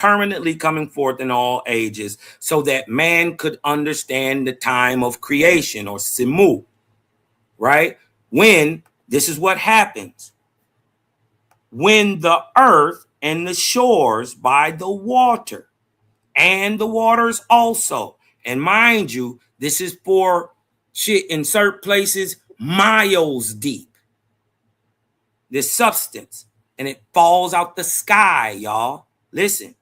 permanently coming forth in all ages, so that man could understand the time of creation, or Simu, right? When this is what happens. When the earth and the shores by the water, and the waters also, and mind you, this is for shit in certain places miles deep, this substance, and it falls out the sky, y'all. Listen,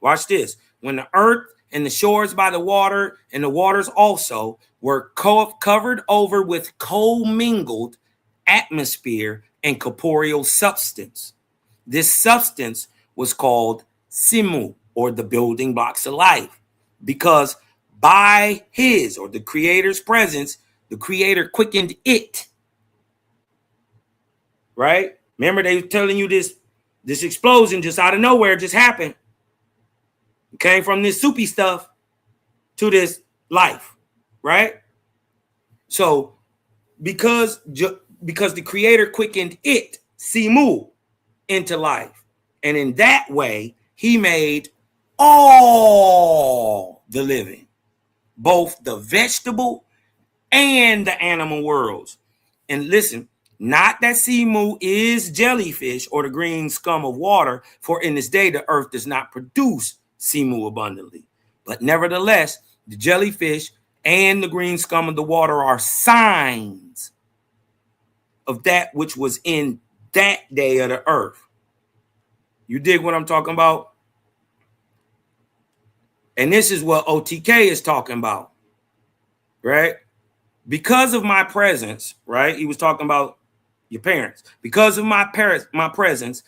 watch this. When the earth and the shores by the water and the waters also were covered over with commingled atmosphere and corporeal substance, this substance was called Simu, or the building blocks of life, because by his, or the creator's presence, the creator quickened it. Right? Remember, they were telling you this explosion just out of nowhere just happened. It came from this soupy stuff to this life, right? So because the creator quickened it, Simu, into life, and in that way he made all the living, both the vegetable and the animal worlds. And listen, not that Simu is jellyfish or the green scum of water, for in this day the earth does not produce Simu abundantly. But nevertheless, the jellyfish and the green scum of the water are signs of that which was in that day of the earth. You dig what I'm talking about? And this is what OTK is talking about, right? Because of my presence, right? He was talking about your parents. Because of my presence,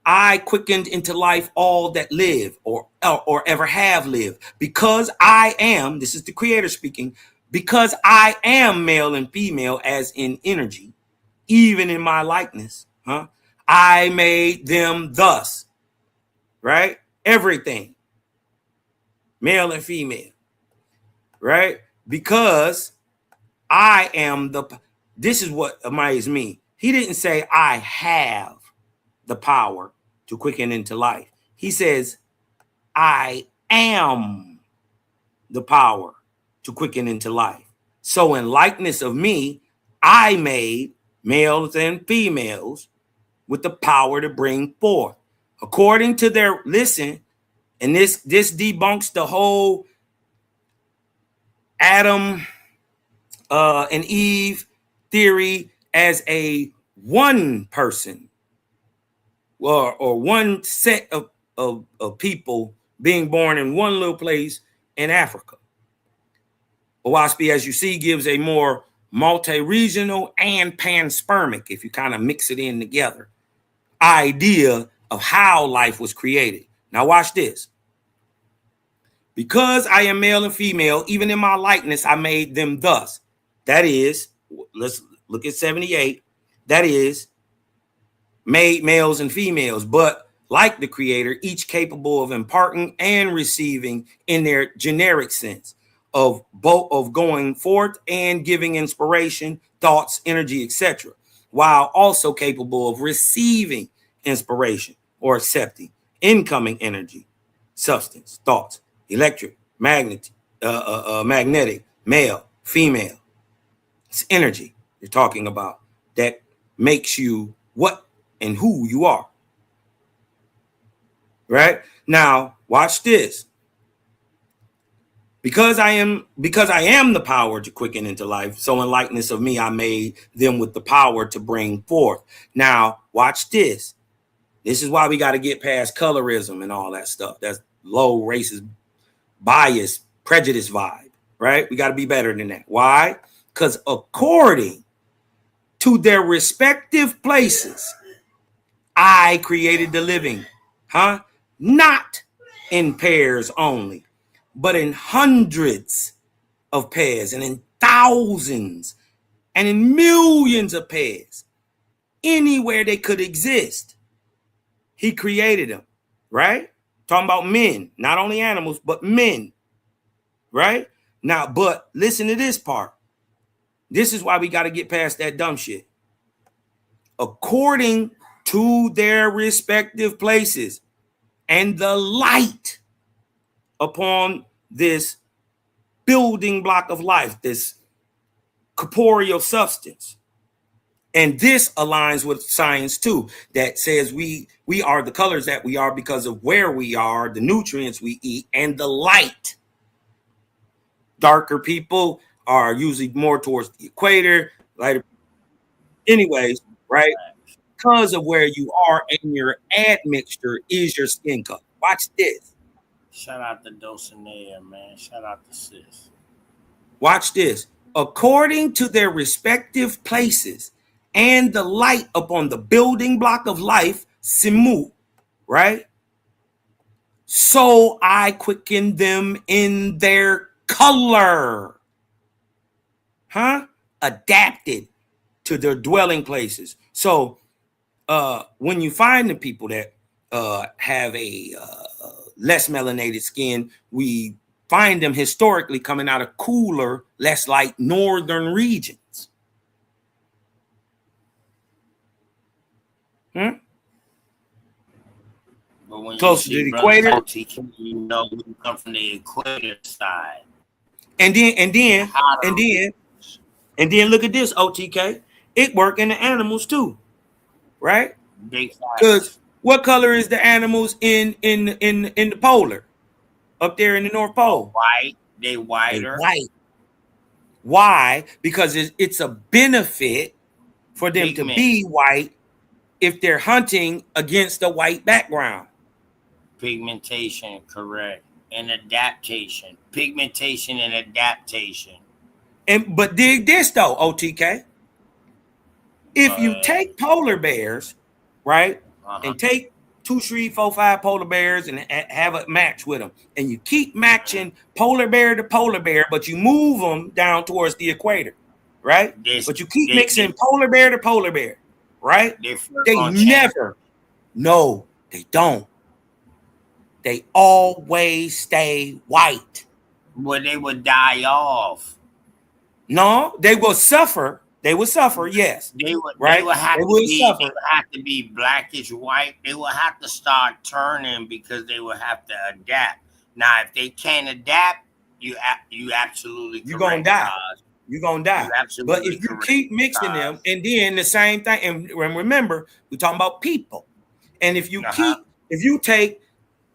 I quickened into life all that live or ever have lived. Because I am, this is the creator speaking, because I am male and female as in energy, even in my likeness, I made them thus, right? Everything, male and female, right? Because I am this is what amazed me. He didn't say I have the power to quicken into life. He says, I am the power to quicken into life. So in likeness of me, I made males and females with the power to bring forth. According to their, listen, and this debunks the whole Adam and Eve theory as a one person or one set of people being born in one little place in Africa. Owaspi, as you see, gives a more multi-regional and panspermic, if you kind of mix it in together, idea of how life was created. Now watch this. Because I am male and female, even in my likeness, I made them thus. That is, let's look at 78. That is, made males and females, but like the creator, each capable of imparting and receiving in their generic sense of both of going forth and giving inspiration, thoughts, energy, etc., while also capable of receiving inspiration or accepting incoming energy, substance, thoughts, electric, magnetic, male, female. It's energy you're talking about that makes you what and who you are. Right? Now, watch this. Because I am the power to quicken into life, so in likeness of me, I made them with the power to bring forth. Now, watch this. This is why we got to get past colorism and all that stuff. That's low racist bias, prejudice vibe, right? We got to be better than that. Why? Because according to their respective places, I created the living, not in pairs only, but in hundreds of pairs and in thousands and in millions of pairs. Anywhere they could exist, he created them, right? Talking about men, not only animals, but men, right? Now, but listen to this part. This is why we got to get past that dumb shit. According to their respective places and the light upon this building block of life, this corporeal substance. And this aligns with science too, that says we are the colors that we are because of where we are, the nutrients we eat, and the light. Darker people are usually more towards the equator, lighter. Anyways, right? Because of where you are and your admixture is your skin color. Watch this. Shout out to Dulcinea, man. Shout out to sis. Watch this. According to their respective places and the light upon the building block of life, Simu, right? So I quicken them in their color. Huh? Adapted to their dwelling places. So when you find the people that have a less melanated skin, we find them historically coming out of cooler, less light northern regions. But when Closer to the equator, you know we come from the equator side. And then look at this, OTK. It work in the animals too, right? Because what color is the animals in the polar, up there in the North Pole? White. They whiter. White. Why? Because it's a benefit for them to be white if they're hunting against a white background. Pigmentation, correct. And adaptation. Pigmentation and adaptation. But dig this though, OTK. If you take polar bears, right, and take 2, 3, 4, 5 polar bears and have a match with them, and you keep matching polar bear to polar bear, but you move them down towards the equator, right? But you keep mixing polar bear to polar bear, right? They never, no, they don't. They always stay white. Well, they would die off. No, they will suffer. They would suffer, yes. They would, right? They would have to be blackish white. They would have to start turning because they would have to adapt. Now, if they can't adapt, you absolutely you're gonna die. You're gonna die. But if you keep mixing them, and then the same thing, and remember, we're talking about people. And if you if you take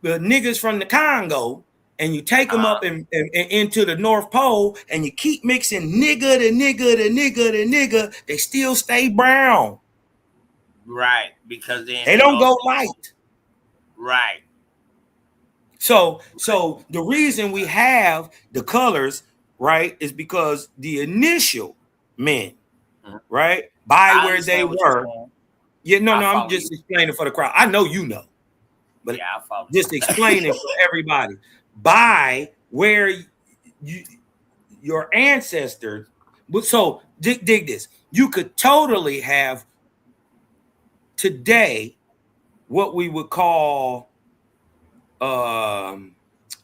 the niggas from the Congo and you take them up and into the North Pole, and you keep mixing nigga to nigga to nigga to nigga, they still stay brown. Right, because they don't go light. Right. So the reason we have the colors, right, is because the initial men, right, by where they were. Yeah, no, I'm just explaining for the crowd. I know you know, but just explaining for everybody. By where your ancestors, so dig this. You could totally have today what we would call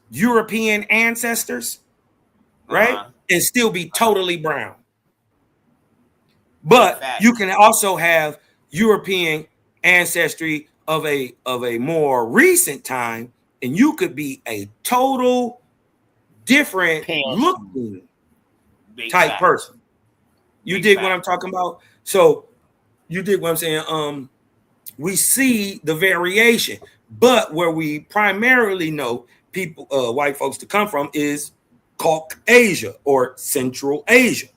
European ancestors, right? And still be totally brown. But you can also have European ancestry of a more recent time, and you could be a total different looking type person. You dig what I'm talking about? So you dig what I'm saying? We see the variation, but where we primarily know people, white folks, to come from is Caucasia or Central Asia,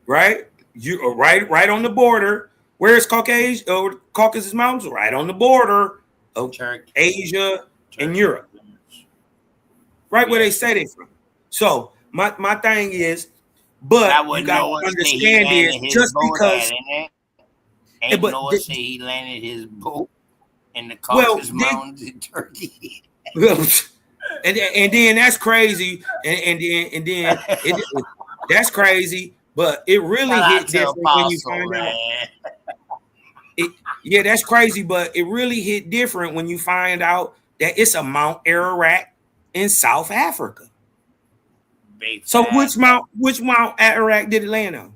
right? You are right on the border. Where is Caucasia or Caucasus Mountains? Right on the border of Asia and Europe, right where they say they from. So my thing is, but you got to understand is just because. Noah say he landed his boat in the Caucasus Mountains in Turkey. and then that's crazy, and then that's crazy, but it really hit different when you find out. Yeah, that's crazy, but it really hit different when you find out that it's a Mount Ararat in South Africa. So which Mount Ararat did it land on?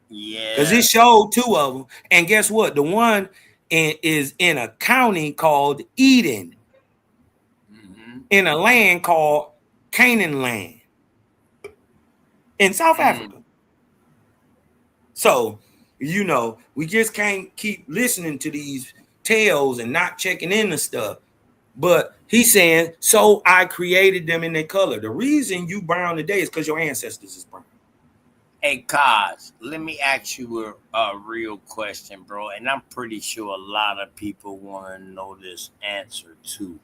Yeah, because it showed 2 of them, and guess what? The one and is in a county called Eden, in a land called Canaan land in South Africa. So, you know, we just can't keep listening to these tales and not checking into stuff. But he's saying, so I created them in their color. The reason you brown today is because your ancestors is brown. Hey, Kaz, let me ask you a real question, bro. And I'm pretty sure a lot of people want to know this answer too.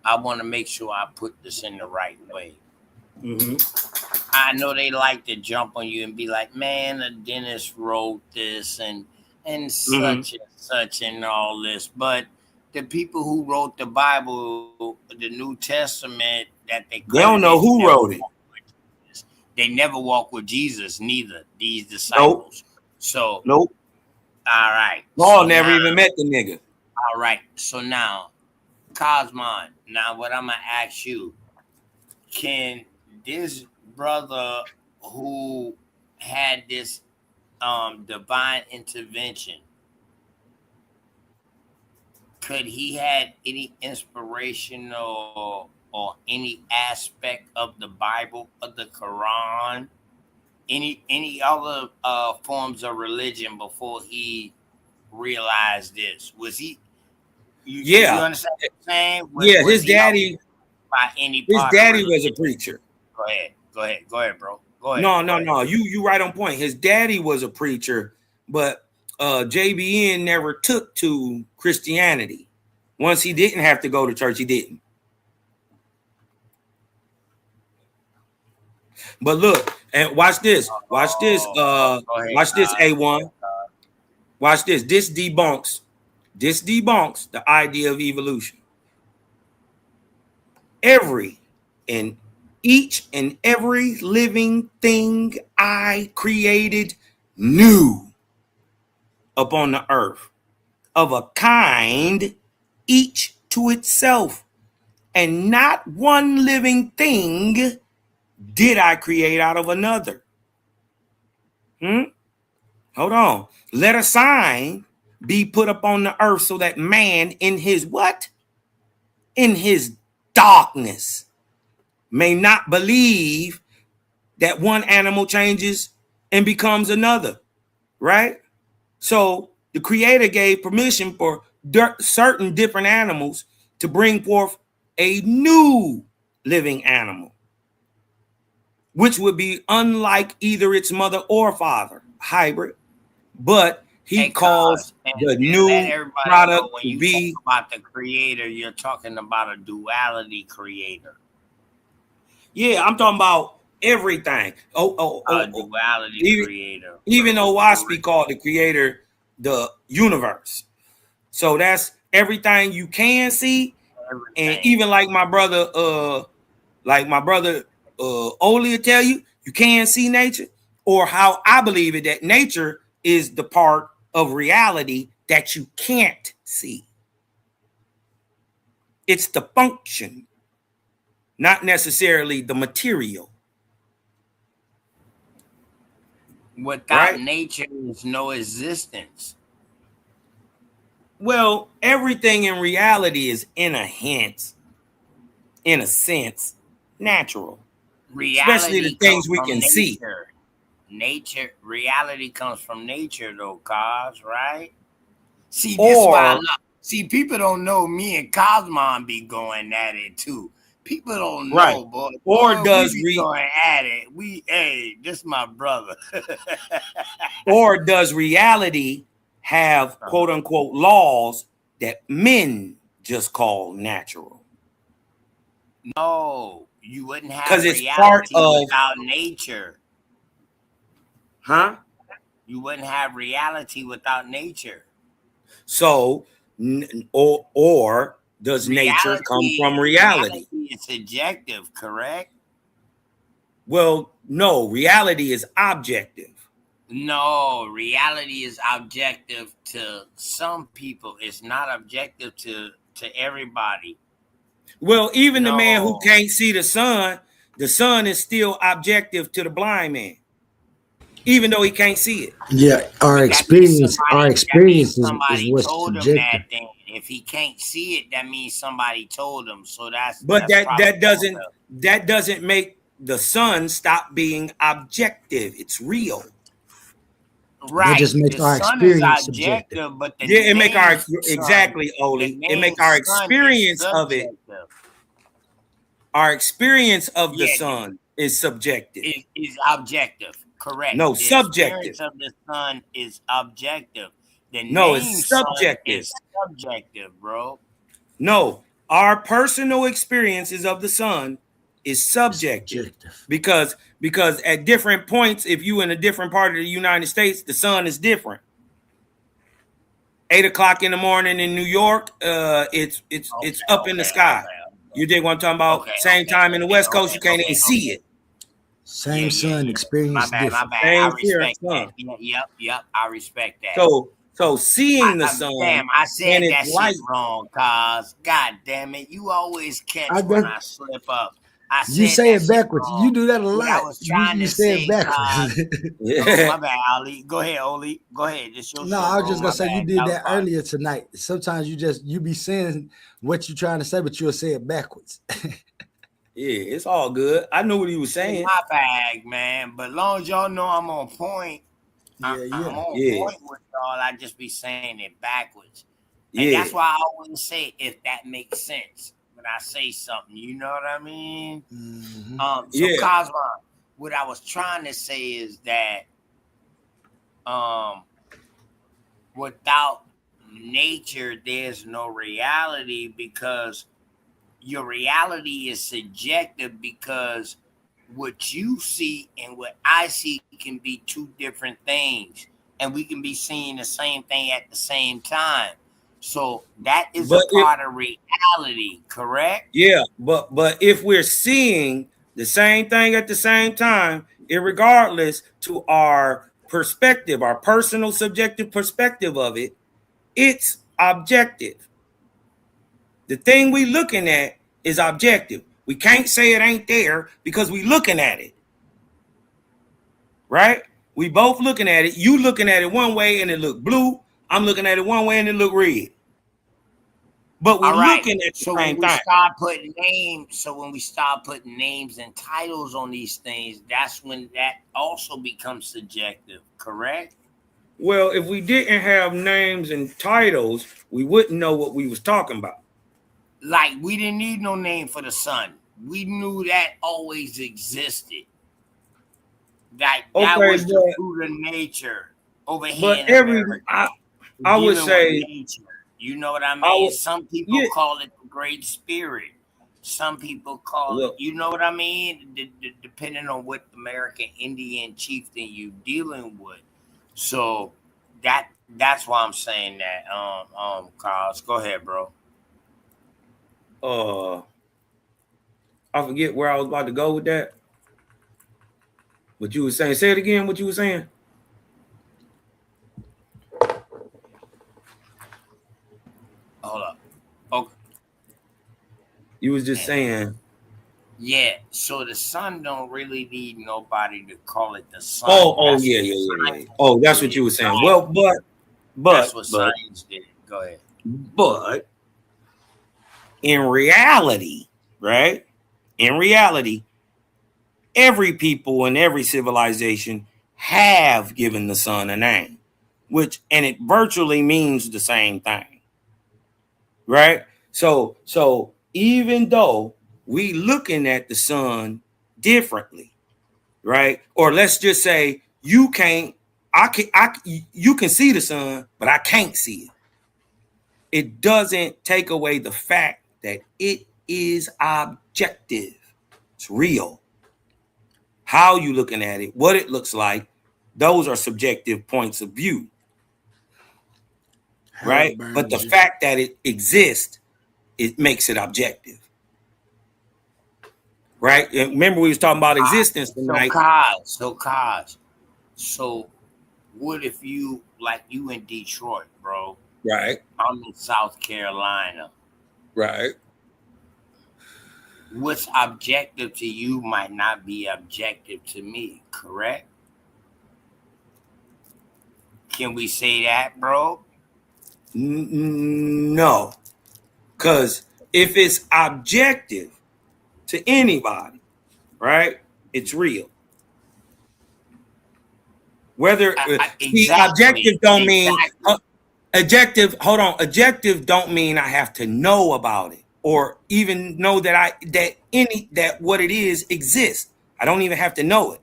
I want to make sure I put this in the right way. I know they like to jump on you and be like, man, the dentist wrote this and such and such and all this. But the people who wrote the Bible, the New Testament, that they don't know who wrote it. They never walk with Jesus, neither, these disciples. Nope. So, nope. All right. Paul never even met the nigga. All right. So now, Cosmon, now what I'm going to ask you, can this brother who had this divine intervention, could he had any inspirational or any aspect of the Bible, of the Quran, any other forms of religion before he realized this? Was he? You understand what I'm saying? His daddy. By any his daddy was a preacher. Go ahead, bro. Go ahead. No. You right on point. His daddy was a preacher, but JBN never took to Christianity. Once he didn't have to go to church, he didn't. But look, and watch this. Watch this. Watch this, A1. Watch this. This debunks the idea of evolution. Each and every living thing I created new upon the earth, of a kind, each to itself, and not one living thing did I create out of another. Hold on. Let a sign be put upon the earth so that man in his what? In his darkness may not believe that one animal changes and becomes another, right? So the creator gave permission for certain different animals to bring forth a new living animal, which would be unlike either its mother or father, hybrid. But he calls the new product to be about the creator. You're talking about a duality creator. Yeah, I'm talking about everything. Duality creator. Even though Waspi called the creator the universe. So that's everything you can see. Everything. And even like my brother Oli will tell you, you can see nature, or how I believe it, that nature is the part of reality that you can't see. It's the function, not necessarily the material. Without nature, there's no existence. Well, everything in reality is in a sense, natural. Reality, especially the things we can see. Reality comes from nature, though, Cos, right? See, this is why I love. See, people don't know me and Cosmon be going at it too. People don't know, boy. Or does we going at it? This my brother. Or does reality have quote unquote laws that men just call natural? No, you wouldn't have because it's part of without nature. Huh? You wouldn't have reality without nature. So, or does nature come from reality? It's subjective, correct? Well, no, reality is objective. No, reality is objective to some people. It's not objective to everybody. Well, even the man who can't see the sun is still objective to the blind man. even though he can't see it. Yeah, our But that means experience is somebody what's told him subjective. that thing. If he can't see it, that means somebody told him. So But that's probably that doesn't make the sun stop being objective. It's real. That right. just makes The our sun is experience subjective. objective, but the Yeah, it make our name sun, exactly, the Oli. It name make our sun is experience of it. subjective. Our experience of the Yeah, sun is subjective. is objective. Correct. No, The experience subjective. of the sun is objective. The No, name it's sun subjective. is subjective, bro. No, our personal experiences of the sun is subjective Subjective. because at different points, if you in a different part of the United States, the sun is different. 8 o'clock in the morning in New York, it's up in the sky. You dig what I'm talking about? Same time in the West Coast, you can't even see it. Same sun, My experience bad, my different. bad. Same I respect sun. that. Yep. I respect that. So seeing the sun Damn, I and said that its light. shit wrong, cause god damn it, you always catch I when guess I slip up. I you said say that it shit backwards. wrong. You do that a What I lot. was trying You to say it say, cause backwards. oh, Yeah. my bad, Ali. Go ahead, Oli. Go ahead. It's your No, show, I was bro. just My gonna say you bad. did That was that fine. earlier tonight. Sometimes you be saying what you're trying to say, but you'll say it backwards. Yeah, it's all good. I knew what he was saying. My bag, man. But long as y'all know I'm on point, I'm on Yeah. point with y'all. I just be saying it backwards. And Yeah. that's why I always say if that makes sense when I say something. You know what I mean? Mhm. So Yeah. Cosmo, what I was trying to say is that without nature, there's no reality because your reality is subjective because what you see and what I see can be two different things. And we can be seeing the same thing at the same time. So that is a But if part of reality, correct? yeah, but if we're seeing the same thing at the same time, irregardless to our perspective, our personal subjective perspective of it, it's objective. The thing we looking at is objective. We can't say it ain't there because we looking at it. Right? We both looking at it. You looking at it one way and it look blue. I'm looking at it one way and it look red. But we All right. looking at the So same when we thing. start putting names and titles on these things, that's when that also becomes subjective, correct? Well, if we didn't have names and titles, we wouldn't know what we was talking about. Like we didn't need no name for the sun. We knew that always existed. That Okay, was the fruit of nature over here in America. I would Dealing say with nature. You know what I mean? Some people call it the Great Spirit. Some people call it, you know what I mean? Depending on what American Indian chieftain you dealing with. So that's why I'm saying that. Carlos, go ahead, bro. I forget where I was about to go with that. What you were saying? Say it again. What you were saying? Hold up. Okay. You was just saying. Yeah. So the sun don't really need nobody to call it the sun. Yeah. Oh, that's what you were saying. Well, but that's what science did. Go ahead. But in reality, right? In reality, every people in every civilization have given the sun a name, and it virtually means the same thing, right? So even though we looking at the sun differently, right? Or let's just say you can see the sun, but I can't see it. It doesn't take away the fact that it is objective. It's real. How you looking at it, what it looks like, those are subjective points of view. Right? But the fact that it exists, it makes it objective. Right? And remember we was talking about existence tonight. So what if you in Detroit, bro? Right. I'm in South Carolina. Right. What's objective to you might not be objective to me, correct? Can we say that, bro? No, because if it's objective to anybody, right, it's real. Whether see, objective don't mean objective. Hold on, objective don't mean I have to know about it or even know that that what it is exists. I don't even have to know it,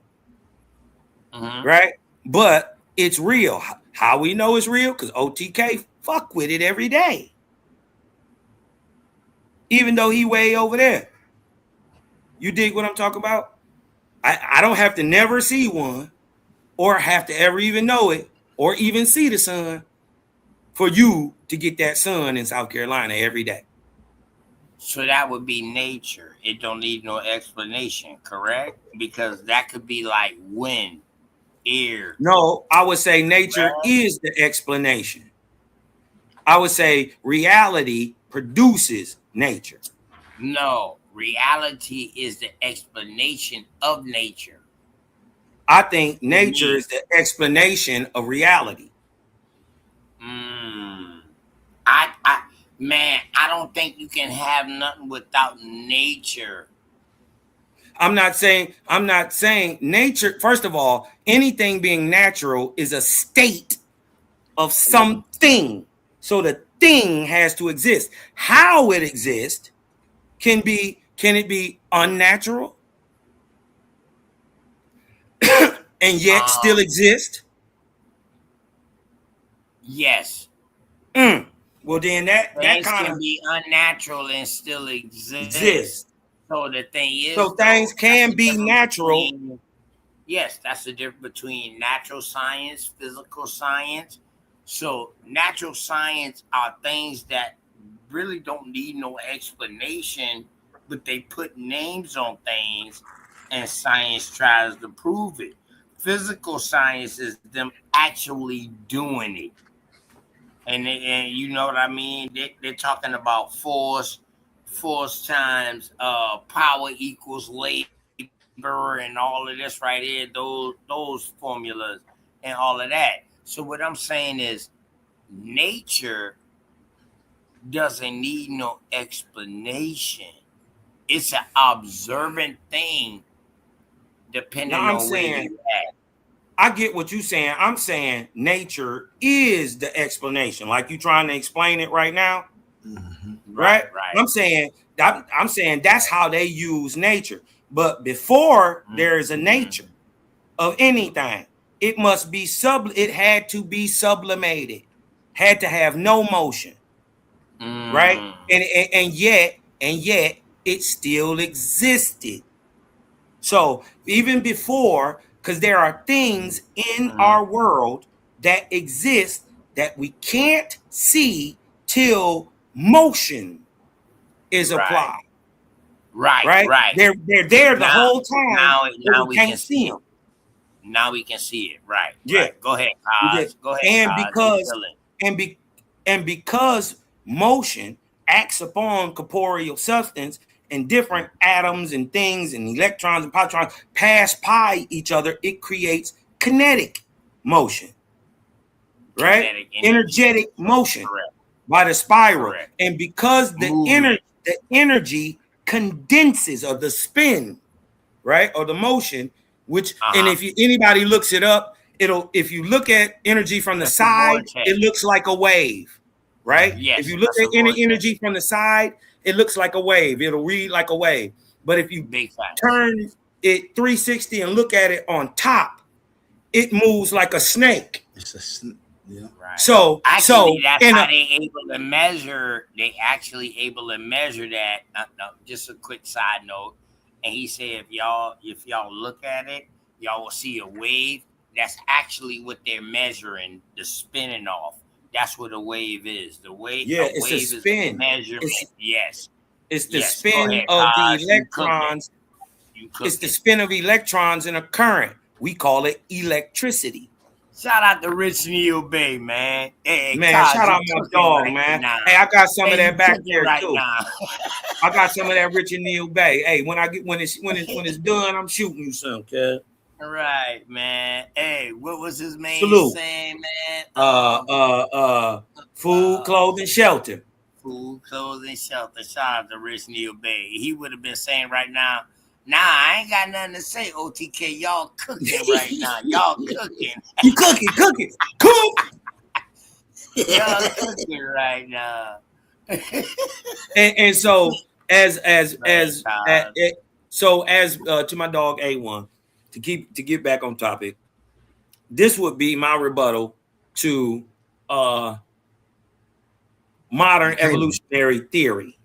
right? But it's real. How we know it's real? Because OTK fuck with it every day, even though he way over there. You dig what I'm talking about? I don't have to never see one or have to ever even know it or even see the sun for you to get that sun in South Carolina every day. So that would be nature. It don't need no explanation, correct? Because that could be like wind, air. No, I would say nature is the explanation. I would say reality produces nature. No, reality is the explanation of nature. I think nature is the explanation of reality. I don't think you can have nothing without nature. I'm not saying nature. First of all, anything being natural is a state of something. So the thing has to exist. How it exists can it be unnatural and yet still exist? Yes. Well, then that kind can be unnatural and still exist. So the thing is, so things can be natural. Yes, that's the difference between natural science, physical science. So natural science are things that really don't need no explanation, but they put names on things, and science tries to prove it. Physical science is them actually doing it. And you know what I mean? They're talking about force times power equals labor and all of this right here, those formulas and all of that. So what I'm saying is nature doesn't need no explanation. It's an observant thing depending on where you're at. I get what you're saying. I'm saying nature is the explanation. Like you trying to explain it right now, right? I'm saying that's how they use nature. But before there is a nature of anything, it must be it had to be sublimated, had to have no motion, right? And yet it still existed. So even before. Because there are things in our world that exist that we can't see till motion is applied. Right. They're there the whole time. Now we can't see them. Now we can see it. Right. Yeah. Right. Go ahead. Go ahead. And because motion acts upon corporeal substance, and different atoms and things and electrons and positrons pass by each other, it creates kinetic motion, right? Energetic motion by the spiral. Correct. And because the energy condenses, or the spin, right, or the motion, which and if anybody looks it up, if you look at energy from the side, it looks like a wave, right? Yes, if you look at energy from the side, it looks like a wave. It'll read like a wave. But if you turn it 360 and look at it on top, it moves like a snake. It's a yeah. Right. So that's how they able to measure. They actually able to measure that. Just a quick side note. And he said, if y'all look at it, y'all will see a wave. That's actually what they're measuring, the spinning off. That's what a wave is. The wave, it's a spin. Is measurement. It's the spin of the electrons. It's the spin of electrons in a current. We call it electricity. Shout out to Rich Neil Bay, man. Hey, man, shout out my dog, man. Hey, I got some of that back there too. I got some of that Rich Neil Bay. Hey, when it's done, I'm shooting you some, kid. Right, man. Hey, what was his main Salute. saying, man? Food, clothing, shelter. Food, clothing, shelter. Shout out to Rich Neil Bay. He would have been saying right now, nah, I ain't got nothing to say, OTK. Y'all cooking right now. Y'all cooking. You cooking, cook. Y'all cooking right now. And so as Right, to my dog A1, to get back on topic, this would be my rebuttal to modern evolutionary theory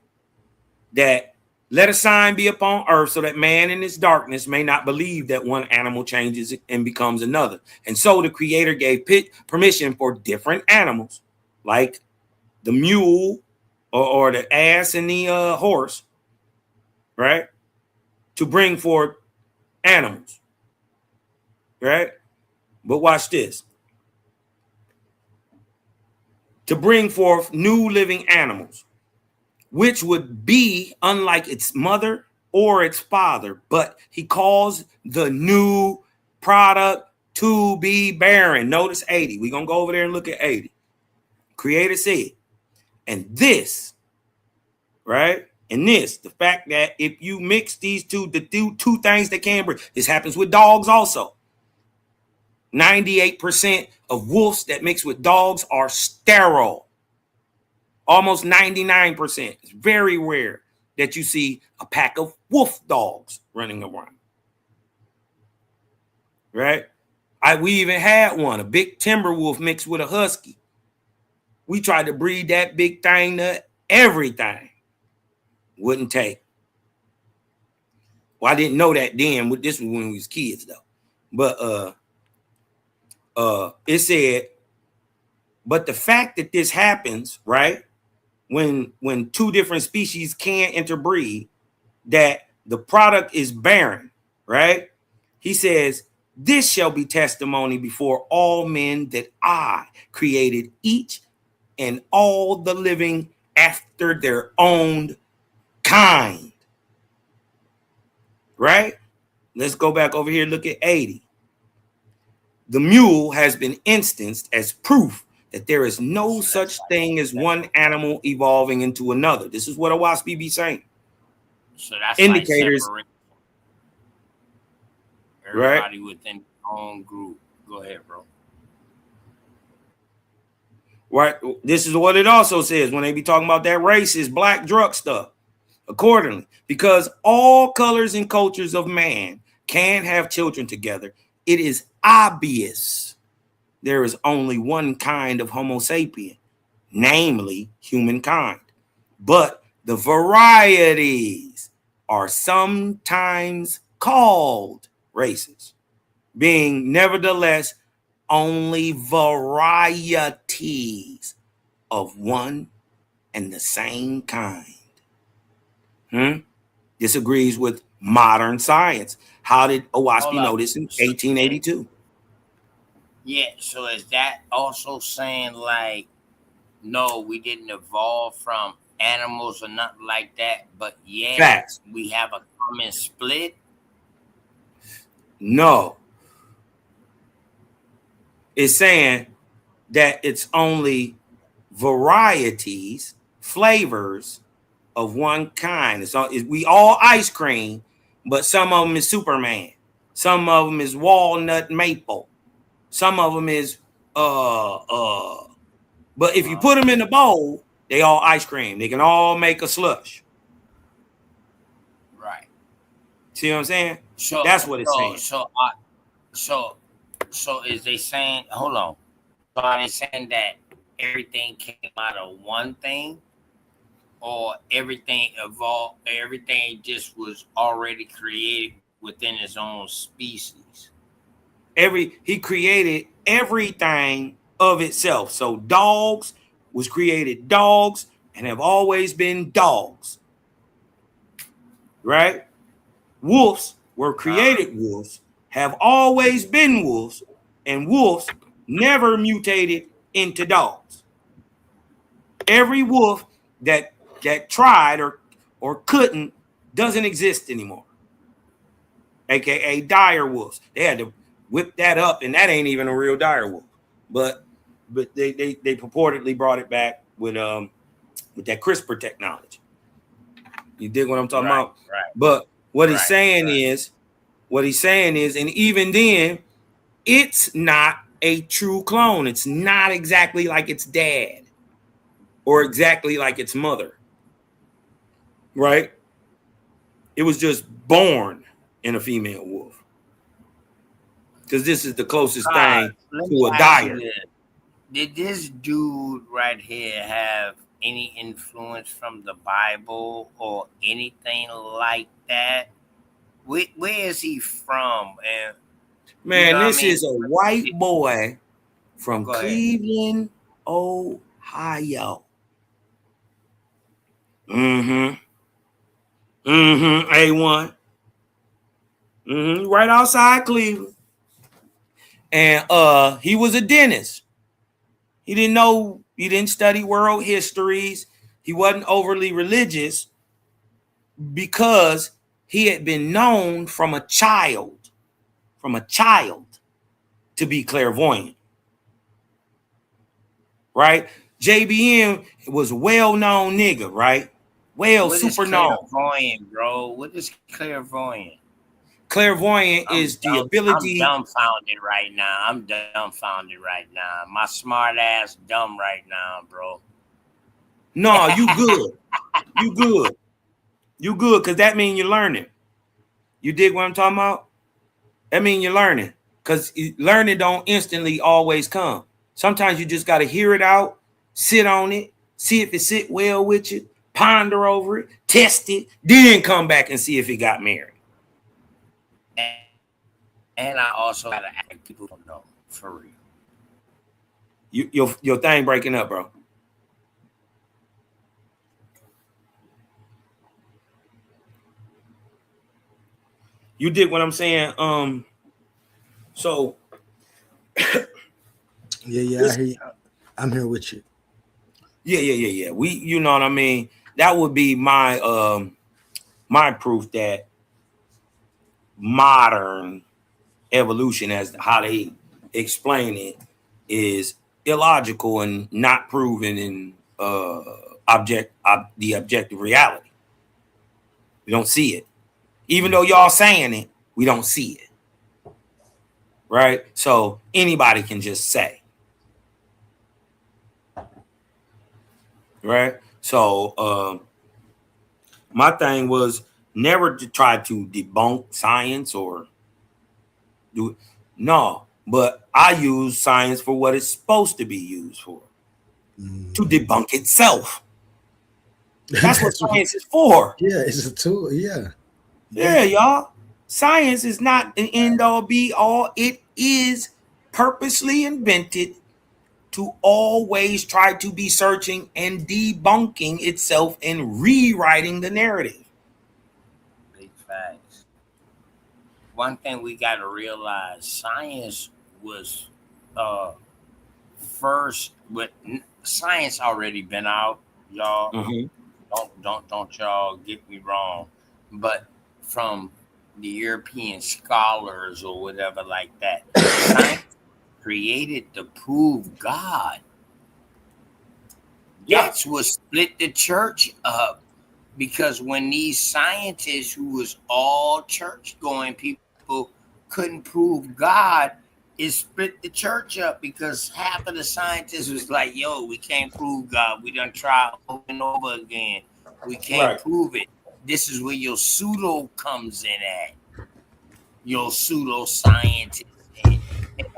that let a sign be upon earth so that man in his darkness may not believe that one animal changes and becomes another. And so the creator gave permission for different animals like the mule or the ass and the horse, right, to bring forth animals, right? But watch this. To bring forth new living animals, which would be unlike its mother or its father, but he calls the new product to be barren. Notice 80. We're going to go over there and look at 80. Creator said, and this, right? And this, the fact that if you mix these two, the two things that can bring, this happens with dogs also. 98% of wolves that mix with dogs are sterile. Almost 99%. It's very rare that you see a pack of wolf dogs running around. Right? We even had one, a big timber wolf mixed with a husky. We tried to breed that big thing to everything. Wouldn't take. Well, I didn't know that then. This was when we was kids, though. But it said, but the fact that this happens, right? When two different species can interbreed, that the product is barren, right? He says, this shall be testimony before all men that I created each and all the living after their own kind. Right? Let's go back over here and look at 80. The mule has been instanced as proof that there is no such thing as one animal evolving into another. This is what Owaspi be saying. So that's indicators. Like everybody right? Within their own group. Go ahead, bro. Right. This is what it also says when they be talking about that racist black drug stuff. Accordingly, because all colors and cultures of man can have children together, it is obvious there is only one kind of Homo sapien, namely humankind. But the varieties are sometimes called races, being nevertheless only varieties of one and the same kind. This agrees with modern science. How did Owaspi know this in 1882? Yeah, so is that also saying like, no, we didn't evolve from animals or nothing like that, but yeah, facts. We have a common split? No. It's saying that it's only varieties, flavors of one kind. We all ice cream, but some of them is Superman. Some of them is walnut maple. Some of them is but if you put them in the bowl, they all ice cream. They can all make a slush. Right. See what I'm saying? So that's what it's saying. So is they saying, hold on. So are they saying that everything came out of one thing? Or everything evolved, everything just was already created within its own species? He created everything of itself. So dogs was created dogs and have always been dogs. Right? Wolves were created wolves, have always been wolves, and wolves never mutated into dogs. Every wolf that tried or couldn't doesn't exist anymore. aka dire wolves. They had to whip that up, and that ain't even a real dire wolf. But they purportedly brought it back with that CRISPR technology. You dig what I'm talking about? Right. But what he's saying is, and even then, it's not a true clone. It's not exactly like its dad or exactly like its mother. Right? It was just born in a female wolf. Because this is the closest thing to a dire. Did this dude right here have any influence from the Bible or anything like that? Where is he from? And man, this is a white boy from Cleveland, Ohio. A1. Right outside Cleveland. And he was a dentist. He didn't study world histories. He wasn't overly religious because he had been known from a child to be clairvoyant. Right? JBM was a well-known nigga, right? Super known. Clairvoyant, bro. What is clairvoyant? Clairvoyant is the ability. I'm dumbfounded right now. My smart ass dumb right now, bro. No, you good. You good, because that means you're learning. You dig what I'm talking about? That means you're learning. Because learning don't instantly always come. Sometimes you just got to hear it out, sit on it, see if it sit well with you, ponder over it, test it, then come back and see if it got married. And I also gotta ask people to know, for real. Your thing breaking up, bro. You dig what I'm saying? So yeah, I'm here with you. Yeah. You know what I mean? That would be my my proof that modern evolution, as how they explain it, is illogical and not proven in the objective reality. We don't see it. Even though y'all saying it, we don't see it. Right? So anybody can just say. Right? So my thing was never to try to debunk science or do it. No, but I use science for what it's supposed to be used for. To debunk itself. That's what science is for. Yeah, it's a tool. Yeah, y'all. Science is not an end all be all. It is purposely invented to always try to be searching and debunking itself and rewriting the narrative. Big facts. One thing we got to realize: science was first. With science already been out, y'all. Don't y'all get me wrong, but from the European scholars or whatever like that, science created to prove God. That's what split the church up, because when these scientists who was all church going people couldn't prove God, it split the church up, because half of the scientists was like, yo, we can't prove God. We done try over and over again. We can't prove it. This is where your pseudo comes in at. Your pseudo scientists and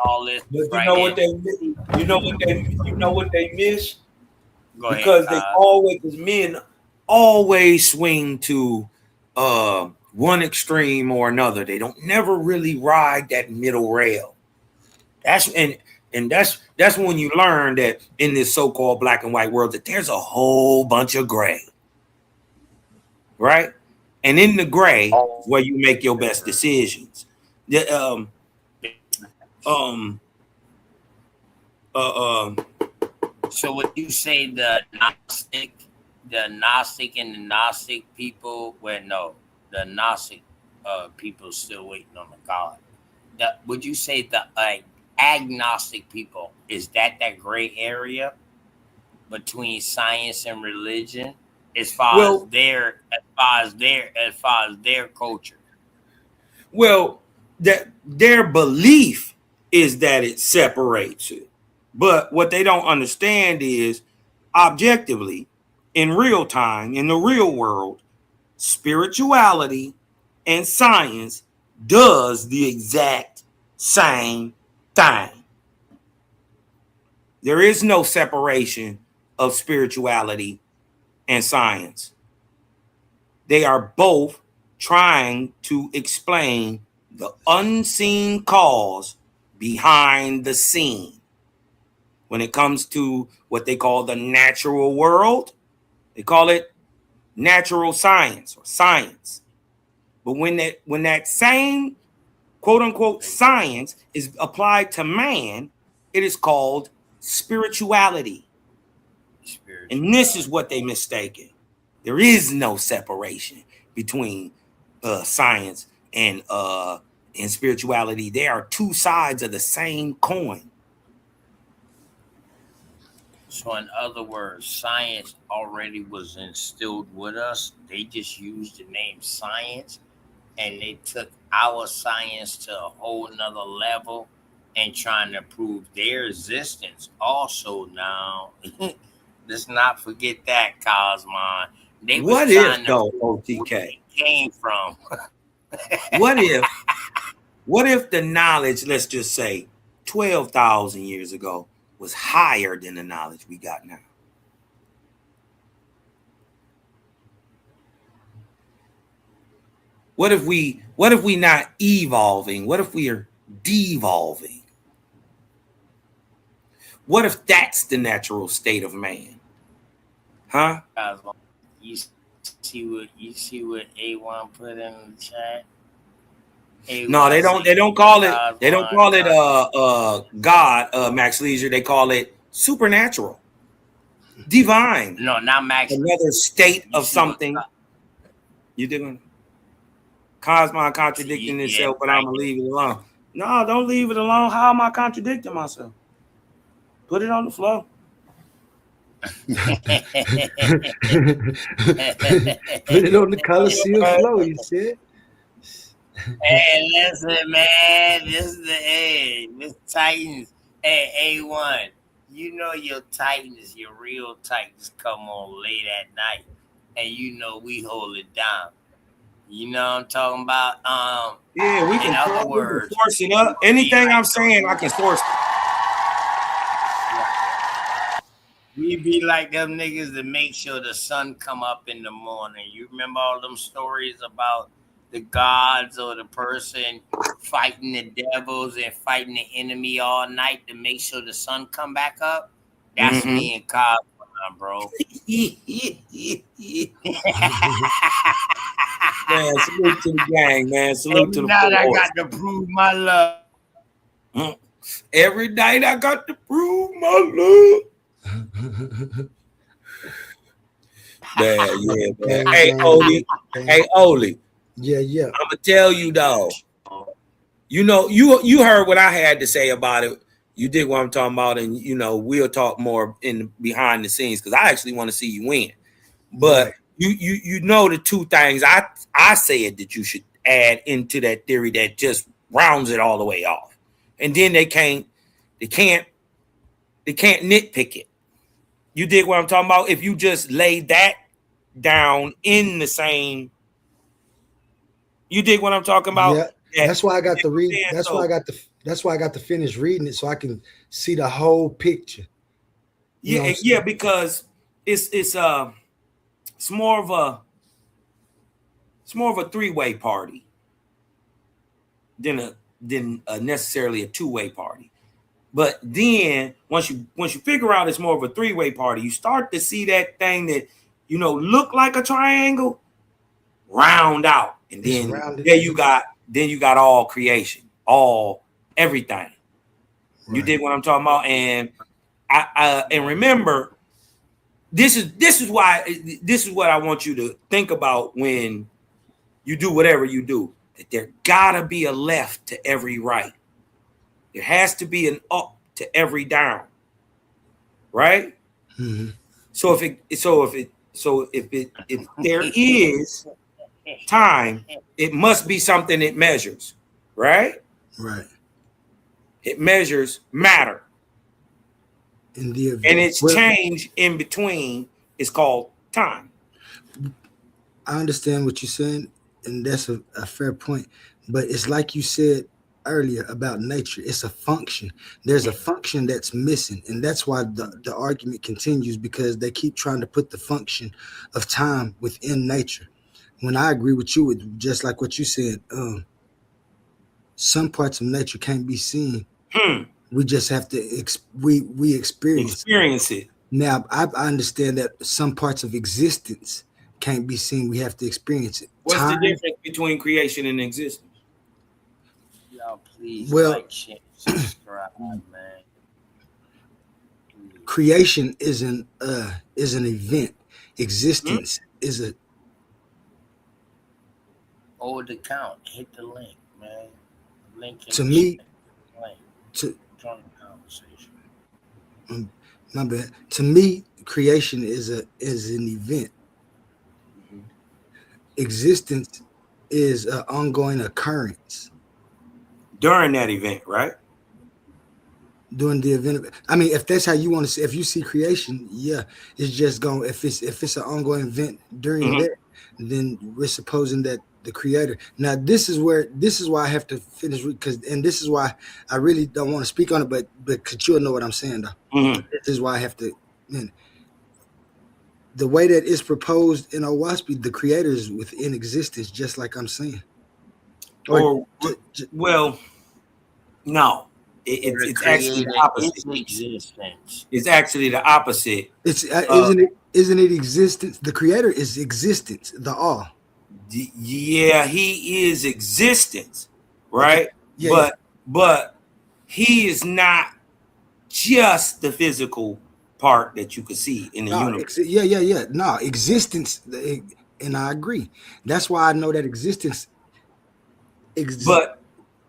all this. But you know what they miss? You know what they miss? Go ahead, because men always swing to one extreme or another. They don't never really ride that middle rail. That's when you learn that in this so-called black and white world that there's a whole bunch of gray. Right? And in the gray is where you make your best decisions. So would you say the Gnostic and the Gnostic people? Well, no, the Gnostic people still waiting on the God. Would you say the agnostic people, is that gray area between science and religion as far as their culture? Well, that their belief is that it separates it. But what they don't understand is objectively, in real time, in the real world, spirituality and science does the exact same thing. There is no separation of spirituality and science. They are both trying to explain the unseen cause behind the scene. When it comes to what they call the natural world, they call it natural science or science. But when that same quote unquote science is applied to man, it is called spirituality. And this is what they mistaken. There is no separation between science and spirituality. They are two sides of the same coin. So in other words, science already was instilled with us. They just used the name science, and they took our science to a whole nother level and trying to prove their existence also now. Let's not forget that, Cosmon. They was What trying if to though, prove where OTK? they came from. What if the knowledge, let's just say 12,000 years ago, was higher than the knowledge we got now? What if we not evolving? What if we are devolving? What if that's the natural state of man? Huh? You see what A1 put in the chat? No, they don't call it God, Max Leisure. They call it supernatural, divine. No, not Max. Another state of something. You didn't. Cosmon contradicting itself, but I'm gonna leave it alone. No, don't leave it alone. How am I contradicting myself? Put it on the floor. Put it on the Coliseum floor, you said. Hey, listen, man. This is this Titans. Hey, A1. You know your Titans, your real Titans come on late at night. And you know we hold it down. You know what I'm talking about? Yeah, we can source it up. Anything I'm saying, I can source it. We be like them niggas that make sure the sun come up in the morning. You remember all them stories about the gods or the person fighting the devils and fighting the enemy all night to make sure the sun come back up? That's me and Kyle, bro. Man, salute to the gang, man. Salute to the night I got to prove my love. Every night I got to prove my love. Man. Hey, Oli. Yeah. I'm gonna tell you, dog. You know, you heard what I had to say about it. You did what I'm talking about, and you know, we'll talk more in behind the scenes because I actually want to see you win. But you know the two things I said that you should add into that theory that just rounds it all the way off, and then they can't nitpick it. You dig what I'm talking about? If you just lay that down in the same, you dig what I'm talking about? Yeah, that's why I got to read. That's why I got to finish reading it so I can see the whole picture. Yeah, because it's more of a three-way party than necessarily a two-way party. But then once you figure out it's more of a three-way party, you start to see that thing that look like a triangle round out, and then you got all creation, everything. Right. You dig what I'm talking about? And and remember, this is what I want you to think about when you do whatever you do. that there gotta be a left to every right. There has to be an up to every down, right? Mm-hmm. So if there is time, it must be something it measures, right? Right. It measures matter. In the event, and its change in between is called time. I understand what you're saying, and that's a fair point. But it's like you said earlier about nature. It's a function. There's a function that's missing, and that's why the argument continues, because they keep trying to put the function of time within nature. When I agree with you, with just like what you said, some parts of nature can't be seen. We just have to we experience it. Now, I understand that some parts of existence can't be seen. We have to experience it. What's the difference between creation and existence? Y'all please like, share, subscribe, man. Creation is an event. Existence is a Over the count. Hit the link, man. Link to me. Link. To join the conversation. My bad. To me, creation is an event. Existence is an ongoing occurrence during that event, right? During the event. I mean, if that's how you want to see, if you see creation, yeah, it's just going. If it's an ongoing event during that, then we're supposing that the creator. Now, this is why I have to finish, because, and this is why I really don't want to speak on it, but because you'll know what I'm saying, though. This is why I have to. The way that it's proposed in Owaspy, the creator is within existence, just like I'm saying. Well, no. It's actually the opposite. It's actually the opposite. Isn't it existence? The creator is existence, the all. Yeah, he is existence, right? Yeah, but he is not just the physical part that you could see in the universe. Yeah. No, existence, and I agree. That's why I know that existence exists.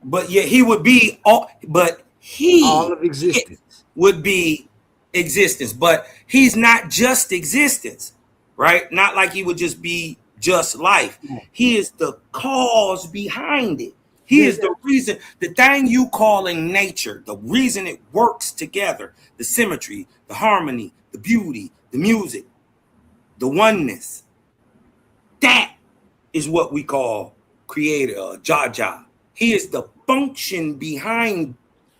But yeah, he would be all. But all of existence would be existence. But he's not just existence, right? Not like he would just be just life. He is the cause behind it. He is the reason, the thing you calling nature, the reason it works together, the symmetry, the harmony, the beauty, the music, the oneness. That is what we call creator, Jaja. He is the function behind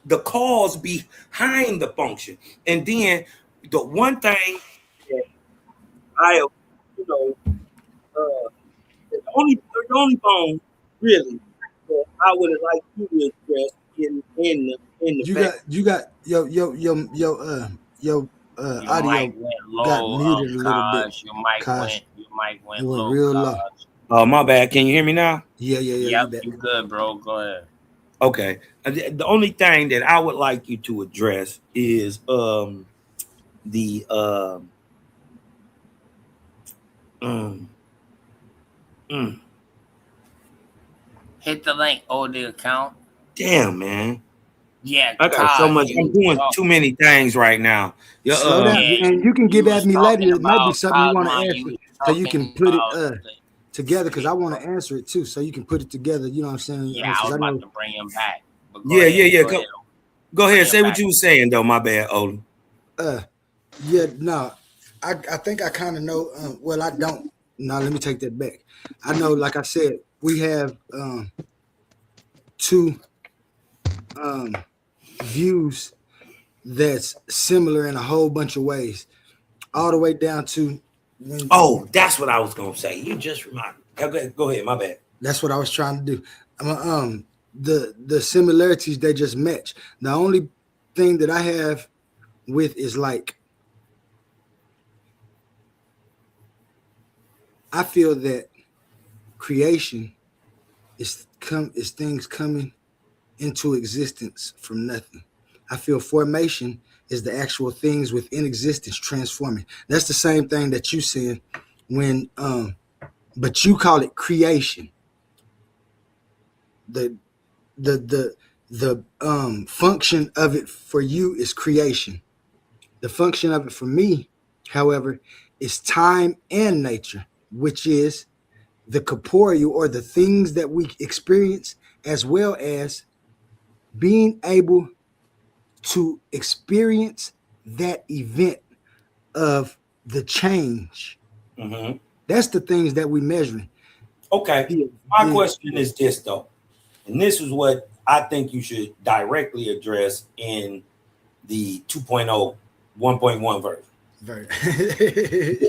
the cause behind the function. And then the one thing that I, the only bone really that I would have liked you to address in the you got your audio got muted a little bit. Your mic went low. Real low. Oh, my bad. Can you hear me now? Yeah. Yep, you good, bro. Go ahead. Okay. The only thing that I would like you to address is Hit the link or the account. Damn, man. Yeah, I got so much. I'm doing too many things right now. Slow down, and you can get at me later. It might be something you want to answer, so you can put it together. Because I want to answer it too, so you can put it together. You know what I'm saying? Yeah, I was about to bring him back. Yeah. Go ahead. Say what you were saying, though. My bad, Olin. Yeah. No, I think I kind of know. Well, I don't. No, let me take that back. I know. Like I said, we have two views that's similar in a whole bunch of ways, all the way down to that's what I was gonna say. You just reminded me. Go ahead, my bad. That's what I was trying to do. The similarities, they just match. The only thing that I have with is like, I feel that creation is things coming into existence from nothing. I feel formation is the actual things within existence transforming. That's the same thing that you said when but you call it creation. the function of it for you is creation. The function of it for me, however, is time and nature, which is the corporeal or the things that we experience, as well as being able to experience that event of the change. Mm-hmm. That's the things that we measuring. Okay. My question is this, though, and this is what I think you should directly address in the 2.0, 1.1 version. Very.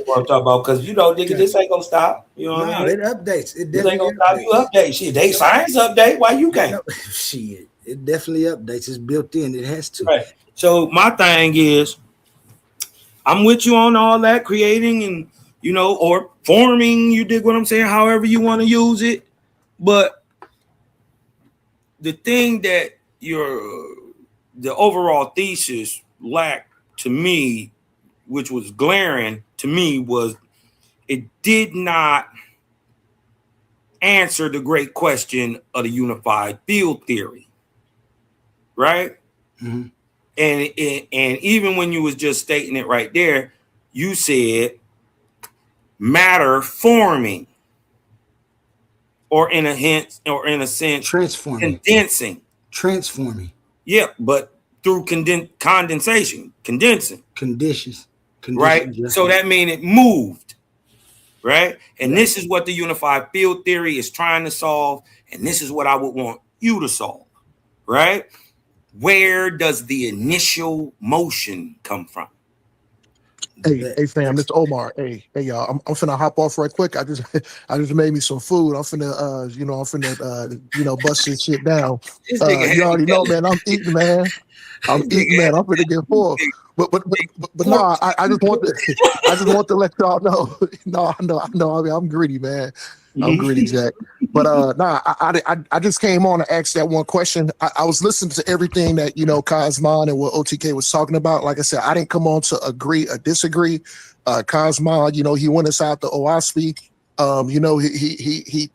What I'm talking about, because nigga, this ain't gonna stop. You know what I mean? It updates. It This ain't definitely gonna stop. You update shit. They science update. Why you can't? Shit, it definitely updates. It's built in. It has to. Right. So my thing is, I'm with you on all that creating and or forming. You dig what I'm saying? However you want to use it, but the thing that the overall thesis lacked to me, which was glaring to me, was it did not answer the great question of the unified field theory, right? Mm-hmm. And even when you was just stating it right there, you said matter forming, or in a sense, transforming, transforming. Yeah, but through condensation, condensing conditions, right? So that means it moved, right? And this is what the unified field theory is trying to solve, and this is what I would want you to solve, right? Where does the initial motion come from? Hey fam, this is Omar. Hey y'all. I'm finna hop off right quick. I just made me some food. I'm finna bust this shit down. You already know, man. I'm eating, man. I'm finna get full. But no, I just want to let y'all know. No, I know. I mean, I'm greedy, man. I'm greedy, Jack. But I just came on to ask that one question. I was listening to everything that Cosmon and what OTK was talking about. Like I said, I didn't come on to agree or disagree. Cosmon, he went us out the OSPI.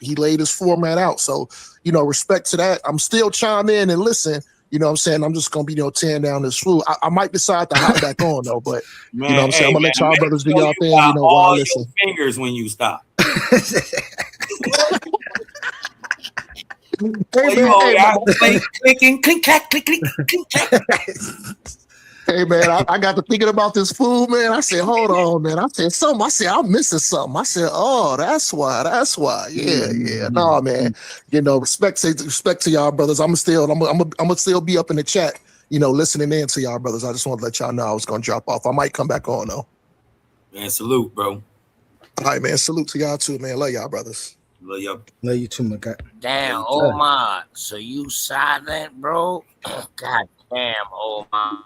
He laid his format out. So, respect to that. I'm still chime in and listen. You know what I'm saying? I'm just going to be, tearing down this food. I might decide to hop back on, though. But, man, you know what I'm saying? I'm going to let y'all brothers do y'all thing, while I listen. Fingers when you stop. Clicking, click, clack, click, click, click, clack. Hey, man, I got to thinking about this food, man. I said, hold on, man. I said, I'm missing something. I said, oh, that's why. Yeah. No, man. Respect to y'all brothers. I'm gonna still be up in the chat, listening in to y'all brothers. I just want to let y'all know I was gonna drop off. I might come back on though. Man, salute, bro. All right, man. Salute to y'all too, man. Love y'all, brothers. Love y'all. Love you too, my guy. Damn, Omar. So you silent, bro? God damn, Omar.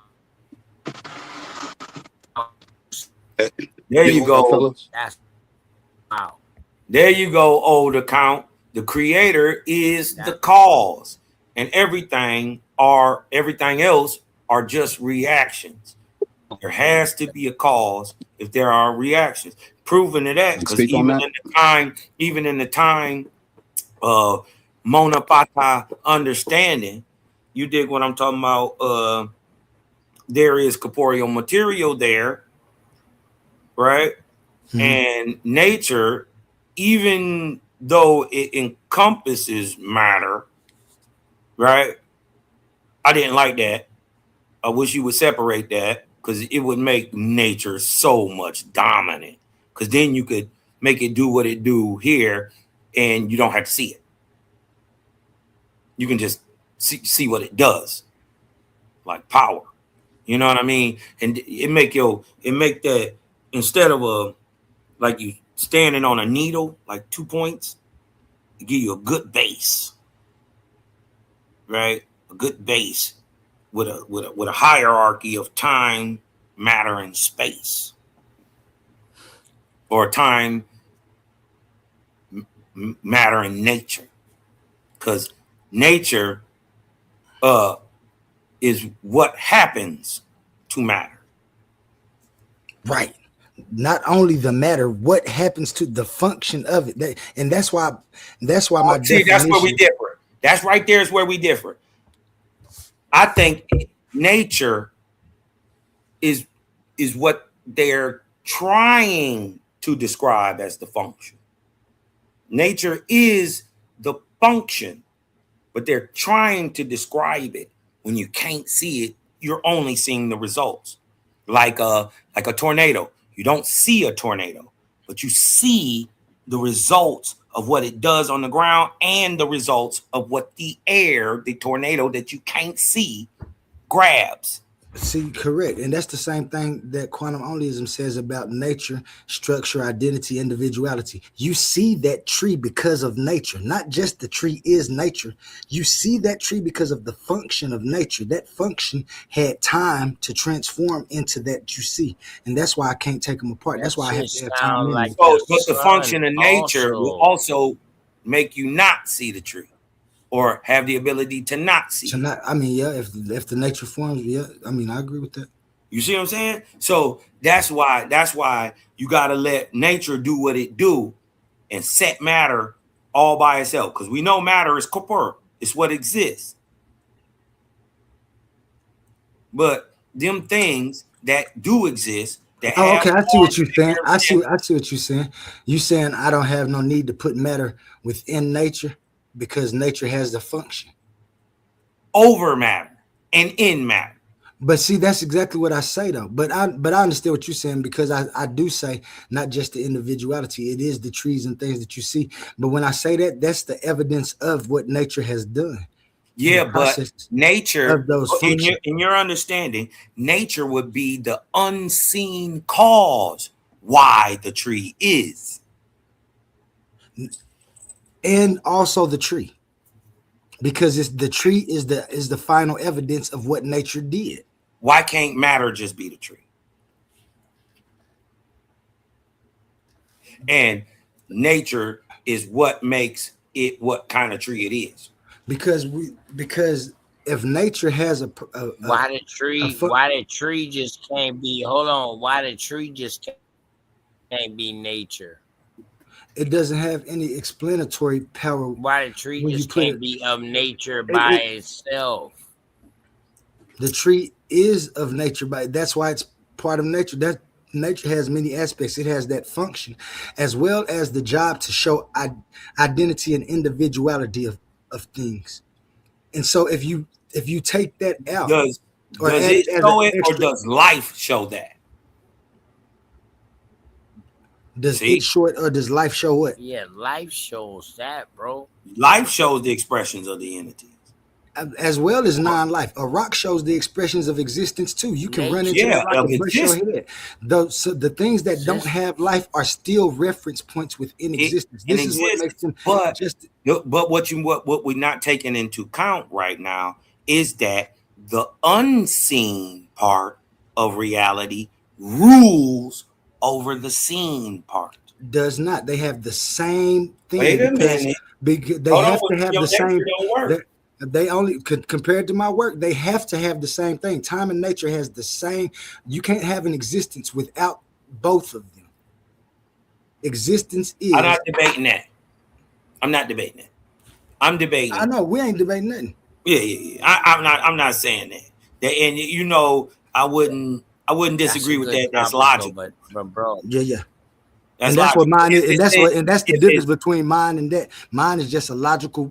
There you go. That's wow. There you go, old account. The creator is the cause, and everything else are just reactions. There has to be a cause if there are reactions. Proven to that, because even in the time Monapata understanding, you dig what I'm talking about? There is corporeal material there, right? Mm-hmm. And nature, even though it encompasses matter, right? I didn't like that. I wish you would separate that, because it would make nature so much dominant. Because then you could make it do what it do here, and you don't have to see it. You can just see what it does, like power. You know what I mean? And it make that, instead of like you standing on a needle, like 2 points, it give you a good base, right? A good base with a hierarchy of time, matter, and space, or time, matter, and nature, because nature is what happens to matter. Right. Not only the matter, what happens to the function of it. And that's why my see, that's where we differ. That's right there is where we differ. I think nature is what they're trying to describe as the function. Nature is the function, but they're trying to describe it. When you can't see it, you're only seeing the results. Like a tornado. You don't see a tornado, but you see the results of what it does on the ground and the results of what the tornado that you can't see, grabs. See, correct. And that's the same thing that quantum onlyism says about nature, structure, identity, individuality. You see that tree because of nature. Not just the tree is nature. You see that tree because of the function of nature. That function had time to transform into that you see. And that's why I can't take them apart. That's why I have to have time. Like but the function of nature will also make you not see the tree. Or have the ability to not see. I mean, yeah, if the nature forms, yeah, I mean, I agree with that. You see what I'm saying? So that's why you got to let nature do what it do and set matter all by itself. Because we know matter is corporeal. It's what exists. But them things that do exist, that okay, I see what you're saying. I see what you're saying. You saying I don't have no need to put matter within nature, because nature has the function over matter and in matter. But see, that's exactly what I say though. But I understand what you're saying, because I do say not just the individuality, it is the trees and things that you see. But when I say that, that's the evidence of what nature has done. Yeah, but nature, of those in your understanding, nature would be the unseen cause why the tree is. And also the tree, because the tree is the final evidence of what nature did. Why can't matter just be the tree? And nature is what makes it what kind of tree it is. Because if nature has why the tree just can't be, hold on, why the tree just can't be nature? It doesn't have any explanatory power. Why the tree just can't be of nature by itself? The tree is of nature, that's why it's part of nature. That nature has many aspects. It has that function, as well as the job to show identity and individuality of things. And so if you take that out, does it show it, or does life show that? Does it show it, or does life show what? Yeah, life shows that, bro. Life shows the expressions of the entities, as well as non-life. A rock shows the expressions of existence too. You can run into a rock and brush your head. So the things that don't have life are still reference points within existence. This is what makes them. But what we're not taking into account right now is that the unseen part of reality rules over the seen part. Does not. They have the same thing. Wait a minute. They have to have the same. They only compared to my work, they have to have the same thing. Time and nature has the same. You can't have an existence without both of them. Existence is. I'm not debating that. I'm debating. I know we ain't debating nothing. Yeah. I'm not saying that. And you know, I wouldn't disagree with that. That's logical. But bro. Yeah. That's what mine is, and that's the difference between mine and that. Mine is just a logical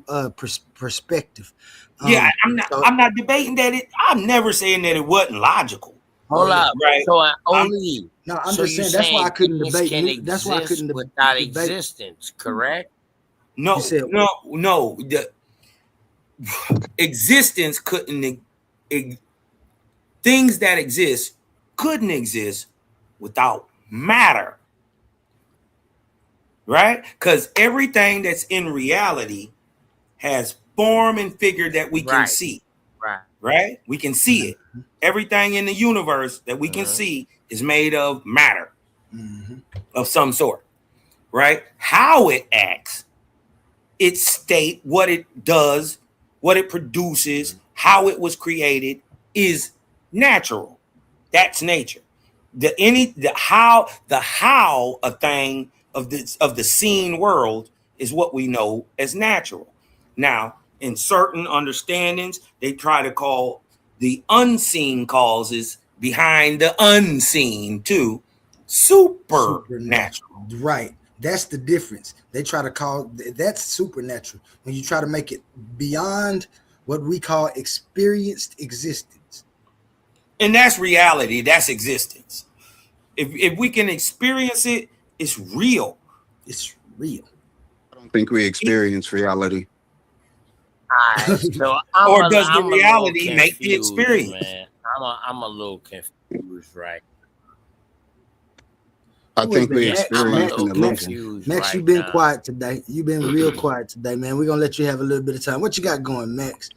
perspective. I'm not debating that. I'm never saying that it wasn't logical. Hold up, right? So I'm just saying that's why I couldn't debate. That's why I couldn't debate without existence. Correct? No. The existence couldn't. Things that exist couldn't exist without matter. Right? Because everything that's in reality has form and figure that we can see. Right? We can see it. Everything in the universe that we can see is made of matter of some sort. Right? How it acts, its state, what it does, what it produces, how it was created is natural. That's nature. The how a thing of the seen world is what we know as natural. Now, In certain understandings, they try to call the unseen causes behind the unseen too supernatural. Right. That's the difference. They try to call that's supernatural when you try to make it beyond what we call experienced existence. And that's reality. That's existence. If we can experience it, it's real. It's real. I don't think we experience reality. Right, so or does the reality make the experience? Man. I'm a little confused, right? I think we experience an illusion. Max, you've been quiet today. You've been real quiet today, man. We're gonna let you have a little bit of time. What you got going, Max?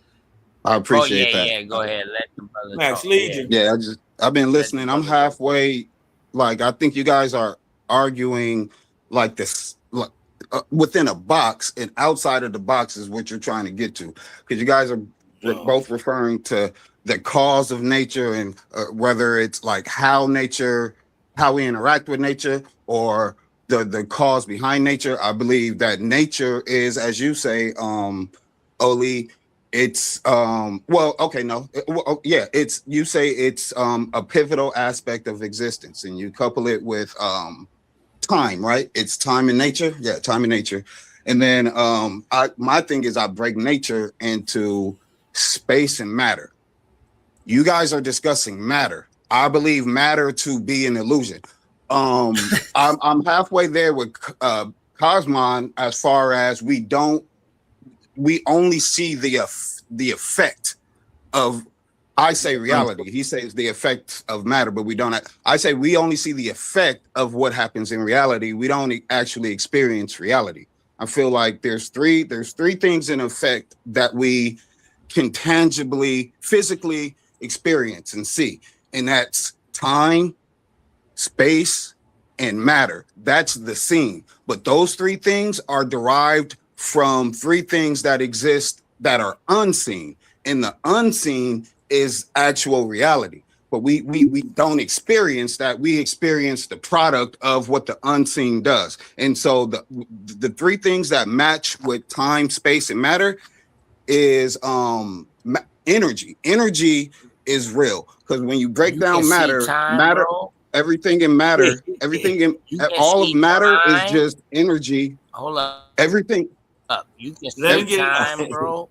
I appreciate that. Yeah, go ahead. Let the brother Max, talk. lead you. Yeah, I've been listening. I'm halfway. Like, I think you guys are arguing like this, within a box, and outside of the box is what you're trying to get to, because you guys are both referring to the cause of nature, and whether it's like how we interact with nature, or the cause behind nature. I believe that nature is, as you say, Oli, it's it's, you say it's a pivotal aspect of existence, and you couple it with time, right? It's time in nature. Yeah, time in nature. And then my thing is, I break nature into space and matter. You guys are discussing matter. I believe matter to be an illusion. I'm halfway there with Cosmon, as far as we only see the effect of, I say reality. He says the effect of matter, but we don't. I say we only see the effect of what happens in reality. We don't actually experience reality. I feel like there's three things in effect that we can tangibly, physically experience and see, and that's time, space, and matter. That's the scene. But those three things are derived from three things that exist that are unseen, and the unseen is actual reality. But we don't experience that. We experience the product of what the unseen does. And so the three things that match with time, space, and matter is energy. Energy is real, because when you break down matter, bro. Everything in matter, all of matter is just energy. Hold up. Everything. You can see time, bro.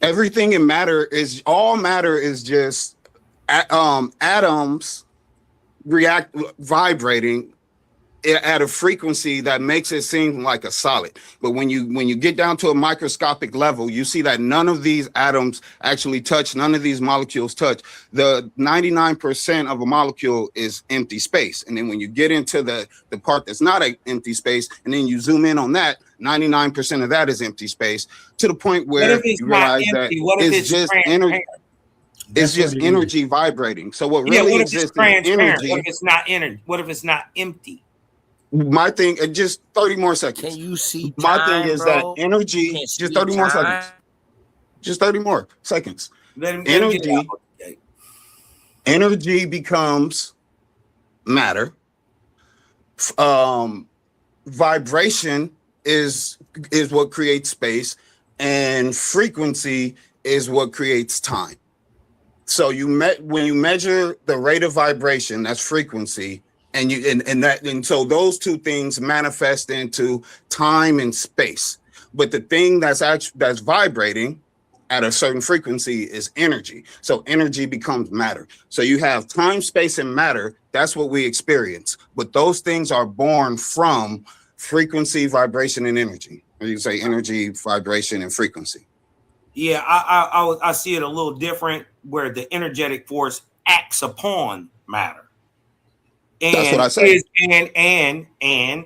Everything in matter is, all matter is just atoms vibrating at a frequency that makes it seem like a solid. But when you get down to a microscopic level, you see that none of these atoms actually touch, none of these molecules touch. The 99% of a molecule is empty space. And then when you get into the part that's not an empty space, and then you zoom in on that, 99% of that is empty space, to the point where you realize that it's just energy. It's just energy vibrating. So what really exists is energy. What if it's not energy? What if it's not empty? My thing, just 30 more seconds. Can you see my time, thing is bro? that energy, just 30 more seconds. Just 30 more seconds. Energy becomes matter. Vibration is what creates space, and frequency is what creates time. So when you measure the rate of vibration, that's frequency. And so those two things manifest into time and space. But the thing that's vibrating at a certain frequency is energy. So energy becomes matter. So you have time, space, and matter. That's what we experience. But those things are born from frequency, vibration, and energy. Or you say energy, vibration, and frequency. Yeah, I see it a little different, where the energetic force acts upon matter. And that's what I say. And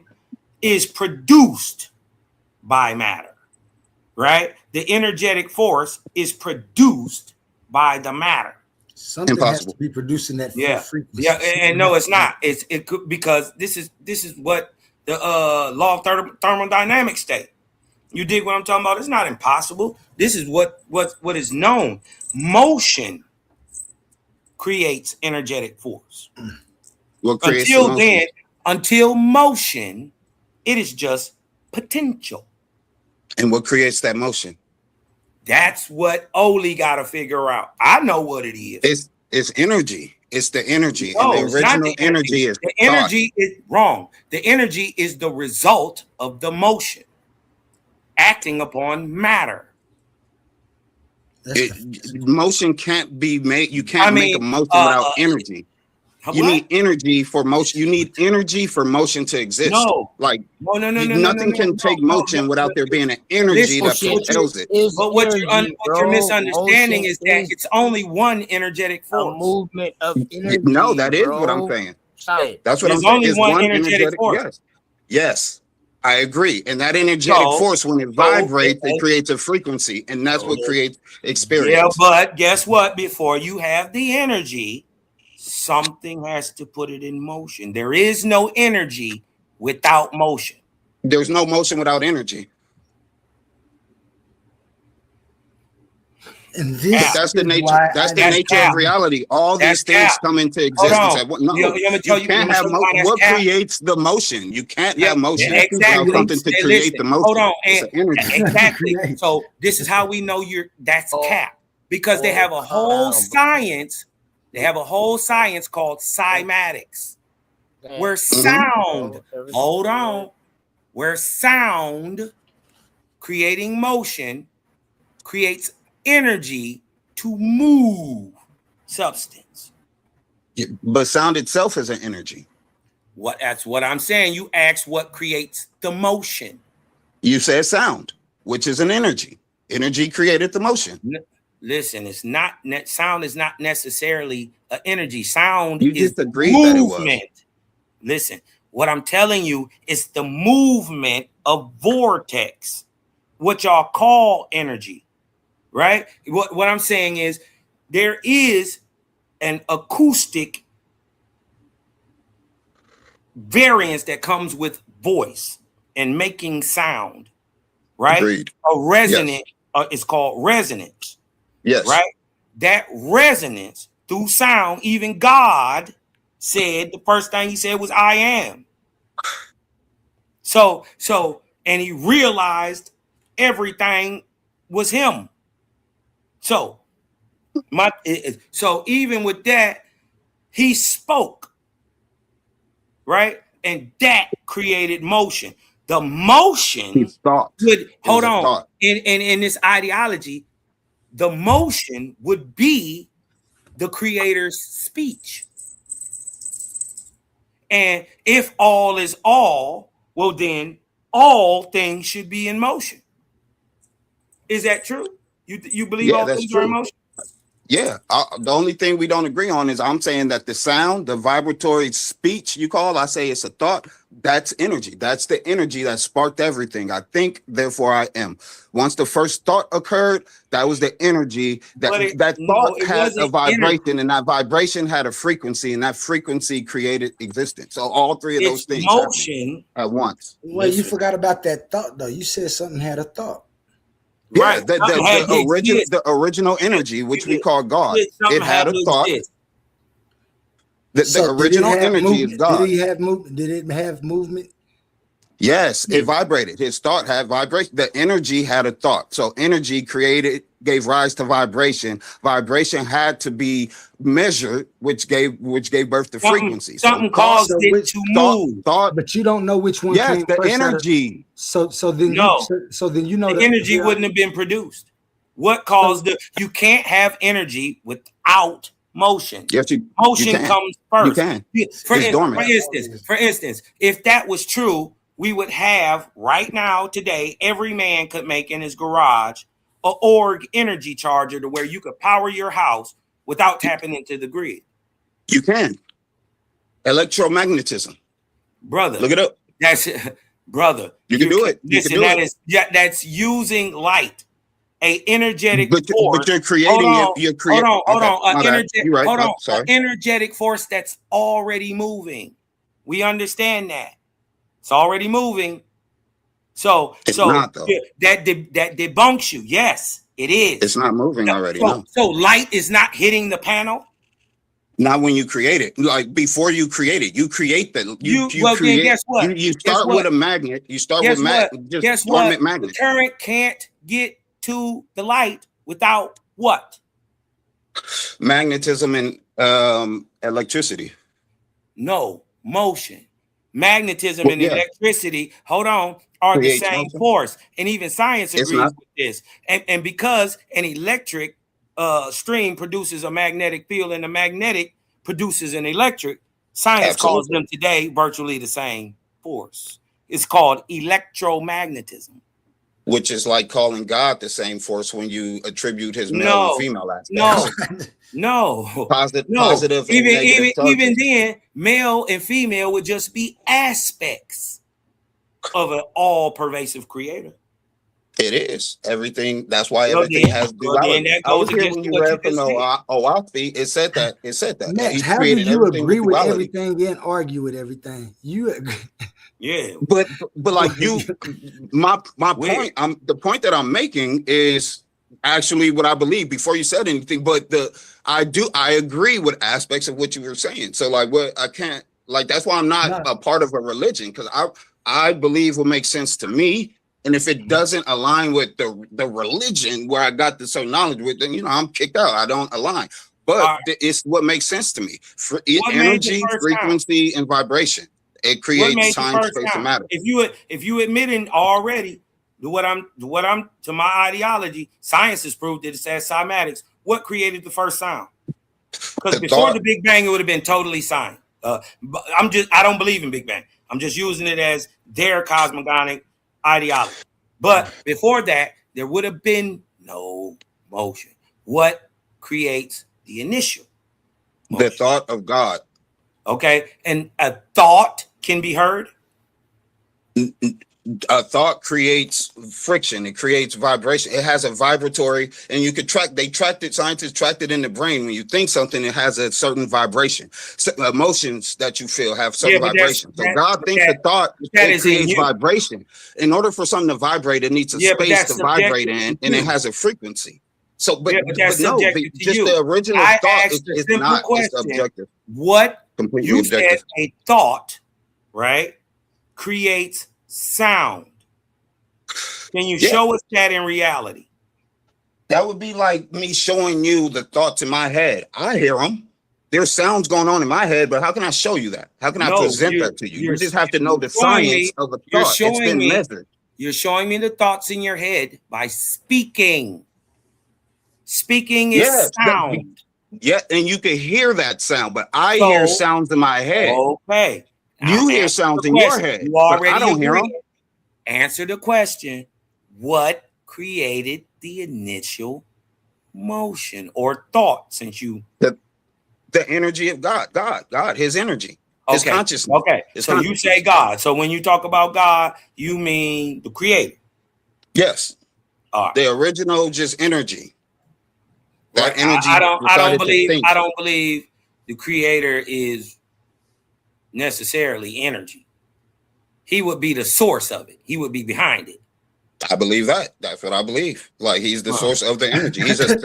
is produced by matter, right? The energetic force is produced by the matter. Something has to be producing that frequency. Yeah, and no, it's not. It could, because this is what the law of thermodynamics state. You dig what I'm talking about? It's not impossible. This is what is known. Motion creates energetic force. Until motion, it is just potential. And what creates that motion? That's what Oli got to figure out. I know what it is. It's energy. It's the energy. No, and the original energy is the energy is wrong. The energy is the result of the motion acting upon matter. Motion can't be made. You can't make a motion without energy. You need energy for motion. You need energy for motion to exist. No, like no. Nothing can take motion without there being an energy that propels it. But what you're misunderstanding is that it's only one energetic force. A movement of energy. No, that is what I'm saying. That's what I'm saying. Only one energetic force. Yes, I agree. And that energetic force, when it vibrates, it creates a frequency, and that's what creates experience. Yeah, but guess what? Before you have the energy, something has to put it in motion. There is no energy without motion. There's no motion without energy. And that's the nature. That's the nature of reality. All these things come into existence at once. No, you can't have motion. What creates the motion? You can't have motion without something to create the motion. Hold on, exactly. So this is how we know that's cap, because they have a whole science. They have a whole science called cymatics, where sound. Hold on, where sound creating motion creates energy to move substance. Yeah, but sound itself is an energy. That's what I'm saying. You asked what creates the motion. You said sound, which is an energy. Energy created the motion. Listen, it's not sound is not necessarily an energy. Sound you is just agreed movement. That it was. Listen, what I'm telling you is the movement of vortex, what y'all call energy. Right? What I'm saying is there is an acoustic variance that comes with voice and making sound, right? Agreed. A resonant is called resonance. Yes. Right? That resonance through sound, even God said the first thing he said was I am. So and he realized everything was him. So even with that, he spoke, right? And that created motion. The motion would hold on. In this ideology, the motion would be the creator's speech. And if all is all, well, then all things should be in motion. Is that true? You believe all things are in motion? Yeah. The only thing we don't agree on is I'm saying that the sound, the vibratory speech I say it's a thought. That's energy. That's the energy that sparked everything. I think, therefore I am. Once the first thought occurred, that was the energy that thought had a vibration, energy. And that vibration had a frequency, and that frequency created existence. So all three of those things motion at once. Well, you forgot about that thought, though. You said something had a thought. Yeah, right. The original energy, which we call God, it had a thought. The original energy is God. Did he have movement? Did it have movement? Yes, it vibrated. His thought had vibration. The energy had a thought. So energy gave rise to vibration. Vibration had to be measured, which gave birth to frequency. Something caused it to move. But you don't know which one. Yes, the energy. So then the energy wouldn't have been produced. What caused you can't have energy without motion. Yes, motion comes first. You can. For instance, if that was true, we would have right now today, every man could make in his garage an org energy charger to where you could power your house without tapping into the grid. You can. Electromagnetism. Brother. Look it up. That's it. Brother. You can do it. That's using light. A energetic force. But you're creating it. Hold on. An energetic force that's already moving. We understand that. It's already moving. So not, that debunks you. Yes, it is. It's not moving already. So light is not hitting the panel. Not when you create it. Like before you create it, you create the you well, create. then guess what? You start with a magnet. You start Guess with what? just Guess dormant what? magnet. The current can't get to the light without what? Magnetism and electricity. No, motion. Magnetism and Yeah. electricity, hold on, are Creates the same motion. force. And even science It's agrees not. with this. And because an electric stream produces a magnetic field and a magnetic produces an electric, science calls them today virtually the same force. It's called electromagnetism. Which is like calling God the same force when you attribute his male and female aspects. No. Positive and negative even then, male and female would just be aspects of an all-pervasive creator. It is everything. That's why everything has duality. I was here when you read from the Oafi. It said that. Max, how do you agree with everything and argue with everything? You agree. Yeah, but like you, my point. The point that I'm making is actually what I believe before you said anything. But I agree with aspects of what you were saying. So like what I can't like that's why I'm not a part of a religion, because I believe what makes sense to me. And if it doesn't align with the religion where I got the certain knowledge with, then I'm kicked out. I don't align. But it's what makes sense to me. For energy, frequency, and vibration. It creates time, space, and matter. If you admitting already to what I'm to my ideology, science has proved that it's as cymatics. What created the first sound? Because before the Big Bang, it would have been totally science. I don't believe in Big Bang. I'm just using it as their cosmogonic ideology. But before that, there would have been no motion. What creates the initial motion? The thought of God. Okay, and a thought can be heard. A thought creates friction. It creates vibration. It has a vibratory, and you could scientists tracked it in the brain. When you think something, it has a certain vibration. So emotions that you feel have certain vibrations. So God thinks the thought creates vibration. In order for something to vibrate, it needs a space to vibrate in, and it has a frequency. So, but no, just the original thought is not objective. What completely you objective. said a thought, right, creates sound. Can you show us that in reality? That would be like me showing you the thoughts in my head. I hear them. There's sounds going on in my head, but how can I show you that? How can I present that to you? You just have to know the science of the thought. It's been measured. You're showing me the thoughts in your head by speaking. Speaking is sound. Yeah, and you can hear that sound, but I hear sounds in my head. Okay. You hear sounds in your head. You already I don't hear them. Answer the question. What created the initial motion or thought, since you the energy of God, his energy, his consciousness. Okay. So you say God. So when you talk about God, you mean the creator. Yes. The original just energy. That energy. I don't believe the creator is necessarily energy. He would be the source of it. He would be behind it. I believe that. That's what I believe. Like he's the source of the energy. He's a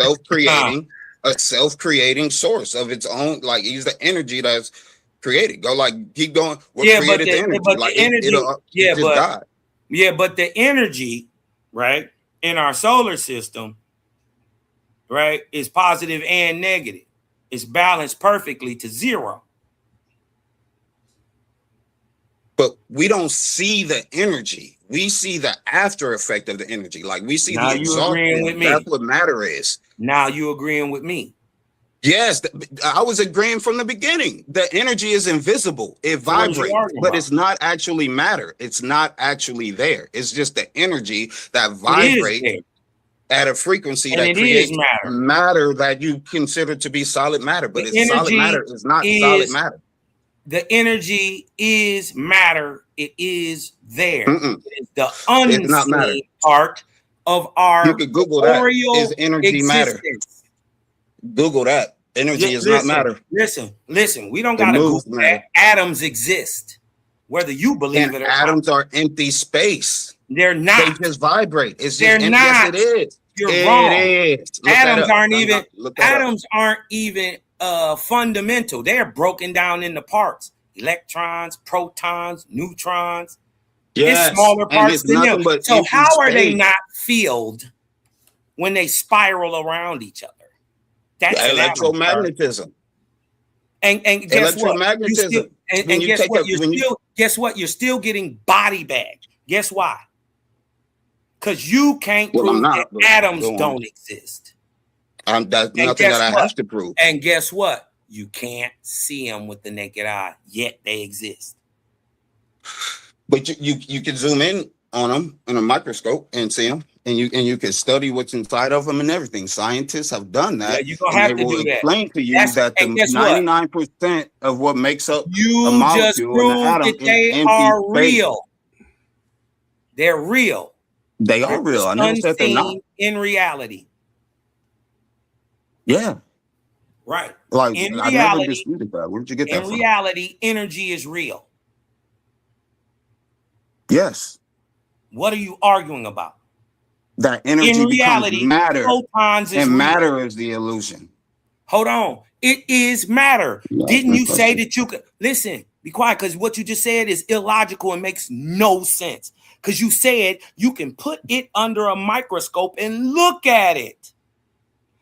self-creating source of its own. Like he's the energy that's created. Go like keep going. What created the energy? Like God. Yeah, but the energy, right, in our solar system, right, is positive and negative. It's balanced perfectly to zero. But we don't see the energy. We see the after effect of the energy. Like we see the exhaustion. That's what matter is. Now you agreeing with me. Yes, I was agreeing from the beginning. The energy is invisible. It vibrates, but it's not actually matter. It's not actually there. It's just the energy that vibrates at a frequency that creates matter that you consider to be solid matter. But solid matter is not solid matter. The energy is matter. It is there. It is the unseen part of our you could Google that. Is energy existence. Matter? Google that. Energy is not matter. Listen. We don't got to Google that. Atoms exist. Whether you believe it or not. Atoms are empty space. They're not. They just vibrate. It's just empty. Yes, it is. You're wrong. Atoms aren't even fundamental. They're broken down into parts: electrons, protons, neutrons. Yes, It's smaller and parts it's than them. nothing but So empty how are they space. not filled when they spiral around each other? That's an atom, sir. Electromagnetism. And guess what? You still, Electromagnetism. and When you guess take what? a You're when you still guess what? You're still getting body bagged. Guess why? Because you can't well, I'm prove not. that atoms Go on. don't exist. That's And nothing guess that I what? have to prove. And guess what? You can't see them with the naked eye, yet they exist. But you can zoom in on them in a microscope and see them, and you can study what's inside of them and everything. Scientists have done Yeah, that, you're gonna and have they to will do that. explain to you That's, that the and guess what? 99% of what makes up a You just molecule and an proved atom that is they empty are space. real. They're real. They They're are real. I never said they're not. unseen in reality. Yeah, Right. like In I never reality, disputed that. Where'd you get that in from? reality, energy is real. Yes, What are you arguing about? that energy In becomes reality, matter, photons is and real. matter is the illusion. Hold on. It is matter. Yeah, Didn't you that's say right. that you could listen? Be quiet, because what you just said is illogical and makes no sense. Because you said you can put it under a microscope and look at it.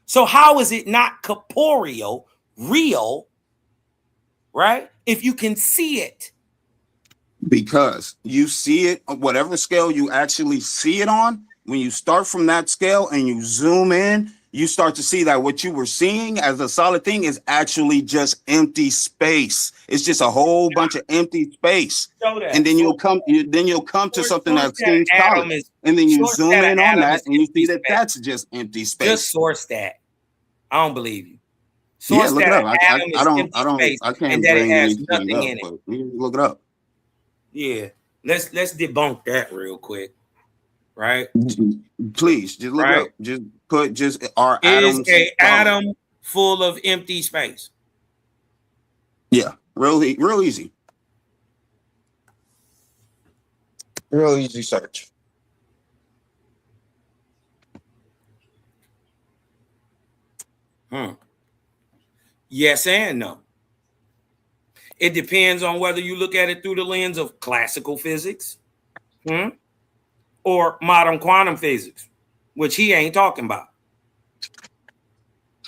So how is it not corporeal, real, right? If you can see it. Because you see it on whatever scale you actually see it on. When you start from that scale and you zoom in, you start to see that what you were seeing as a solid thing is actually just empty space. It's just a whole bunch of empty space. Show that. And then you'll come to something that seems solid. And then you zoom in on that and you see that that's just empty space. Just source that. I don't believe you. Yeah, Source look it that up. atom is empty space I can't and that it bring has anything nothing up, in it. but you look it up. Yeah, let's debunk that real quick, right? Please, just look Right. up. Just put our Is atoms. a atom full of empty space? Yeah, real easy. Real easy search. Yes and no. It depends on whether you look at it through the lens of classical physics or modern quantum physics, which he ain't talking about.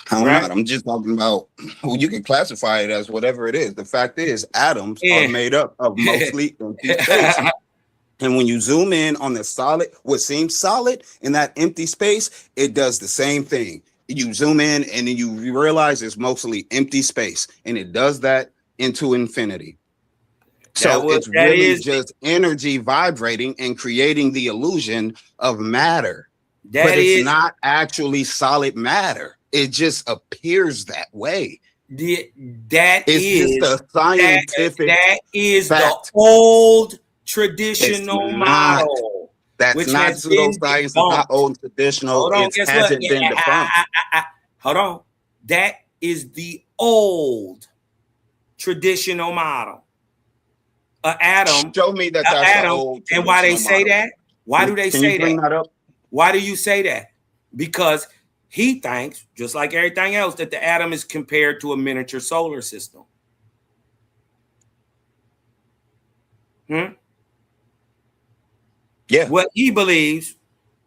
I'm Right. not. I'm just talking about, well, you can classify it as whatever it is. The fact is, atoms Yeah. are made up of mostly empty space. And when you zoom in on the solid, what seems solid in that empty space, it does the same thing. You zoom in and then you realize it's mostly empty space, and it does that into infinity. So it's really just energy vibrating and creating the illusion of matter. But it's not actually solid matter. It just appears that way. That it's is just a scientific that is fact. The old traditional model. That's not pseudoscience. It's not old traditional. Hold on, it hasn't been debunked. Hold on. That is the old traditional model. An atom. Show me that that's atom. the old. And why they say model. that? Why do they Can say you bring that? that up? Why do you say that? Because he thinks, just like everything else, that the atom is compared to a miniature solar system. Yeah. What he believes,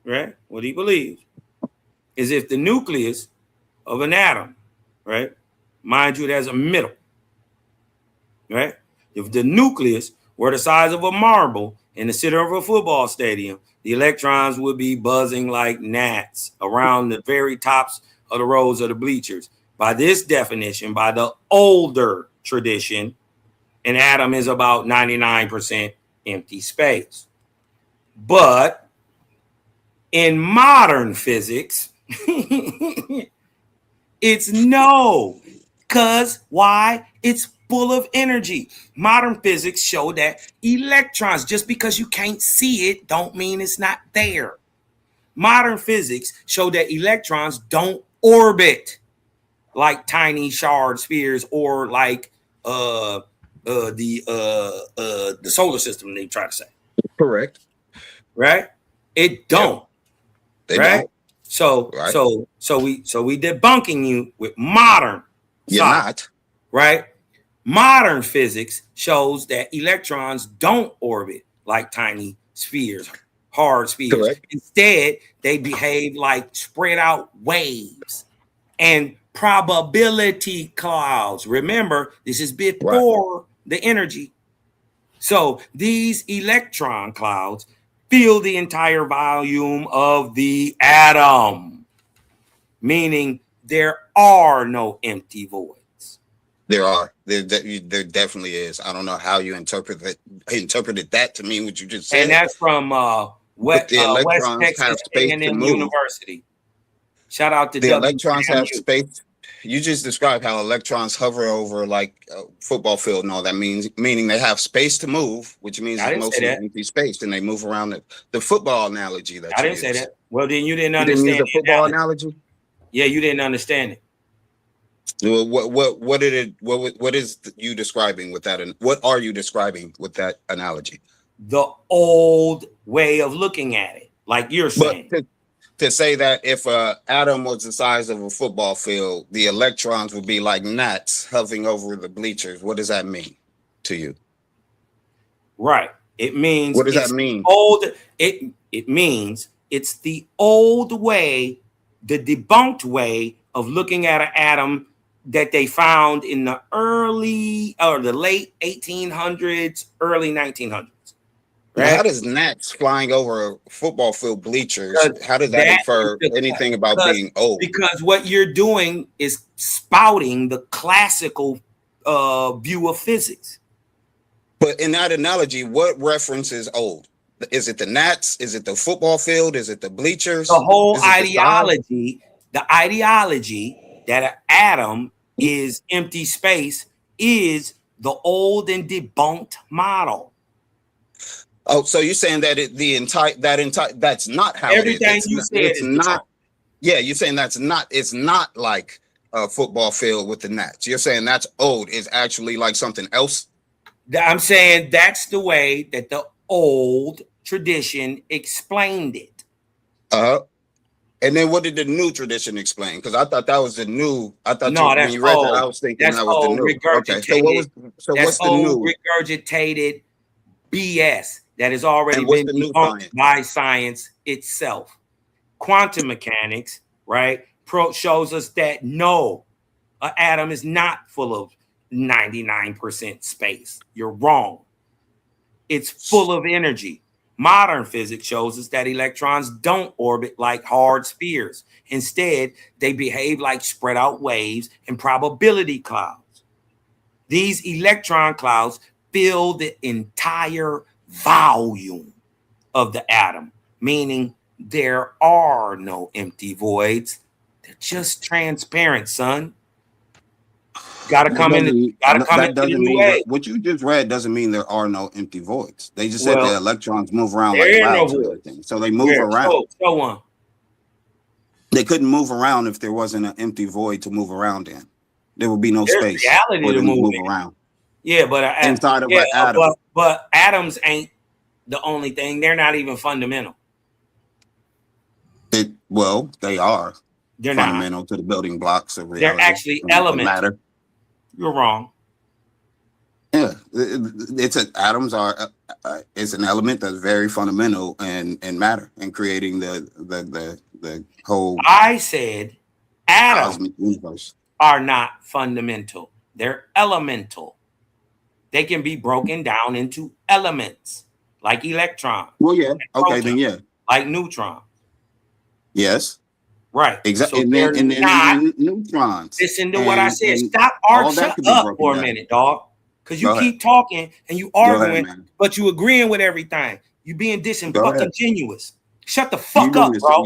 right? What he believes is if the nucleus of an atom, right? Mind you, there's a middle, right? If the nucleus were the size of a marble in the center of a football stadium, the electrons would be buzzing like gnats around the very tops of the rows of the bleachers. By this definition, by the older tradition, an atom is about 99% empty space. But in modern physics, it's no. Because why? It's full of energy. Modern physics show that electrons, just because you can't see it, don't mean it's not there. Modern physics show that electrons don't orbit like tiny shard spheres or like the solar system, they try to say. Correct. Right? It don't. They right? don't. So Right. so we debunking you with modern You're not. Right? Modern physics shows that electrons don't orbit like tiny spheres, hard spheres. Correct. Instead, they behave like spread out waves and probability clouds. Remember, this is before the energy. So these electron clouds fill the entire volume of the atom, meaning there are no empty voids. There are. There definitely is. I don't know how you interpreted that to mean what you just said. And that's from West Texas have space A&M to move. University. Shout out to The WMU. electrons have space. You just described how electrons hover over like a football field and all that meaning they have space to move, which means it's mostly empty space, and they move around the football analogy that I didn't say that. Well, then you didn't understand the football analogy. Yeah, you didn't understand it. What is you describing with that? And what are you describing with that analogy? The old way of looking at it, like you're saying. But to say that if an atom was the size of a football field, the electrons would be like gnats hovering over the bleachers. What does that mean to you? Right. It means. What does that mean? It means it's the old way, the debunked way of looking at an atom that they found in the the late 1800s, early 1900s. Right? How does gnats flying over a football field bleachers, how does that infer anything about being old? Because what you're doing is spouting the classical view of physics. But in that analogy, what reference is old? Is it the gnats? Is it the football field? Is it the bleachers? The whole ideology, the ideology that an atom is empty space is the old and debunked model. Oh, so you're saying that that's not how everything it is. You said it's is not. wrong. Yeah, you're saying it's not like a football field with the gnats. You're saying that's old is actually like something else. I'm saying that's the way that the old tradition explained it. And then what did the new tradition explain? Because I thought that was the new. I thought when you read that, I was thinking that was the new. Okay, so what's the new? Regurgitated BS that has already been debunked by science itself. Quantum mechanics, right, shows us that no, an atom is not full of 99% space. You're wrong. It's full of energy. Modern physics shows us that electrons don't orbit like hard spheres. Instead, they behave like spread out waves and probability clouds. These electron clouds fill the entire volume of the atom, meaning there are no empty voids. They're just transparent, son. Gotta come in the new way. What you just read doesn't mean there are no empty voids. They just said the electrons move around like clouds and everything. So they move around. So on. They couldn't move around if there wasn't an empty void to move around in. There would be no space reality to move around. Yeah, but inside of an atom. But atoms ain't the only thing. They're not even fundamental. They are. They're fundamental not. to the building blocks of reality. They're actually elements. Matter. You're wrong. Yeah, atoms are it's an element that's very fundamental in matter and creating the whole. I said atoms universe are not fundamental. They're elemental. They can be broken down into elements like electrons. Well, yeah. Okay, then yeah. Like neutrons. Yes. Right. Exactly. So and then neutrons. Listen to what I said. Stop shut up for a minute, dog. Because you keep talking and you arguing, but you agreeing with everything. You being disingenuous. Shut the fuck up, bro.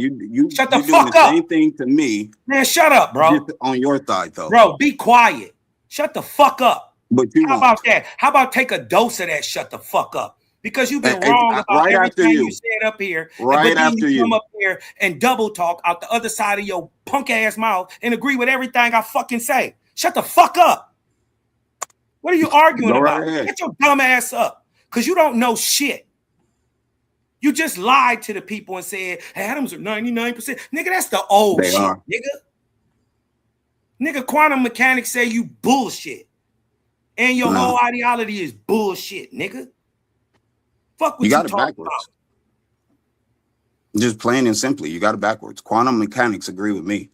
Shut the fuck up. Same thing to me. Man, shut up, bro. On your side, though. Bro, be quiet. Shut the fuck up. But how about that? How about take a dose of that? Shut the fuck up. Because you've been wrong about everything you said up here. Right after you come up here and double talk out the other side of your punk ass mouth and agree with everything I fucking say. Shut the fuck up. What are you arguing about? Get your dumb ass up. Because you don't know shit. You just lied to the people and said atoms are 99%. Nigga, that's the old shit, nigga. Nigga, quantum mechanics say you bullshit. And your whole ideology is bullshit, nigga. Fuck what you got it talking backwards. about. Just plain and simply, you got it backwards. Quantum mechanics agree with me.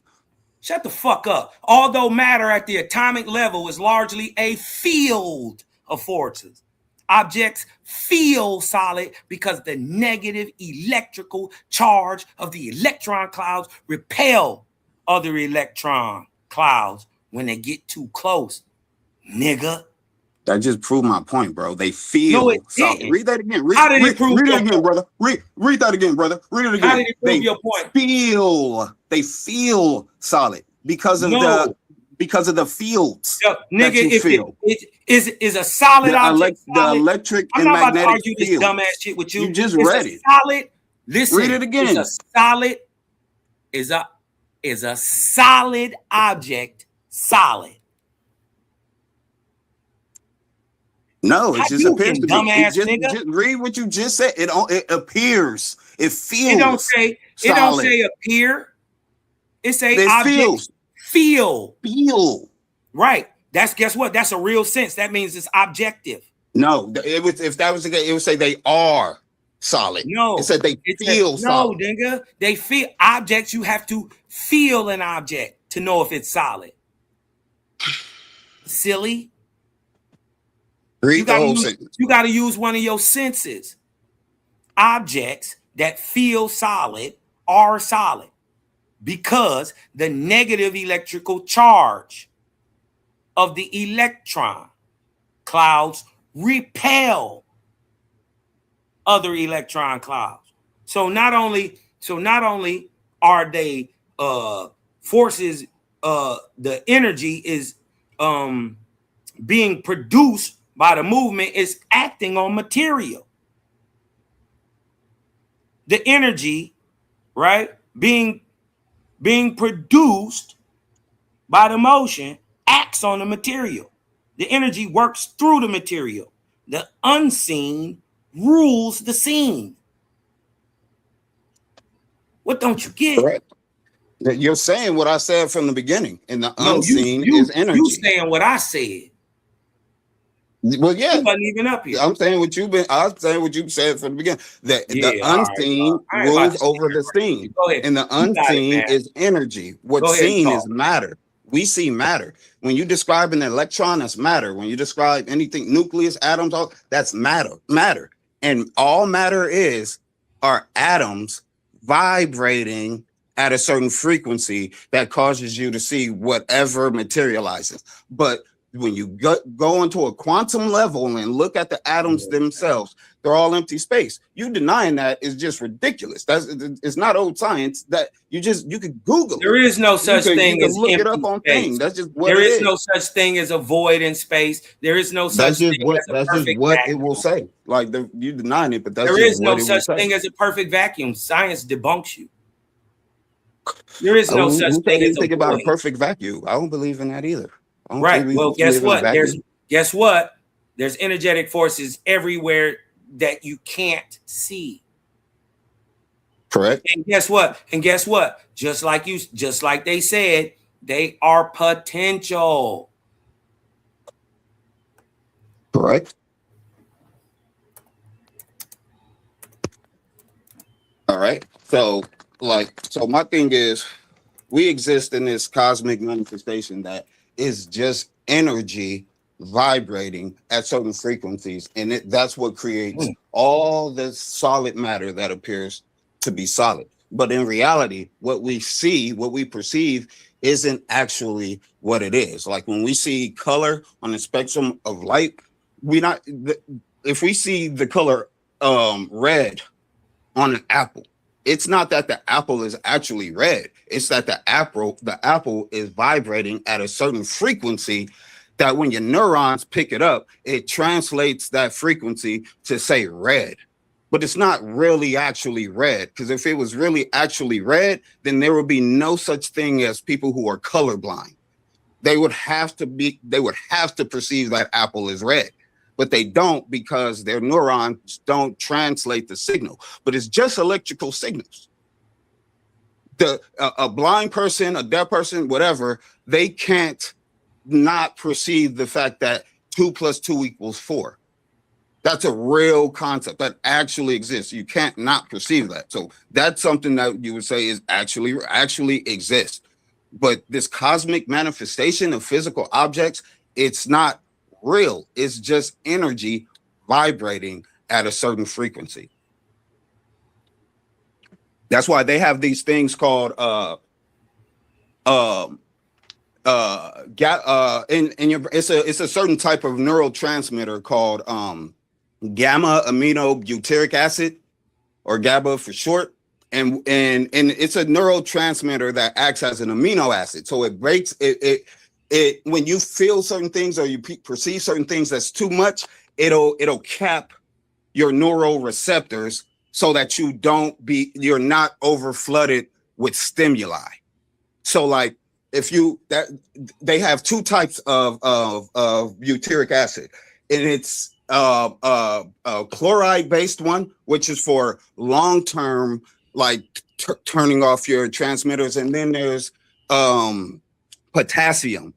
Shut the fuck up. Although matter at the atomic level is largely a field of forces, objects feel solid because the negative electrical charge of the electron clouds repel other electron clouds when they get too close, nigga. That just proved my point, bro. They feel No, it solid. didn't. Read that again. How did it prove read your it again, point? brother. Read that again, brother. Read it again. How did it prove your point? They feel solid because of the fields. Nigga, you if feel. it is a solid object, The electric I'm and not about to magnetic argue this field. dumbass shit with you. You just It's read a it. Solid. Listen. Read it again. It's a solid. Is a solid object solid? No, it How just you appears to can, be. dumbass Just nigga? read what you just said. It appears. It feels. It don't say. It don't solid. say appear. It say It objects feel. Feel. Right. Guess what? That's a real sense. That means it's objective. No, if that was the case, it would say they are solid. No, it said they feel solid. No, nigga, they feel objects. You have to feel an object to know if it's solid. Silly. Read the whole sentence. You got to use one of your senses. Objects that feel solid are solid because the negative electrical charge of the electron clouds repel other electron clouds. So not only are they forces, the energy is being produced by the movement, is acting on material. The energy, right, being produced by the motion acts on the material. The energy works through the material. The unseen rules the scene. What don't you get? Correct. You're saying what I said from the beginning, and the unseen is energy. You saying what I said. Well, yeah, You wasn't even up here. I'm saying what you said from the beginning. That the unseen rules over the seen, and the unseen is energy. What's seen is matter. We see matter. When you describe an electron, that's matter. When you describe anything, nucleus, atoms, all that's matter. And all matter are atoms vibrating at a certain frequency that causes you to see whatever materializes. But when you go into a quantum level and look at the atoms themselves, they're all empty space. You denying that is just ridiculous. It's not old science. That you could Google. There is no such thing as look it empty up on space. things. That's just what there it is. is. No such thing as a void in space. There is no such thing as a perfect vacuum. It will say. Like you denying it, but there is no such thing as a perfect vacuum. Science debunks you. There is no such thing as think about a perfect vacuum. I don't believe in that either. Right. Well, guess what? There's energetic forces everywhere that you can't see. Correct. And guess what? Just like they said, they are potential. Correct. All right. So my thing is, we exist in this cosmic manifestation that is just energy vibrating at certain frequencies, and that's what creates all this solid matter that appears to be solid. But in reality, what we see, what we perceive, isn't actually what it is. Like when we see color on the spectrum of light, if we see the color red on an apple, it's not that the apple is actually red. It's that the apple is vibrating at a certain frequency that when your neurons pick it up, it translates that frequency to say red. But it's not really actually red, because if it was really actually red, then there would be no such thing as people who are colorblind. They would have to perceive that apple is red. But they don't, because their neurons don't translate the signal. But it's just electrical signals. A blind person, a deaf person, whatever, they can't not perceive the fact that 2 + 2 = 4. That's a real concept that actually exists. You can't not perceive that. So that's something that you would say is actually exists. But this cosmic manifestation of physical objects, it's not real. It's just energy vibrating at a certain frequency. That's why they have these things called it's a certain type of neurotransmitter called gamma aminobutyric acid, or GABA for short. And it's a neurotransmitter that acts as an amino acid. So it breaks it when you feel certain things or you perceive certain things that's too much, it'll cap your neural receptors so that you're not over flooded with stimuli. So like they have 2 types of butyric acid, and it's a chloride based one, which is for long-term, like turning off your transmitters. And then there's potassium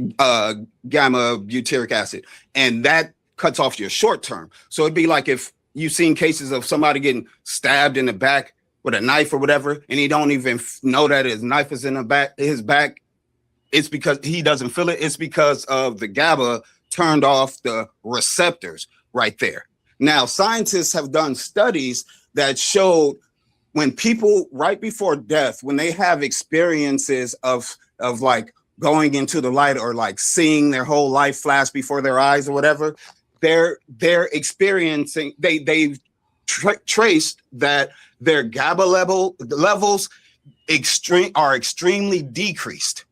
gamma butyric acid, and that cuts off your short term. So it'd be like if you've seen cases of somebody getting stabbed in the back with a knife or whatever, and he don't even know that his knife is in his back. It's because he doesn't feel it. It's because of the GABA turned off the receptors right there. Now, scientists have done studies that showed when people right before death, when they have experiences of like going into the light or like seeing their whole life flash before their eyes or whatever, they're experiencing, they've traced that their GABA levels are extremely decreased,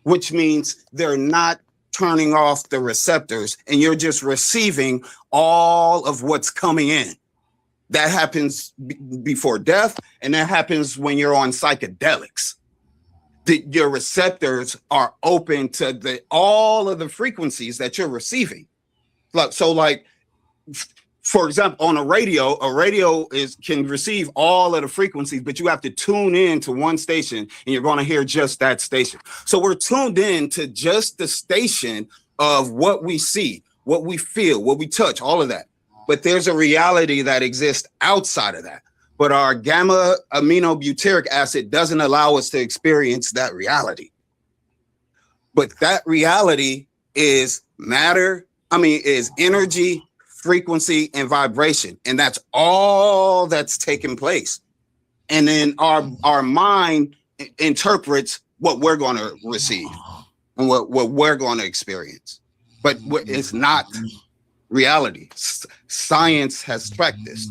which means they're not turning off the receptors and you're just receiving all of what's coming in. That happens before death, and that happens when you're on psychedelics. Your receptors are open to all of the frequencies that you're receiving. So like, for example, on a radio can receive all of the frequencies, but you have to tune in to one station and you're going to hear just that station. So we're tuned in to just the station of what we see, what we feel, what we touch, all of that. But there's a reality that exists outside of that. But our gamma aminobutyric acid doesn't allow us to experience that reality. But that reality is is energy, frequency, and vibration. And that's all that's taking place. And then our mind interprets what we're going to receive and what we're going to experience. But it's not reality. Science has tracked this.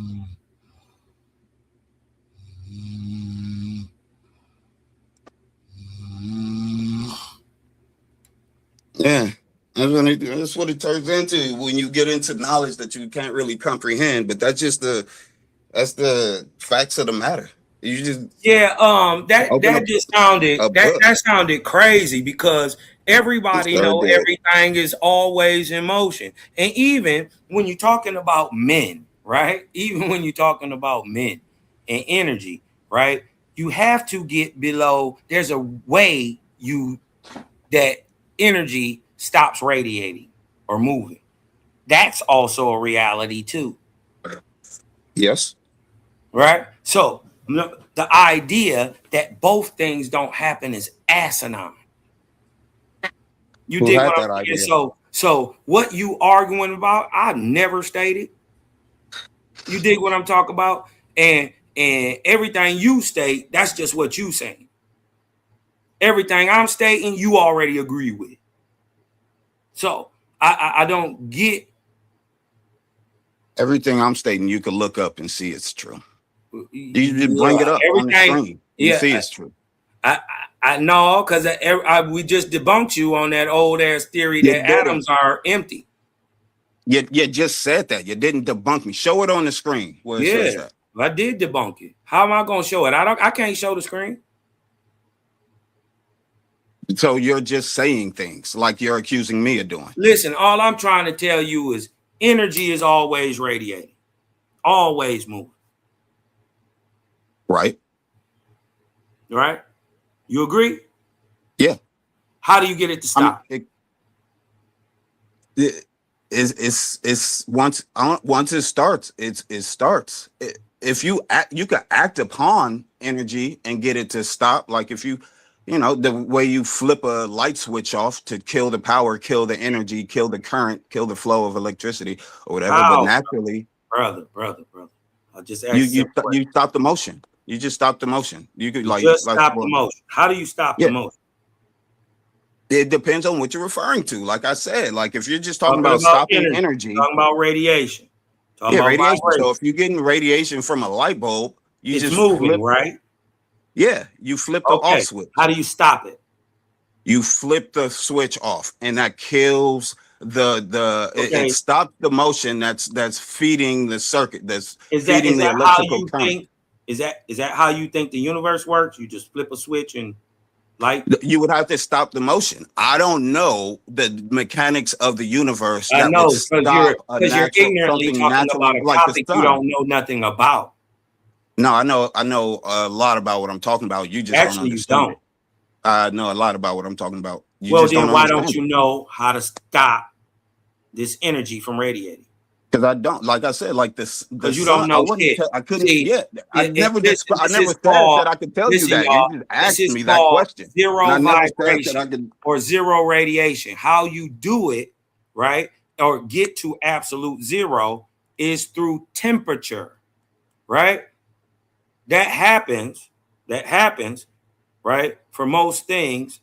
Yeah, that's what it turns into when you get into knowledge that you can't really comprehend. But that's the facts of the matter. You just that sounded crazy, because everybody know everything is always in motion. And even when you're talking about men, right? Even when you're talking about men and energy, right? You have to get below. There's a way that energy stops radiating or moving. That's also a reality too. Yes. Right? So the idea that both things don't happen is asinine. You dig what I'm saying? So what you arguing about, I never stated. You dig what I'm talking about? And everything you state, that's just what you saying. Everything I'm stating, you already agree with. So I don't get. Everything I'm stating, you can look up and see it's true. You just bring it up on the screen. You see it's true. I know, because we just debunked you on that old ass theory that atoms are empty. You just said that. You didn't debunk me. Show it on the screen where it says that. I did debunk it. How am I gonna show it? I can't show the screen. So you're just saying things like you're accusing me of doing. Listen, all I'm trying to tell you is energy is always radiating, always moving. Right. Right? You agree? Yeah. How do you get it to stop? It's once it starts, it starts. If you can act upon energy and get it to stop. Like if you know, the way you flip a light switch off to kill the power, kill the energy, kill the current, kill the flow of electricity or whatever. How? But naturally, brother, I just asked you stop the motion. You just stop the motion. You could stop the motion. How do you stop the motion? It depends on what you're referring to. Like I said, like if you're just talking about stopping energy, talking about radiation. Radiation. So if you're getting radiation from a light bulb, it's just moving, right? Yeah, you flip the off switch. How do you stop it? You flip the switch off, and that kills it stops the motion that's feeding the circuit, that's feeding the electrical current. Is that how you think the universe works? You just flip a switch and light? You would have to stop the motion. I don't know the mechanics of the universe. I know, because you're ignorantly talking about a topic you don't know nothing about. No, I know a lot about what I'm talking about. You just don't understand. You don't. I know a lot about what I'm talking about. Then why don't you know how to stop this energy from radiating? Because I don't, like I said, like this. Because you don't know shit. I couldn't. I never said that I could tell you that. You just asked me that question. Zero vibration or zero radiation. How you do it, right, or get to absolute zero is through temperature, right? That happens, right, for most things,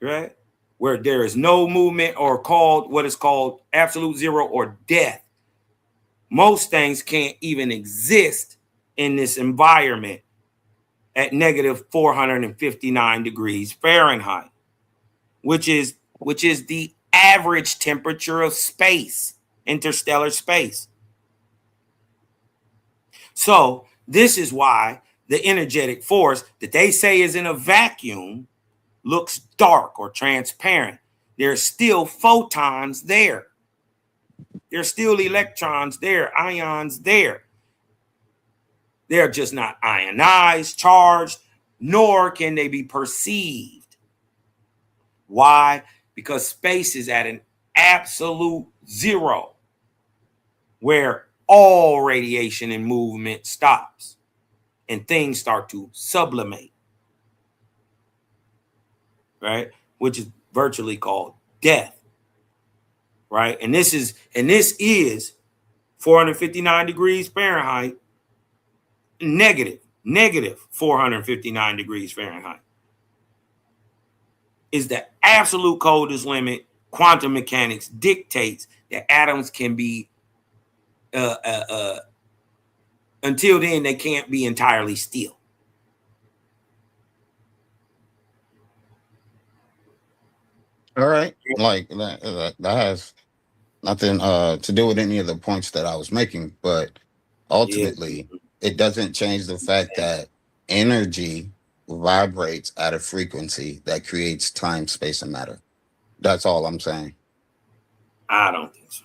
right, where there is no movement or what is called absolute zero or death. Most things can't even exist in this environment at negative 459 degrees Fahrenheit, which is the average temperature of space, interstellar space. So this is why the energetic force that they say is in a vacuum looks dark or transparent. There's still photons there. There's still electrons there, ions there. They're just not ionized, charged, nor can they be perceived. Why? Because space is at an absolute zero, where all radiation and movement stops and things start to sublimate, right? Which is virtually called death. Right. And this is 459 degrees Fahrenheit, negative 459 degrees Fahrenheit is the absolute coldest limit. Quantum mechanics dictates that atoms can be until then they can't be entirely still. All right. Like that has nothing to do with any of the points that I was making, but ultimately it doesn't change the fact that energy vibrates at a frequency that creates time, space, and matter. That's all I'm saying. I don't think so.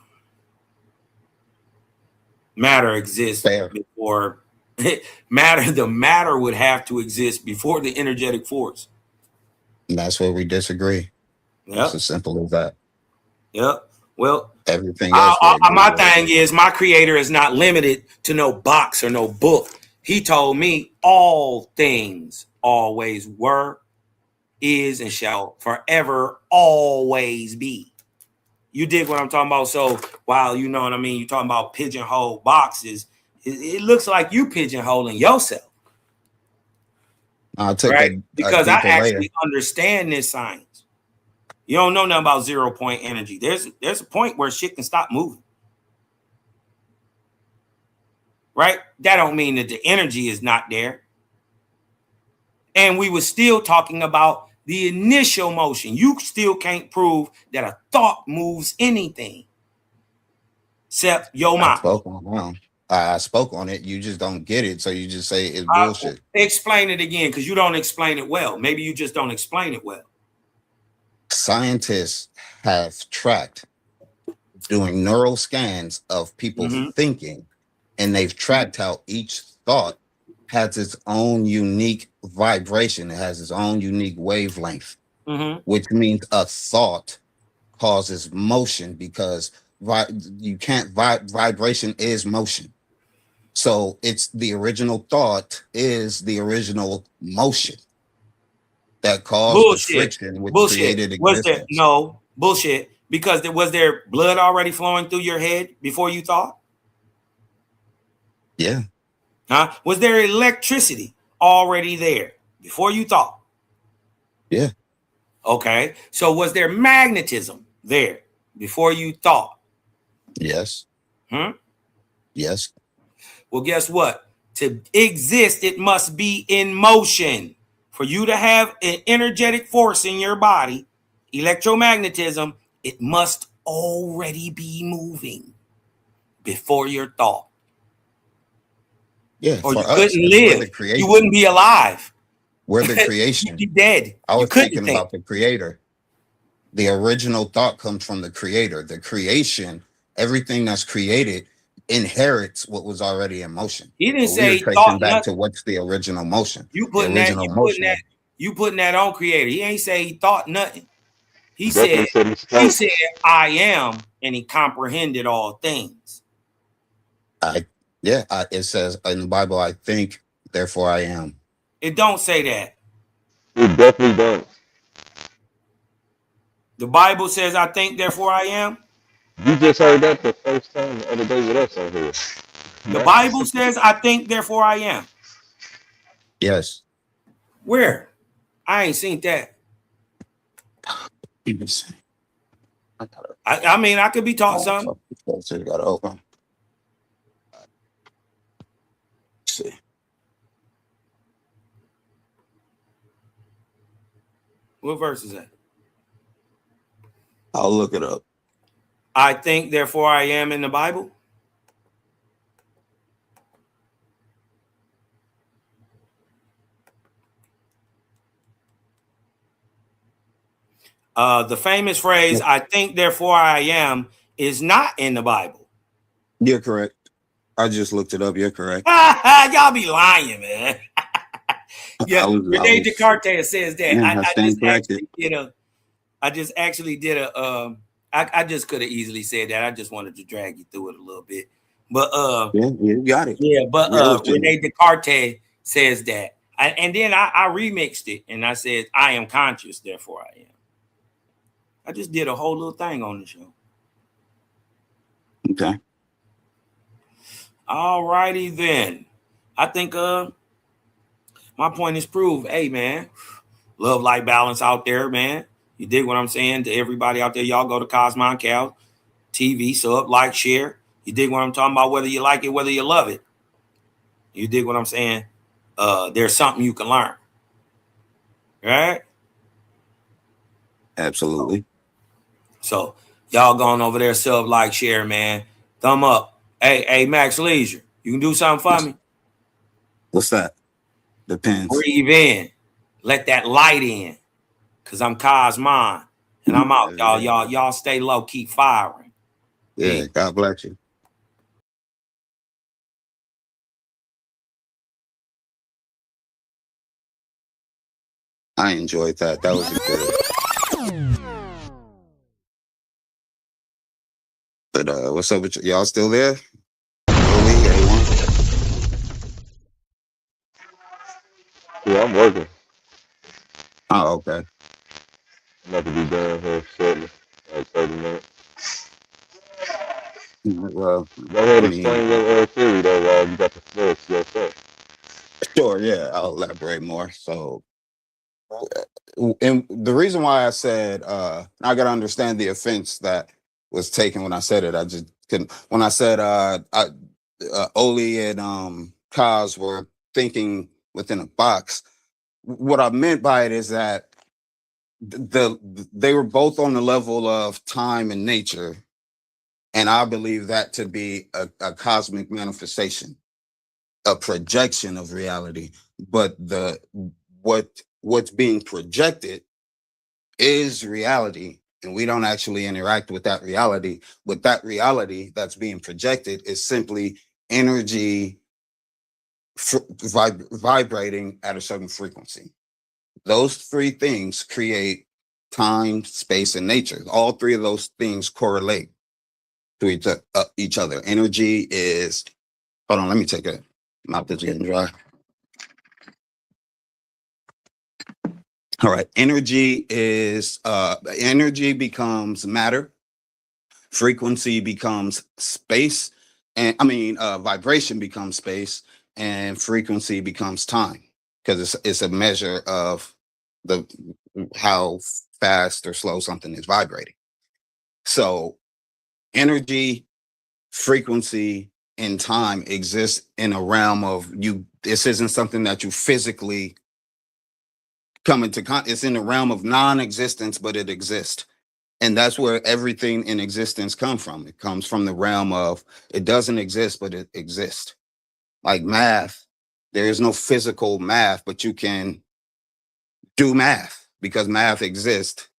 Matter exists before matter. The matter would have to exist before the energetic force. And that's where we disagree. Yep. It's as simple as that. Yep. Well, everything else. My thing is, my creator is not limited to no box or no book. He told me all things always were, is, and shall forever always be. You dig what I'm talking about? So while you know what I mean, you're talking about pigeonhole boxes, it looks like you pigeonholing yourself. I'll take right? Because I actually understand this science. You don't know nothing about 0 point energy. There's a point where shit can stop moving. Right? That don't mean that the energy is not there. And we were still talking about the initial motion. You still can't prove that a thought moves anything except your mind. I spoke on it. You just don't get it. So you just say it's bullshit. Explain it again, because you don't explain it well. Maybe you just don't explain it well. Scientists have tracked doing neural scans of people thinking, and they've tracked how each thought has its own unique vibration. It has its own unique wavelength, Mm-hmm. which means a thought causes motion because vibration is motion. So it's the original thought is the original motion that caused the Bullshit. friction which Bullshit. created Was there existence. no bullshit? Because was there blood already flowing through your head before you thought? Yeah. Huh? Was there electricity already there before you thought? Yeah. Okay. So was there magnetism there before you thought? Yes. Yes. Well, guess what? To exist, it must be in motion. For you to have an energetic force in your body, electromagnetism, it must already be moving before your thought. Yeah. Or For you us, couldn't we're live. the creation. You wouldn't be alive. We're the creation. You'd be dead. I You was couldn't thinking think. about the creator. The original thought comes from the creator. The creation, everything that's created inherits what was already in motion. He didn't But say we're he tracing thought back nothing. to what's the original motion. You The putting that, original motion. you putting that on creator. He ain't say he thought nothing. He Definitely said, said Mr. he said, I am, and he comprehended all things. It says in the Bible, I think, therefore I am. It don't say that. It definitely don't. The Bible says, I think, therefore I am. You just heard that the first time the other day with us on here. The Bible says, I think, therefore I am. Yes. Where? I ain't seen that. I mean, I could be taught something. So you gotta open. Let's see. What verse is that? I'll look it up. I think, therefore I am in the Bible. The famous phrase, I think, therefore I am, is not in the Bible. You're correct. I just looked it up. You're correct. Y'all be lying, man. Yeah, Rene was- Descartes says that. Yeah, I stand corrected. I just actually did a I just could have easily said that. I just wanted to drag you through it a little bit. But Yeah, you got it. yeah, but Relative. Rene Descartes says that. And then I remixed it and I said, I am conscious, therefore I am. I just did a whole little thing on the show. Okay. All righty then. I think my point is proved. Hey man, love, life, balance out there, man. You dig what I'm saying? To everybody out there, y'all go to Cosmon Cal TV, sub, like, share. You dig what I'm talking about? Whether you like it, whether you love it. You dig what I'm saying? There's something you can learn. Right? Absolutely. So y'all going over there, sub, like, share, man. Thumb up. Hey, Max Leisure, you can do something for me? What's that? Depends. Breathe in. Let that light in. Cause I'm Cosmon. And I'm out, y'all. Y'all stay low, keep firing. Yeah, God bless you. I enjoyed that. That was good. But what's up with y'all still there? Yeah, I'm working. Oh, okay. I'm about to be done here shortly, like 30 minutes. Well, Go ahead and explain your theory though while you got the floor to yourself. sure, yeah, I'll elaborate more. So, and the reason why I said I gotta understand the offense that was taken when I said it. I just couldn't. When I said Oli and Kaz were thinking within a box, what I meant by it is that they were both on the level of time and nature, and I believe that to be a cosmic manifestation, a projection of reality. But what's being projected is reality, and we don't actually interact with that reality. With that reality that's being projected is simply energy vibrating at a certain frequency. Those three things create time, space, and nature. All three of those things correlate to each other. Energy is, hold on, let me take a, mouth is getting dry. All right, energy becomes matter, frequency becomes space, and vibration becomes space, and frequency becomes time, because it's a measure of how fast or slow something is vibrating. So energy, frequency, and time exist in a realm of you. This isn't something that you physically come into it's in the realm of non-existence, but it exists. And that's where everything in existence comes from. It comes from the realm of it doesn't exist, but it exists. Like math, there is no physical math, but you can do math because math exists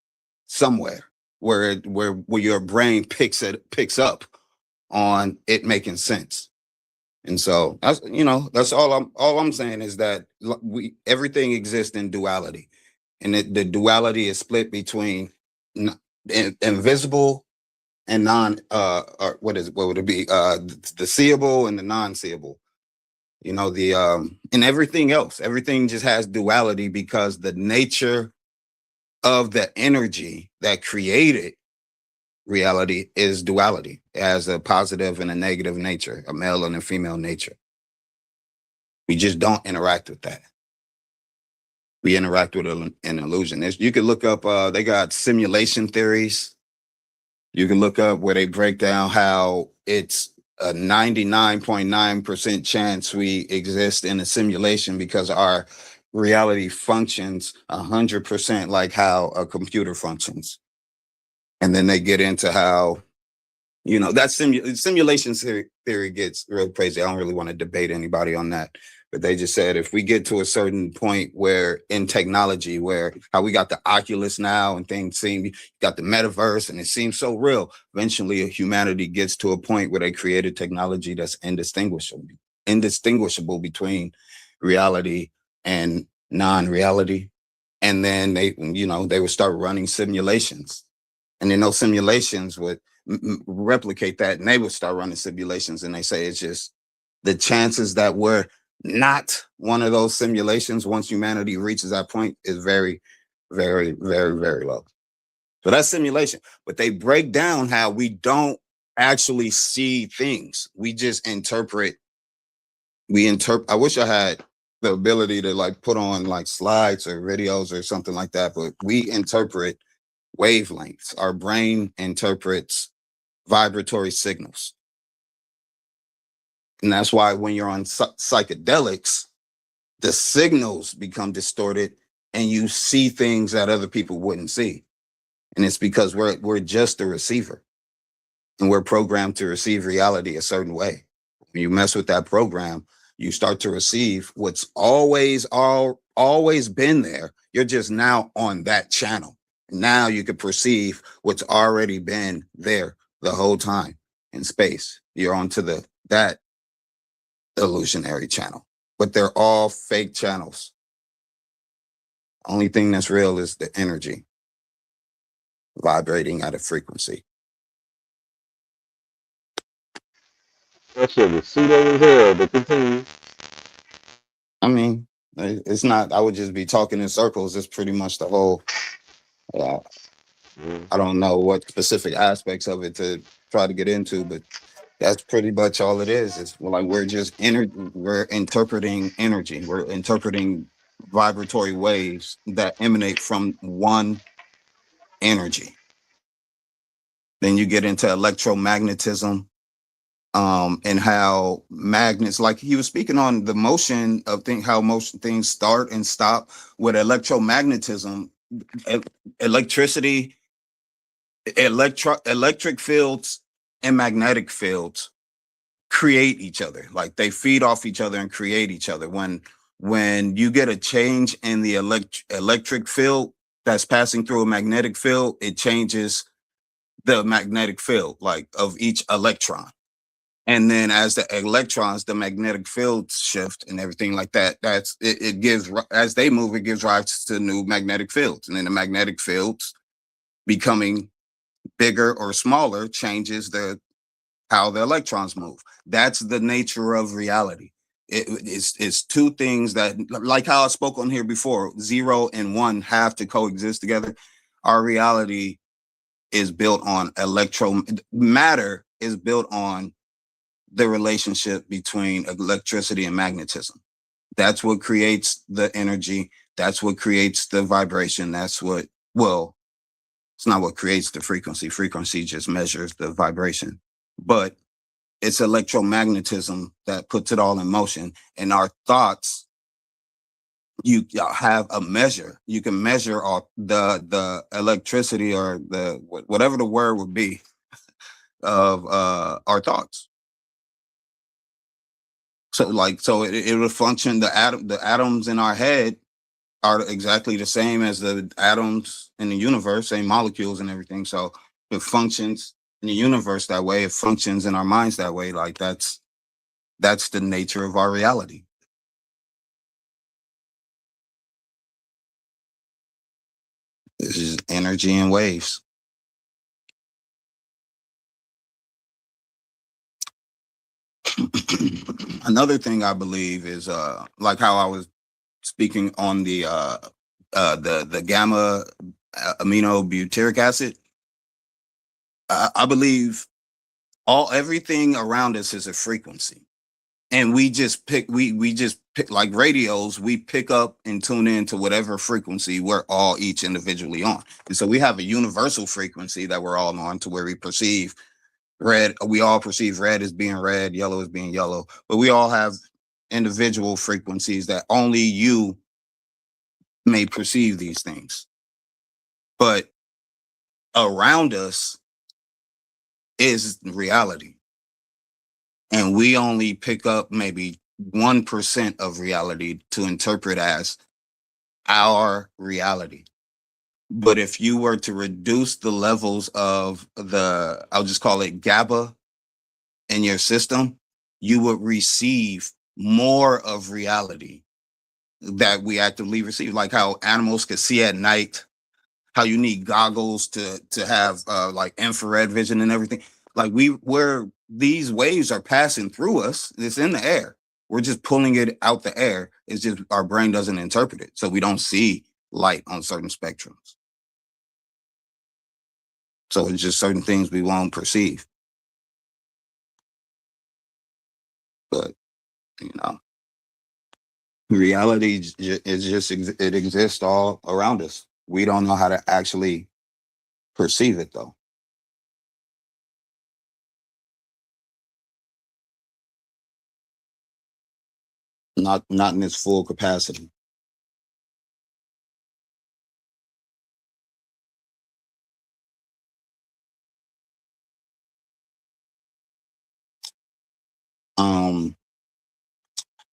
somewhere where your brain picks up on it making sense. And so that's all I'm saying is that everything exists in duality, and the duality is split between invisible and what would it be? The seeable and the non-seeable. And everything else, everything just has duality because the nature of the energy that created reality is duality. It has a positive and a negative nature, a male and a female nature. We just don't interact with that. We interact with an illusion. You can look up, they got simulation theories. You can look up where they break down how it's a 99.9% chance we exist in a simulation because our reality functions 100% like how a computer functions. And then they get into how, that simulation theory gets real crazy. I don't really want to debate anybody on that. But they just said if we get to a certain point where in technology, where how we got the Oculus now and things you got the metaverse and it seems so real, eventually humanity gets to a point where they created technology that's indistinguishable between reality and non-reality. And then they would start running simulations. And then those simulations would replicate that, and they would start running simulations. And they say it's just the chances that we're not one of those simulations once humanity reaches that point is very, very, very, very low. So that's simulation. But they break down how we don't actually see things. We just interpret. I wish I had the ability to put on slides or videos or something like that, but we interpret wavelengths. Our brain interprets vibratory signals. And that's why when you're on psychedelics, the signals become distorted and you see things that other people wouldn't see. And it's because we're just a receiver, and we're programmed to receive reality a certain way. When you mess with that program, you start to receive what's always been there. You're just now on that channel. Now you can perceive what's already been there the whole time in space. You're onto that illusionary channel, but they're all fake channels. Only thing that's real is the energy vibrating at a frequency. That shit was pseudo as hell, but continue. I mean, it's not, I would just be talking in circles. It's pretty much the whole, I don't know what specific aspects of it to try to get into, but that's pretty much all it is. It's we're interpreting energy. We're interpreting vibratory waves that emanate from one energy. Then you get into electromagnetism, and how magnets, like he was speaking on the motion of how most things start and stop with electromagnetism, electricity, electric fields and magnetic fields create each other. Like they feed off each other and create each other. When you get a change in the electric field that's passing through a magnetic field, it changes the magnetic field of each electron. And then as the electrons, the magnetic field shift and everything like that, it gives, as they move, it gives rise to new magnetic fields. And then the magnetic fields becoming bigger or smaller changes how the electrons move. That's the nature of reality. It's two things that, like how I spoke on here before, 0 and 1 have to coexist together. Our reality is built on matter is built on the relationship between electricity and magnetism. That's what creates the energy. That's what creates the vibration. It's not what creates the frequency. Frequency just measures the vibration, but it's electromagnetism that puts it all in motion. And our thoughts, you have a measure. You can measure the electricity or whatever the word would be of our thoughts. So it will function. The atoms in our head are exactly the same as the atoms in the universe, same molecules and everything. So it functions in the universe that way. It functions in our minds that way. Like that's the nature of our reality. This is energy and waves. Another thing I believe is like how I was speaking on the gamma amino butyric acid. I believe everything around us is a frequency, and we just pick like radios. We pick up and tune in to whatever frequency we're all each individually on, and so we have a universal frequency that we're all on, to where we perceive red. We all perceive red as being red, yellow as being yellow, but we all have individual frequencies that only you may perceive these things. But around us is reality, and we only pick up maybe 1% of reality to interpret as our reality. But if you were to reduce the levels of I'll just call it GABA in your system, you would receive more of reality that we actively receive. Like how animals can see at night, how you need goggles to have like infrared vision and everything. Like where these waves are passing through us, it's in the air. We're just pulling it out the air. It's just our brain doesn't interpret it, so we don't see light on certain spectrums. So it's just certain things we won't perceive. But reality it exists all around us. We don't know how to actually perceive it, though. Not in its full capacity.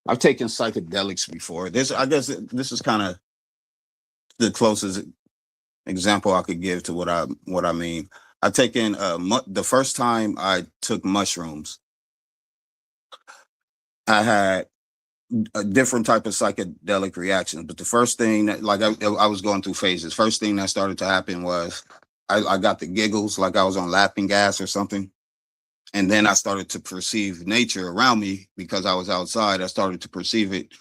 I've taken psychedelics before. I guess this is kind of the closest example I could give to what I mean. I've taken the first time I took mushrooms, I had a different type of psychedelic reaction. But the first thing that, like, I was going through phases. First thing that started to happen was I got the giggles, like I was on laughing gas or something. And then I started to perceive nature around me because I was outside. I started to perceive it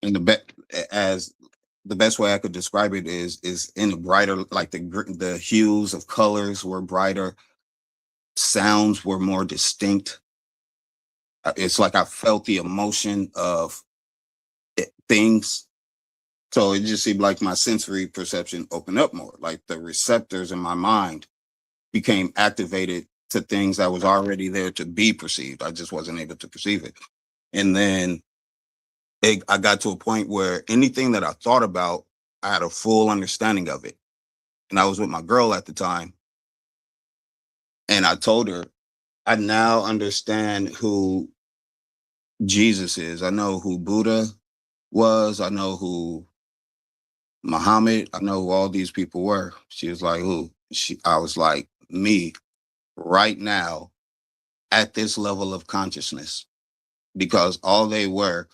in as the best way I could describe it is in a brighter, like the hues of colors were brighter, sounds were more distinct. It's like I felt the emotion of things. So it just seemed like my sensory perception opened up more, like the receptors in my mind became activated to things that was already there to be perceived. I just wasn't able to perceive it. And then I got to a point where anything that I thought about, I had a full understanding of it. And I was with my girl at the time. And I told her, I now understand who Jesus is. I know who Buddha was. I know who Muhammad. I know who all these people were. She was like, who? I was like, me right now at this level of consciousness, because all they were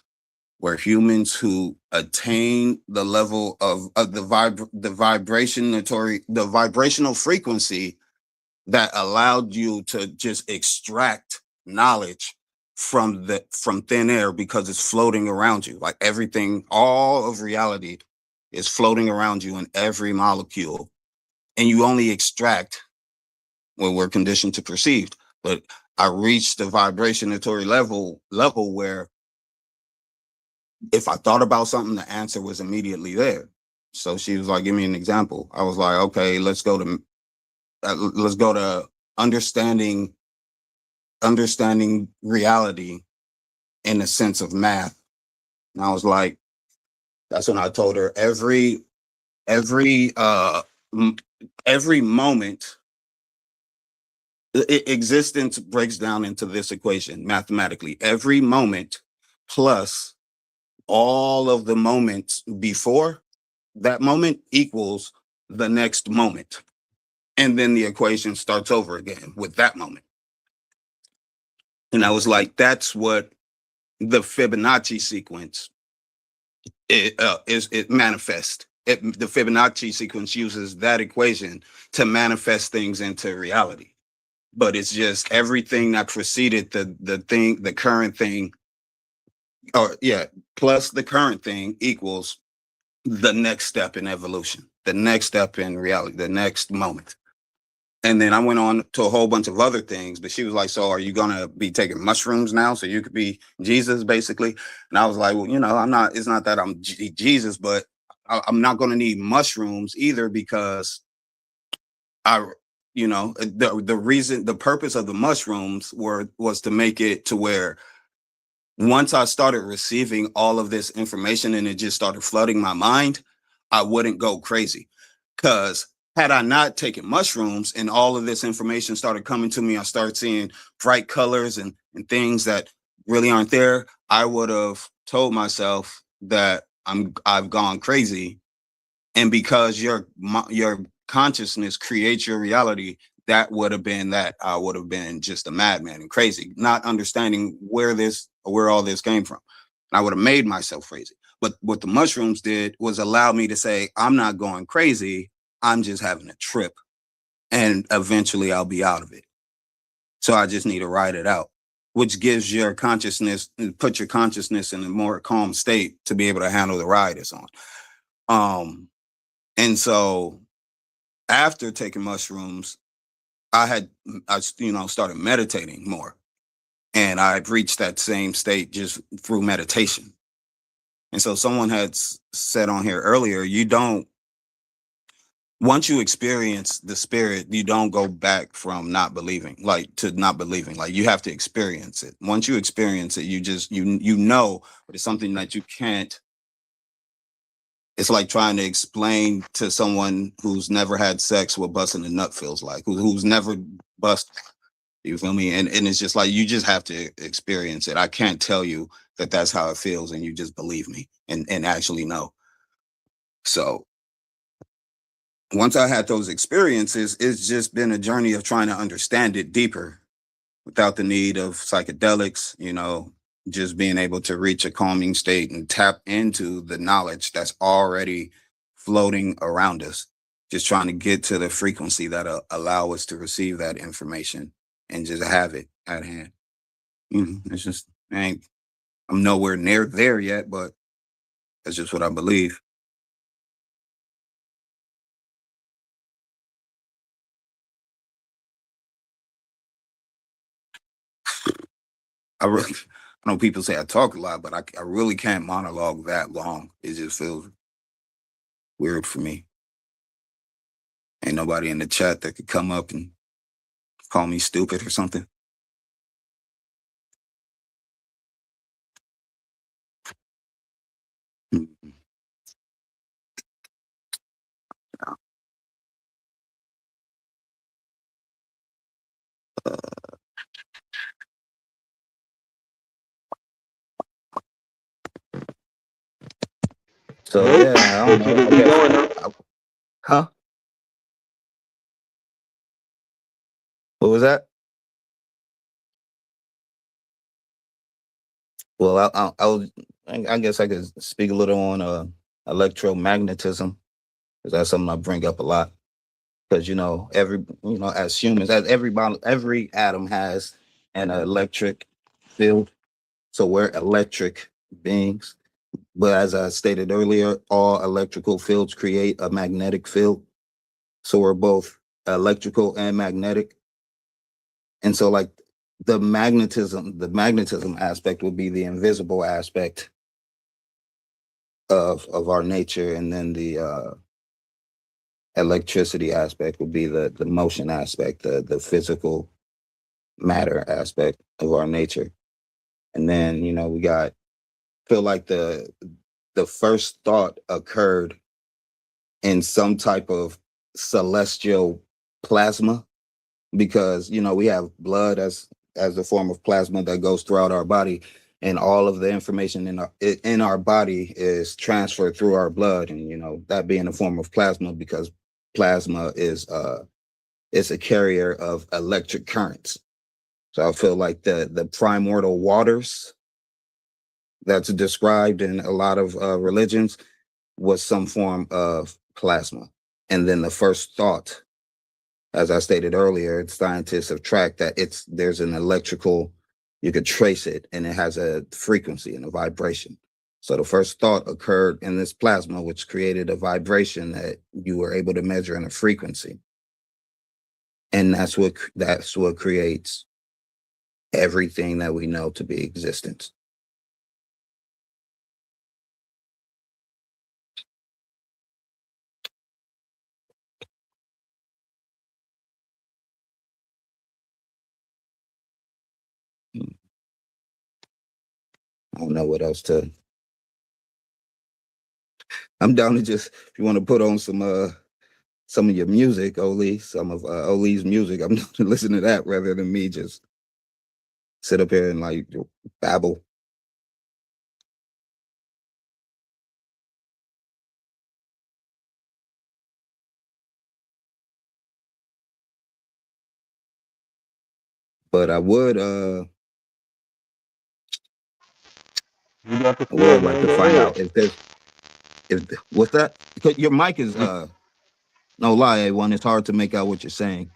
humans who attained the level of the vibrational frequency that allowed you to just extract knowledge from thin air, because it's floating around you. Like everything, all of reality is floating around you in every molecule, and you only extract when we're conditioned to perceive. But I reached the vibrationatory level where if I thought about something, the answer was immediately there. So she was like, give me an example. I was like, okay, let's go to understanding reality in the sense of math. And I was like, that's when I told her every moment, existence breaks down into this equation mathematically. Every moment plus all of the moments before that moment equals the next moment. And then the equation starts over again with that moment. And I was like, that's what the Fibonacci sequence it manifests. The Fibonacci sequence uses that equation to manifest things into reality. But it's just everything that preceded the current thing, plus the current thing equals the next step in evolution, the next step in reality, the next moment. And then I went on to a whole bunch of other things, but she was like, so are you going to be taking mushrooms now so you could be Jesus, basically? And I was like, well, it's not that I'm Jesus, but I'm not going to need mushrooms either, because the purpose of the mushrooms was to make it to where once I started receiving all of this information and it just started flooding my mind, I wouldn't go crazy. Because had I not taken mushrooms and all of this information started coming to me, I started seeing bright colors and things that really aren't there, I would have told myself that I've gone crazy. And because your consciousness creates your reality, that would have been that. I would have been just a madman and crazy, not understanding where all this came from. I would have made myself crazy. But what the mushrooms did was allow me to say, I'm not going crazy. I'm just having a trip, and eventually I'll be out of it. So I just need to ride it out, which gives your consciousness, put your consciousness in a more calm state to be able to handle the ride it's on. And so after taking mushrooms, I started meditating more, and I've reached that same state just through meditation. And so someone had said on here earlier, once you experience the spirit, you don't go back from not believing. Like you have to experience it. Once you experience it, but it's something that you can't. It's like trying to explain to someone who's never had sex what busting a nut feels like, who's never busted. You feel me? And it's just like, you just have to experience it. I can't tell you that that's how it feels, and you just believe me and actually know. So once I had those experiences, it's just been a journey of trying to understand it deeper without the need of psychedelics, just being able to reach a calming state and tap into the knowledge that's already floating around us, just trying to get to the frequency that'll allow us to receive that information and just have it at hand. It's just, I'm nowhere near there yet, but that's just what I believe. I know people say I talk a lot, but I really can't monologue that long. It just feels weird for me. Ain't nobody in the chat that could come up and call me stupid or something. So yeah, I don't know. I guess, huh? What was that? Well, I guess I could speak a little on electromagnetism, because that's something I bring up a lot. Because as humans, as every atom has an electric field, so we're electric beings. But as I stated earlier, all electrical fields create a magnetic field. So we're both electrical and magnetic. And so like the magnetism aspect would be the invisible aspect of our nature. And then the electricity aspect would be the motion aspect, the physical matter aspect of our nature. And then, feel like the first thought occurred in some type of celestial plasma, because we have blood as a form of plasma that goes throughout our body, and all of the information in our body is transferred through our blood, and that being a form of plasma, because plasma is a carrier of electric currents. So I feel like the primordial waters that's described in a lot of religions was some form of plasma. And then the first thought, as I stated earlier, scientists have tracked that there's an electrical, you could trace it, and it has a frequency and a vibration. So the first thought occurred in this plasma, which created a vibration that you were able to measure in a frequency. And that's what creates everything that we know to be existence. I don't know what else I'm down to just, if you want to put on some of your music, Oli, some of Oli's music, I'm down to listen to that rather than me just sit up here and like babble. But I would You got the I floor, would like man. to Go find ahead. out if what's that? Because your mic is no lie, A1, it's hard to make out what you're saying.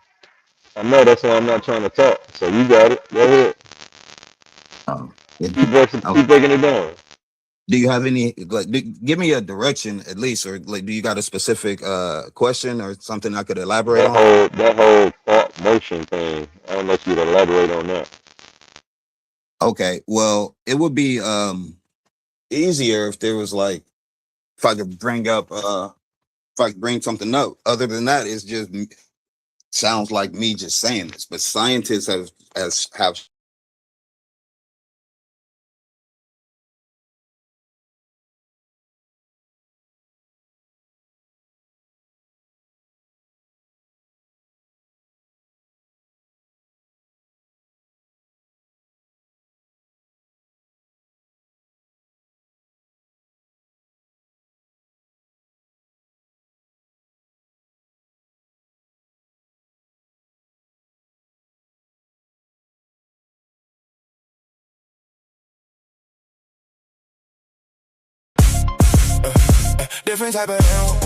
I know, that's why I'm not trying to talk. So you got it. Go ahead. Keep breaking it down. Do you have any, give me a direction at least, or like, do you got a specific question or something I could elaborate on? That whole thought motion thing, I don't know if you'd elaborate on that. Okay, well, it would be easier if there was like, if I could bring something up. Other than that, it's just sounds like me just saying this. But scientists have different type of hell.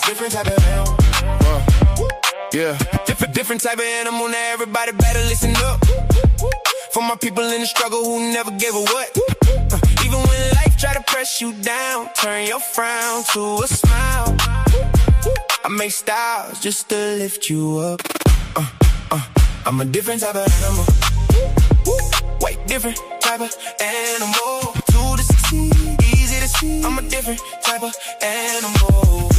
Different type of hell. Yeah. Different type of animal. Now everybody better listen up. For my people in the struggle who never gave a what. Even when life try to press you down, turn your frown to a smile. I make styles just to lift you up. I'm a different type of animal. Way different type of animal. To succeed, easy to see. I'm a different type of animal.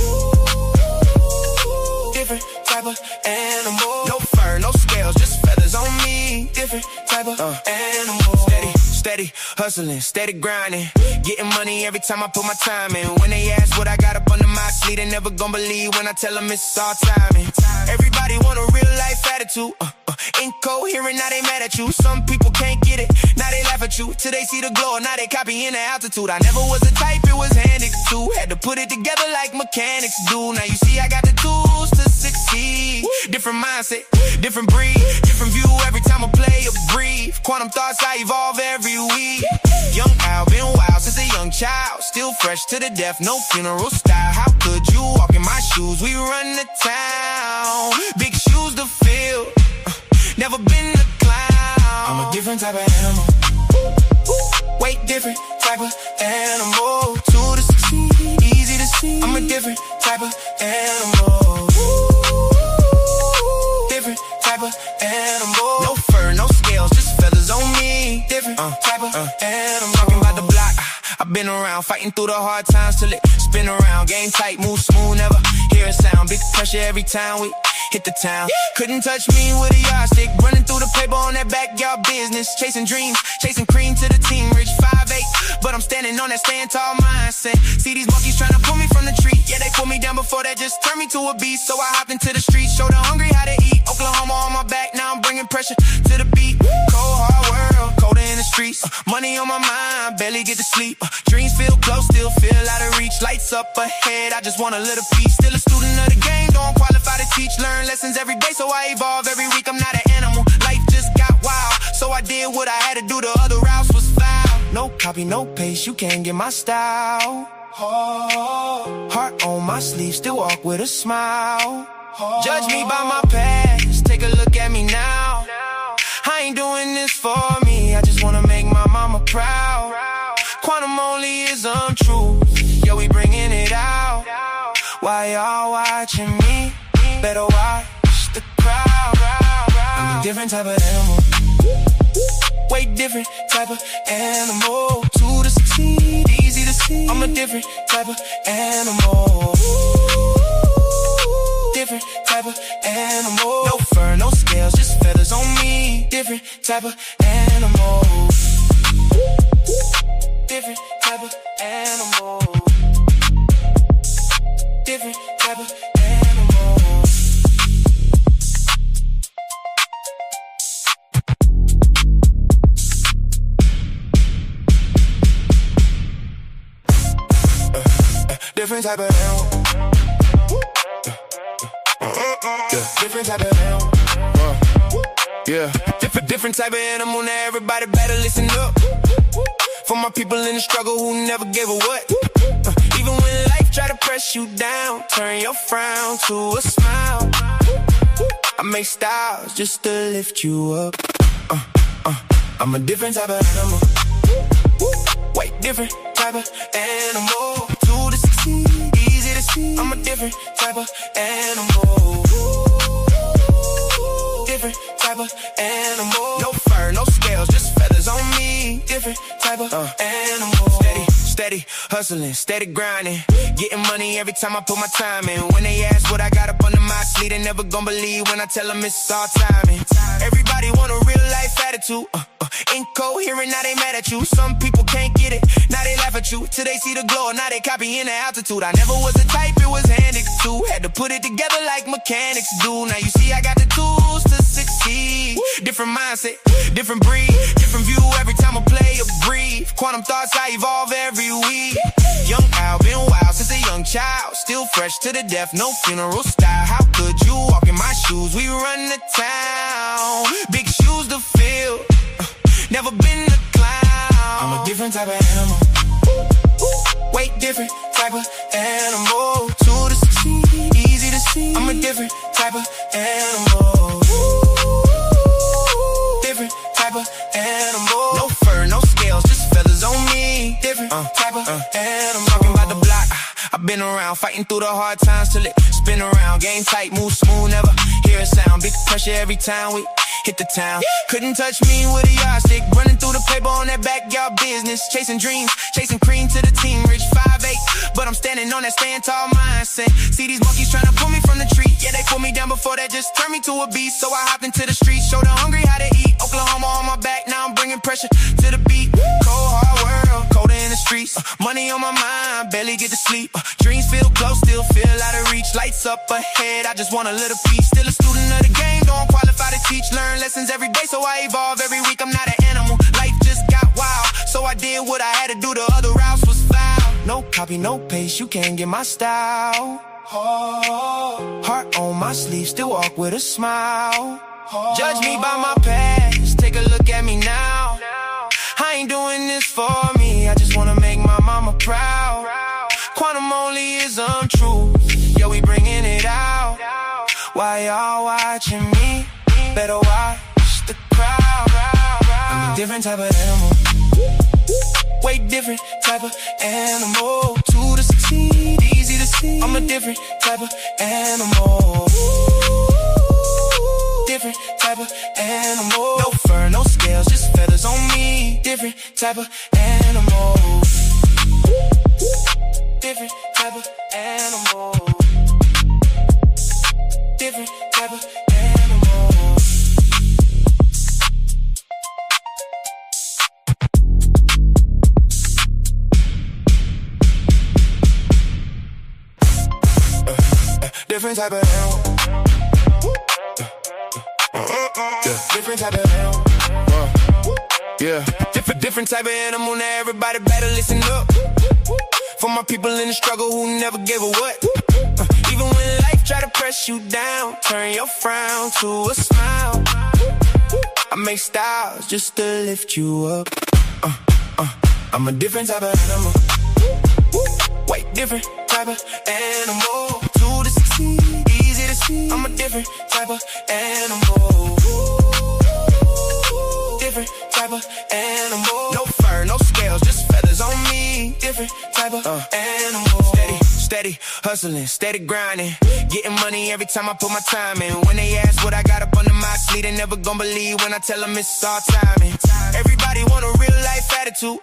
Different type of animal. No fur, no scales, just feathers on me. Different type of animal. Steady hustling, steady grinding. Getting money every time I put my time in. When they ask what I got up under my sleeve, they never gon' believe when I tell them it's all timing. Everybody want a real life attitude. Incoherent, now they mad at you. Some people can't get it, now they laugh at you. Till they see the glow, now they copying the altitude. I never was the type, it was handed to. Had to put it together like mechanics do. Now you see I got the tools to succeed. Different mindset, different breed, different view every time I play or breathe. Quantum thoughts, I evolve every week. Young Al, been wild since a young child. Still fresh to the death, no funeral style. How could you walk in my shoes? We run the town, big shoes to fill. Never been a clown. I'm a different type of animal. Way different type of animal. To the succeed, easy to see. I'm a different type of animal. Different type of animal. No fur, no scales, just feathers on me. Different type of animal. Talking about the block, I've been around, fighting through the hard times till it spin around. Game tight, move smooth, never hear a sound. Big pressure every time we hit the town. Couldn't touch me with a yardstick. Running through the paper on that backyard business. Chasing dreams, chasing cream to the team. Rich 5'8", but I'm standing on that stand tall mindset. See these monkeys trying to pull me from the tree. Yeah, they put me down before that, just turned me to a beast. So I hopped into the streets, showed the hungry how to eat. Oklahoma on my back, now I'm bringing pressure to the beat. Cold hard world, colder in the streets. Money on my mind, barely get to sleep. Dreams feel close, still feel out of reach. Lights up ahead, I just want a little piece. Still a student of the game, don't qualify to teach. Learn lessons every day, so I evolve every week. I'm not an animal, life just got wild. So I did what I had to do, the other routes was foul. No copy, no paste, you can't get my style. Heart on my sleeve, still walk with a smile. Judge me by my past, take a look at me now. I ain't doing this for me, I just wanna make my mama proud. Quantum only is untruth, yo, we bringing it out. Why y'all watching me? Better watch the crowd. I'm a different type of animal. Way different type of animal. To the succeed, easy to see. I'm a different type of animal. Different type of animal. No fur, no scales, just feathers on me. Different type of animal. Different type of animal. Different type of animal. Different type of animal. Different type of animal. Yeah. Different type of animal. Now everybody better listen up. For my people in the struggle who never gave a what. Even when life try to press you down, turn your frown to a smile. I make styles just to lift you up. I'm a different type of animal. Way different type of animal. To the succeed, easy to see. I'm a different type of animal. Different type of animal. No fur, no scales, just feathers on me. Different type of animal. Steady hustling, steady grinding. Getting money every time I put my time in. When they ask what I got up under my sleeve, they never gon' believe when I tell them it's all timing. Everybody want a real life attitude. Incoherent, now they mad at you. Some people can't get it, now they laugh at you. Till they see the glow, now they copying the altitude. I never was the type, it was handed to. Had to put it together like mechanics do. Now you see I got the tools to succeed. Different mindset, different breed, different view every time I play or breathe. Quantum thoughts, I evolve every week. Young Al, been wild since a young child. Still fresh to the death, no funeral style. How could you walk in my shoes? We run the town, big shoes to fill. Never been a clown. I'm a different type of animal. Way different type of animal. To the succeed, easy to see. I'm a different type of animal. Different type of animal. No fur, no scales, just feathers on me. Different type of animal. Talking about the block, I've been around, fighting through the hard times till it spin around. Game tight, move smooth, never hear a sound. Big pressure every time we hit the town. Couldn't touch me with a yardstick. Running through the paper on that backyard business. Chasing dreams, chasing cream to the team. Rich 5'8", but I'm standing on that stand tall mindset. See these monkeys trying to pull me from the tree. Yeah, they put me down before that, just turned me to a beast. So I hopped into the streets, showed the hungry how to eat. Oklahoma on my back, now I'm bringing pressure to the beat. Cold hard world, colder in the streets. Money on my mind, barely get to sleep. Dreams feel close, still feel out of reach. Lights up ahead, I just want a little piece. Still a student of the game, don't qualify to teach. Learn lessons every day, so I evolve every week. I'm not an animal, life just got wild, so I did what I had to do. The other routes was foul. No copy, no paste, you can't get my style. Heart on my sleeve, still walk with a smile. Judge me by my past, take a look at me now. I ain't doing this for me, I just wanna make my mama proud. Quantum only is untrue, yeah, we bringing it out. Why y'all watching me? Better watch the crowd. I'm a different type of animal, way different type of animal. 2 to 16, easy to see. I'm a different type of animal, different type of animal. No fur, no scales, just feathers on me. Different type of animal, different type of animal, different type of animal. Different type of animal. Different type of animal. Yeah. Different type of animal. Now everybody better listen up. For my people in the struggle who never gave a what. Even when life try to press you down, turn your frown to a smile. I make styles just to lift you up. I'm a different type of animal, way different type of animal. 2 to 16, easy to see. I'm a different type of animal, different type of animal. No fur, no scales, just feathers on me. Different type of animal. Steady hustling, steady grinding, getting money every time I put my time in. When they ask what I got up under my sleeve, they never gon' believe when I tell them it's all timing. Everybody want a real life attitude,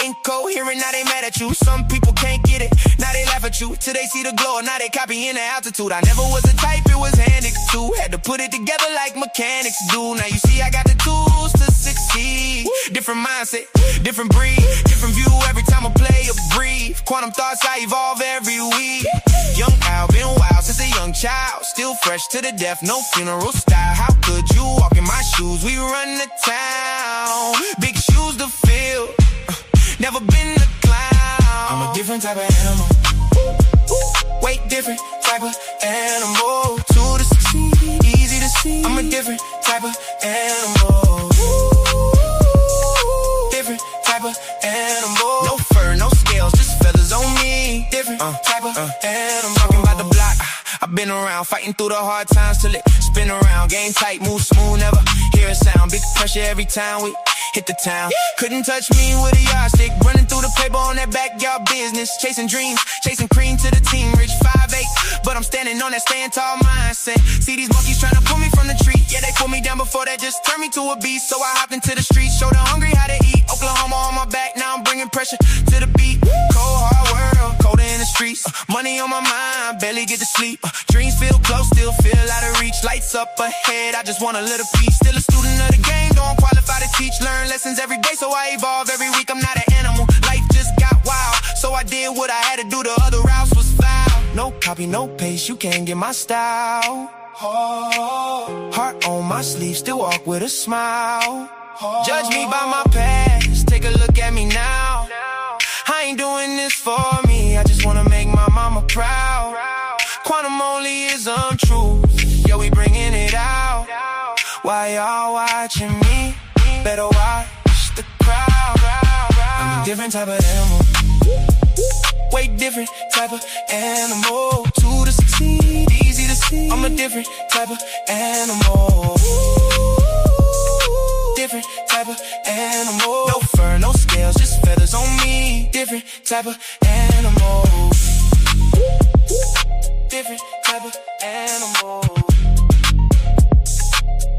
incoherent, now they mad at you. Some people can't get it, now they laugh at you. Till they see the glow, now they copying the altitude. I never was a type, it was handed to. Had to put it together like mechanics do. Now you see I got the tools to succeed. Different mindset, different breed, different view every time I play or breathe. Quantum thoughts, I evolve every week. Young Al, been wild since a young child. Still fresh to the death, no funeral style. How could you walk in my shoes? We run the town, big shoes to fill. Never been a clown. I'm a different type of animal, way different type of animal. 2 to 16, easy to see. I'm a different type of animal, different type of animal. No fur, no scales, just feathers on me. Different type of animal. Talking about the block, I've been around, fighting through the hard times till it spin around. Game tight, move smooth, never hear a sound. Big pressure every time we hit the town. Couldn't touch me with a yardstick. Running through the paper on that backyard business. Chasing dreams, chasing cream to the team. Rich 5'8", but I'm standing on that stand tall mindset. See these monkeys trying to pull me from the tree. Yeah, they put me down before that, just turned me to a beast. So I hopped into the streets, showed the hungry how to eat. Oklahoma on my back, now I'm bringing pressure to the beat. Cold hard world, colder in the streets. Money on my mind, barely get to sleep. Dreams feel close, still feel out of reach. Lights up ahead, I just want a little piece. Still a student of the game, don't qualify to teach. Learn lessons every day, so I evolve every week. I'm not an animal, life just got wild, so I did what I had to do. The other routes was foul. No copy, no paste, you can't get my style. Heart on my sleeve, still walk with a smile. Judge me by my past, take a look at me now. I ain't doing this for me, I just wanna make my mama proud. Quantum only is untrue, yeah, we bringing it out. Why y'all watching me? Better watch the crowd. I'm a different type of animal, way different type of animal. 2 to 16, easy to see. I'm a different type of animal, different type of animal. No fur, no scales, just feathers on me. Different type of animal, different type of animal,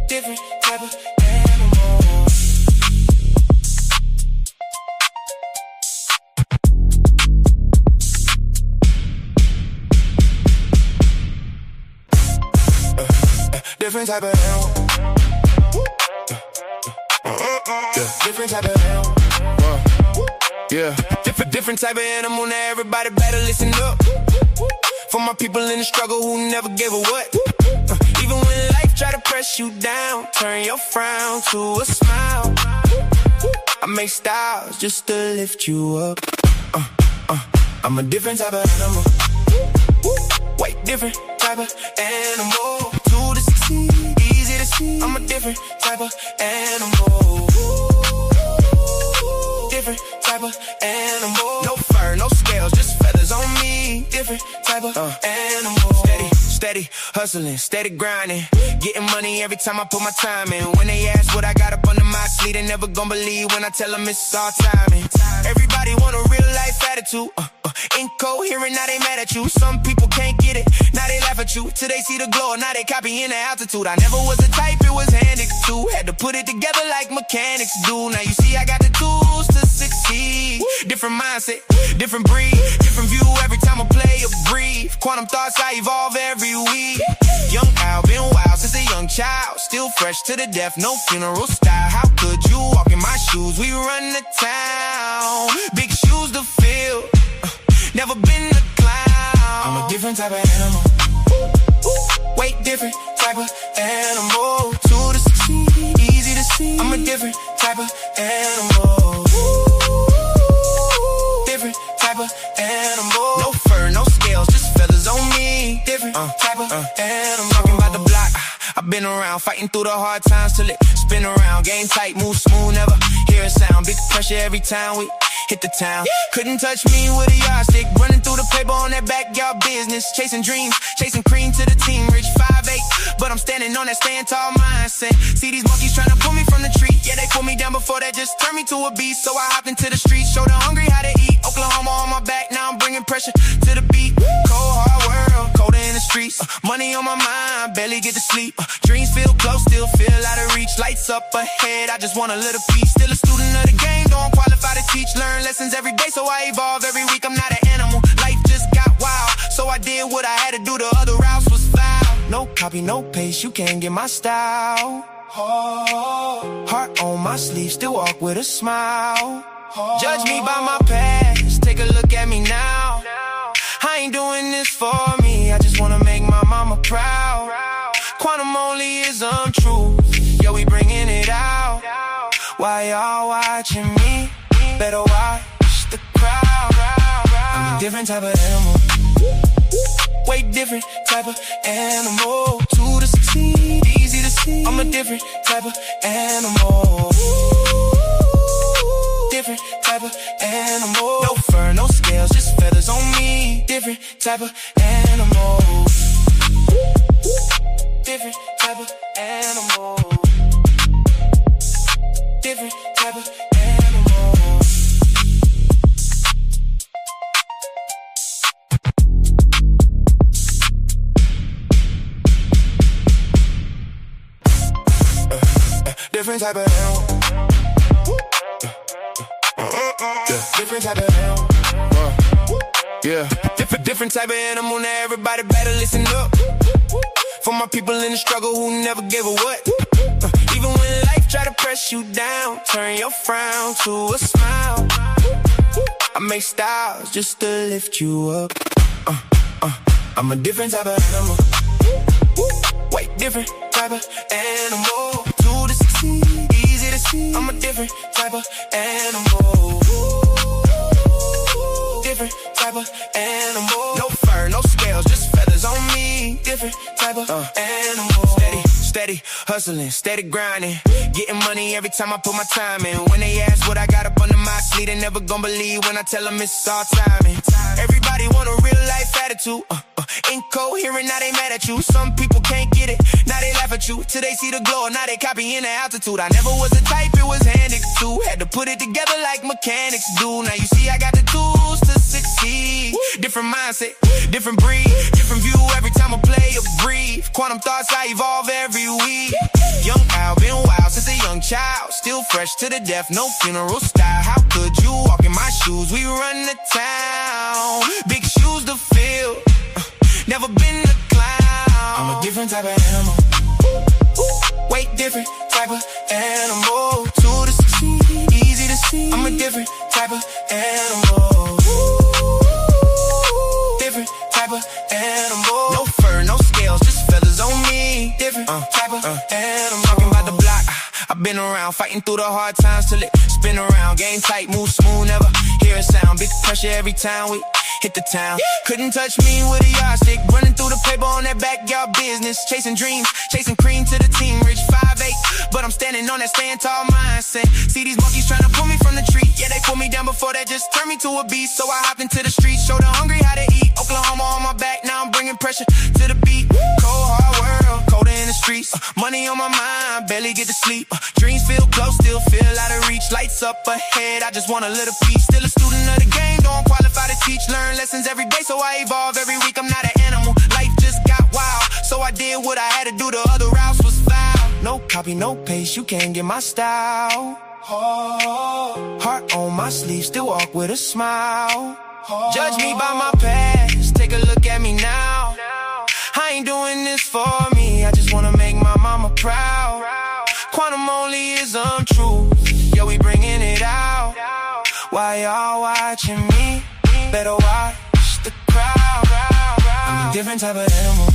different type of animal. Different type of animal, different type of animal. Yeah, different type of animal. Now everybody better listen up. For my people in the struggle who never gave a what. Even when life life try to press you down, turn your frown to a smile. I make styles just to lift you up. I'm a different type of animal. Way different type of animal. To the sea, easy to see. I'm a different type of animal. Different type of animal. No fur, no scales, just feathers on me. Different type of animal. Steady hustling, steady grinding. Getting money every time I put my time in. When they ask what I got up under my sleeve, they never gon' believe when I tell them it's all timing. Everybody want a real life attitude. Incoherent, now they mad at you. Some people can't get it, now they laugh at you. Till they see the glow, now they copying the altitude. I never was the type, it was handed to. Had to put it together like mechanics do. Now you see I got the tools to succeed. Different mindset, different breed, different view every time I play or breathe. Quantum thoughts, I evolve every week. Young Al, been wild since a young child. Still fresh to the death, no funeral style. How could you walk in my shoes? We run the town, big shoes to fill. Never been a clown. I'm a different type of animal. Way different type of animal. To the sea, easy to see. I'm a different type of animal. Different type of animal. No fur, no scales, just feathers on me. Different type of animal. Talking about the block, I've been around, fighting through the hard times till it spin around. Game tight, move smooth, never hear a sound. Big pressure every time we hit the town. Couldn't touch me with a yardstick. Running through the paper on that backyard business. Chasing dreams, chasing cream to the team. Rich 5'8", but I'm standing on that stand tall mindset. See these monkeys trying to pull me from the tree. Yeah, they put me down before that, just turned me to a beast. So I hopped into the streets, showed the hungry how to eat. Oklahoma on my back, now I'm bringing pressure to the beat. Cold hard world, colder in the streets. Money on my mind, barely get to sleep. Dreams feel close, still feel out of reach. Lights up ahead, I just want a little piece. Still a student of the game, don't qualify to teach. Learn lessons every day, so I evolve every week. I'm not an animal, life just got wild. So I did what I had to do, the other routes was foul. No copy, no paste, you can't get my style. Heart on my sleeve, still walk with a smile. Judge me by my past, take a look at me now. I ain't doing this for me, I just wanna make my mama proud. Quantum only is truth, yo, we bringing it out. Why y'all watching me? Better watch the crowd. I'm a different type of animal. Way different type of animal. To the sea, easy to see. I'm a different type of animal. Different type of animal. No fur, no scales, just feathers on me. Different type of animal. Different type of animal. Different type of animal. Different type of animal. Different type of animal. Yeah. Different type of animal. Now everybody better listen up. For my people in the struggle who never gave a what. Even when life try to press you down, turn your frown to a smile. I make styles just to lift you up. I'm a different type of animal. Way different type of animal. To the sea, easy to see. I'm a different type of animal. Different type of animal. No fur, no scales, just feathers on me. Different type of animal. Steady hustling, steady grinding. Getting money every time I put my time in. When they ask what I got up under my sleeve, they never gon' believe when I tell them it's all timing. Everybody want a real life attitude. Incoherent, now they mad at you. Some people can't get it, now they laugh at you. Till they see the glow, now they copying the altitude. I never was the type, it was handed to. Had to put it together like mechanics do. Now you see I got the tools to succeed. Different mindset, different breed, different view every time I play or breathe. Quantum thoughts, I evolve every week. Young Al, been wild since a young child. Still fresh to the death, no funeral style. How could you walk in my shoes? We run the town, big shoes to fill. Never been a clown. I'm a different type of animal. Way different type of animal. To the sea, easy to see. I'm a different type of animal. Different type of animal. No fur, no scales, just feathers on me. Different type of around, fighting through the hard times till it spin around. Game tight, move smooth, never hear a sound. Big pressure every time we hit the town. Couldn't touch me with a yardstick. Running through the paper on that backyard business. Chasing dreams, chasing cream to the team. Rich 5'8", but I'm standing on that stand tall mindset. See these monkeys trying to pull me from the tree. Yeah, they pulled me down before that just turned me to a beast. So I hopped into the streets, showed the hungry how to eat. Oklahoma on my back, now I'm bringing pressure to the beat. Cold hard world, colder in the streets. Money on my mind, barely get to sleep. Dreams feel close, still feel out of reach. Lights up ahead, I just want a little piece. Still a student of the game, don't qualify to teach. Learn lessons every day, so I evolve every week. I'm not an animal, life just got wild. So I did what I had to do, the other routes was foul. No copy, no paste, you can't get my style. Heart on my sleeve, still walk with a smile. Judge me by my past, take a look at me now. I ain't doing this for me, I just wanna make my mama proud. Quantum only is untrue, yeah, we bringing it out. Why y'all watching me? Better watch the crowd. I'm a different type of animal,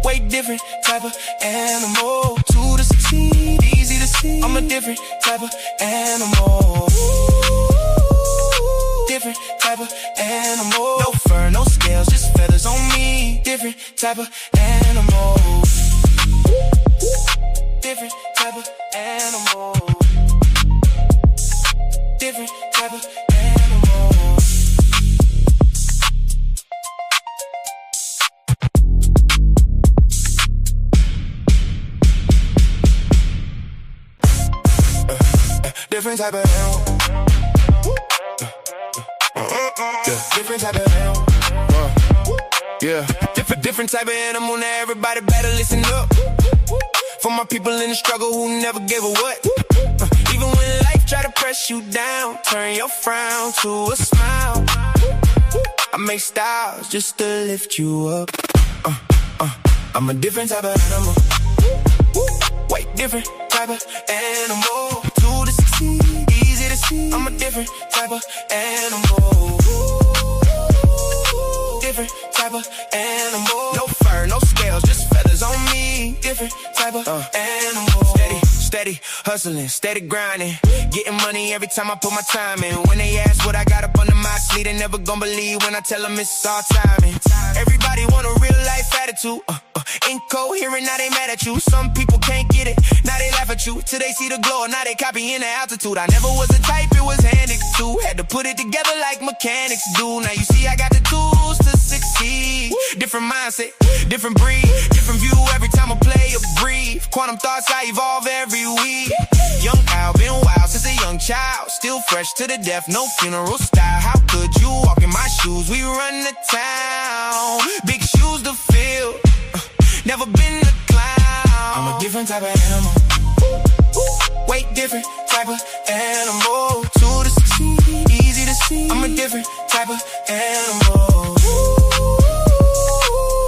way different type of animal. 2 to 16, easy to see. I'm a different type of animal, different type of animal. No fur, no scales, just feathers on me. Different type of animal, different type of animal, different type of animal. Different type of animal. Different type of animal. Yeah. Different type of animal. Now everybody better listen up. For my people in the struggle who never gave a what. Even when life try to press you down, turn your frown to a smile. I make styles just to lift you up. I'm a different type of animal, way different type of animal. 2 to 16, easy to see. I'm a different type of animal, different type of animal. No fur, no scales, just feathers on me. Different type of animal. Steady hustling, steady grinding, getting money every time I put my time in. When they ask what I got up under my sleeve, they never gon' believe when I tell them it's all timing. Everybody want a real life attitude, incoherent, now they mad at you. Some people can't get it, now they laugh at you. Till they see the glow, now they copying the altitude. I never was the type, it was handed to. Had to put it together like mechanics do. Now you see I got the tools to succeed. Different mindset, different breed, different view every time I play or breathe. Quantum thoughts, I evolve every week. Young Al, been wild since a young child. Still fresh to the death, no funeral style. How could you walk in my shoes? We run the town, big shoes to fill. Never been a clown. I'm a different type of animal, way different type of animal. 2 to 16, easy to see. I'm a different type of animal,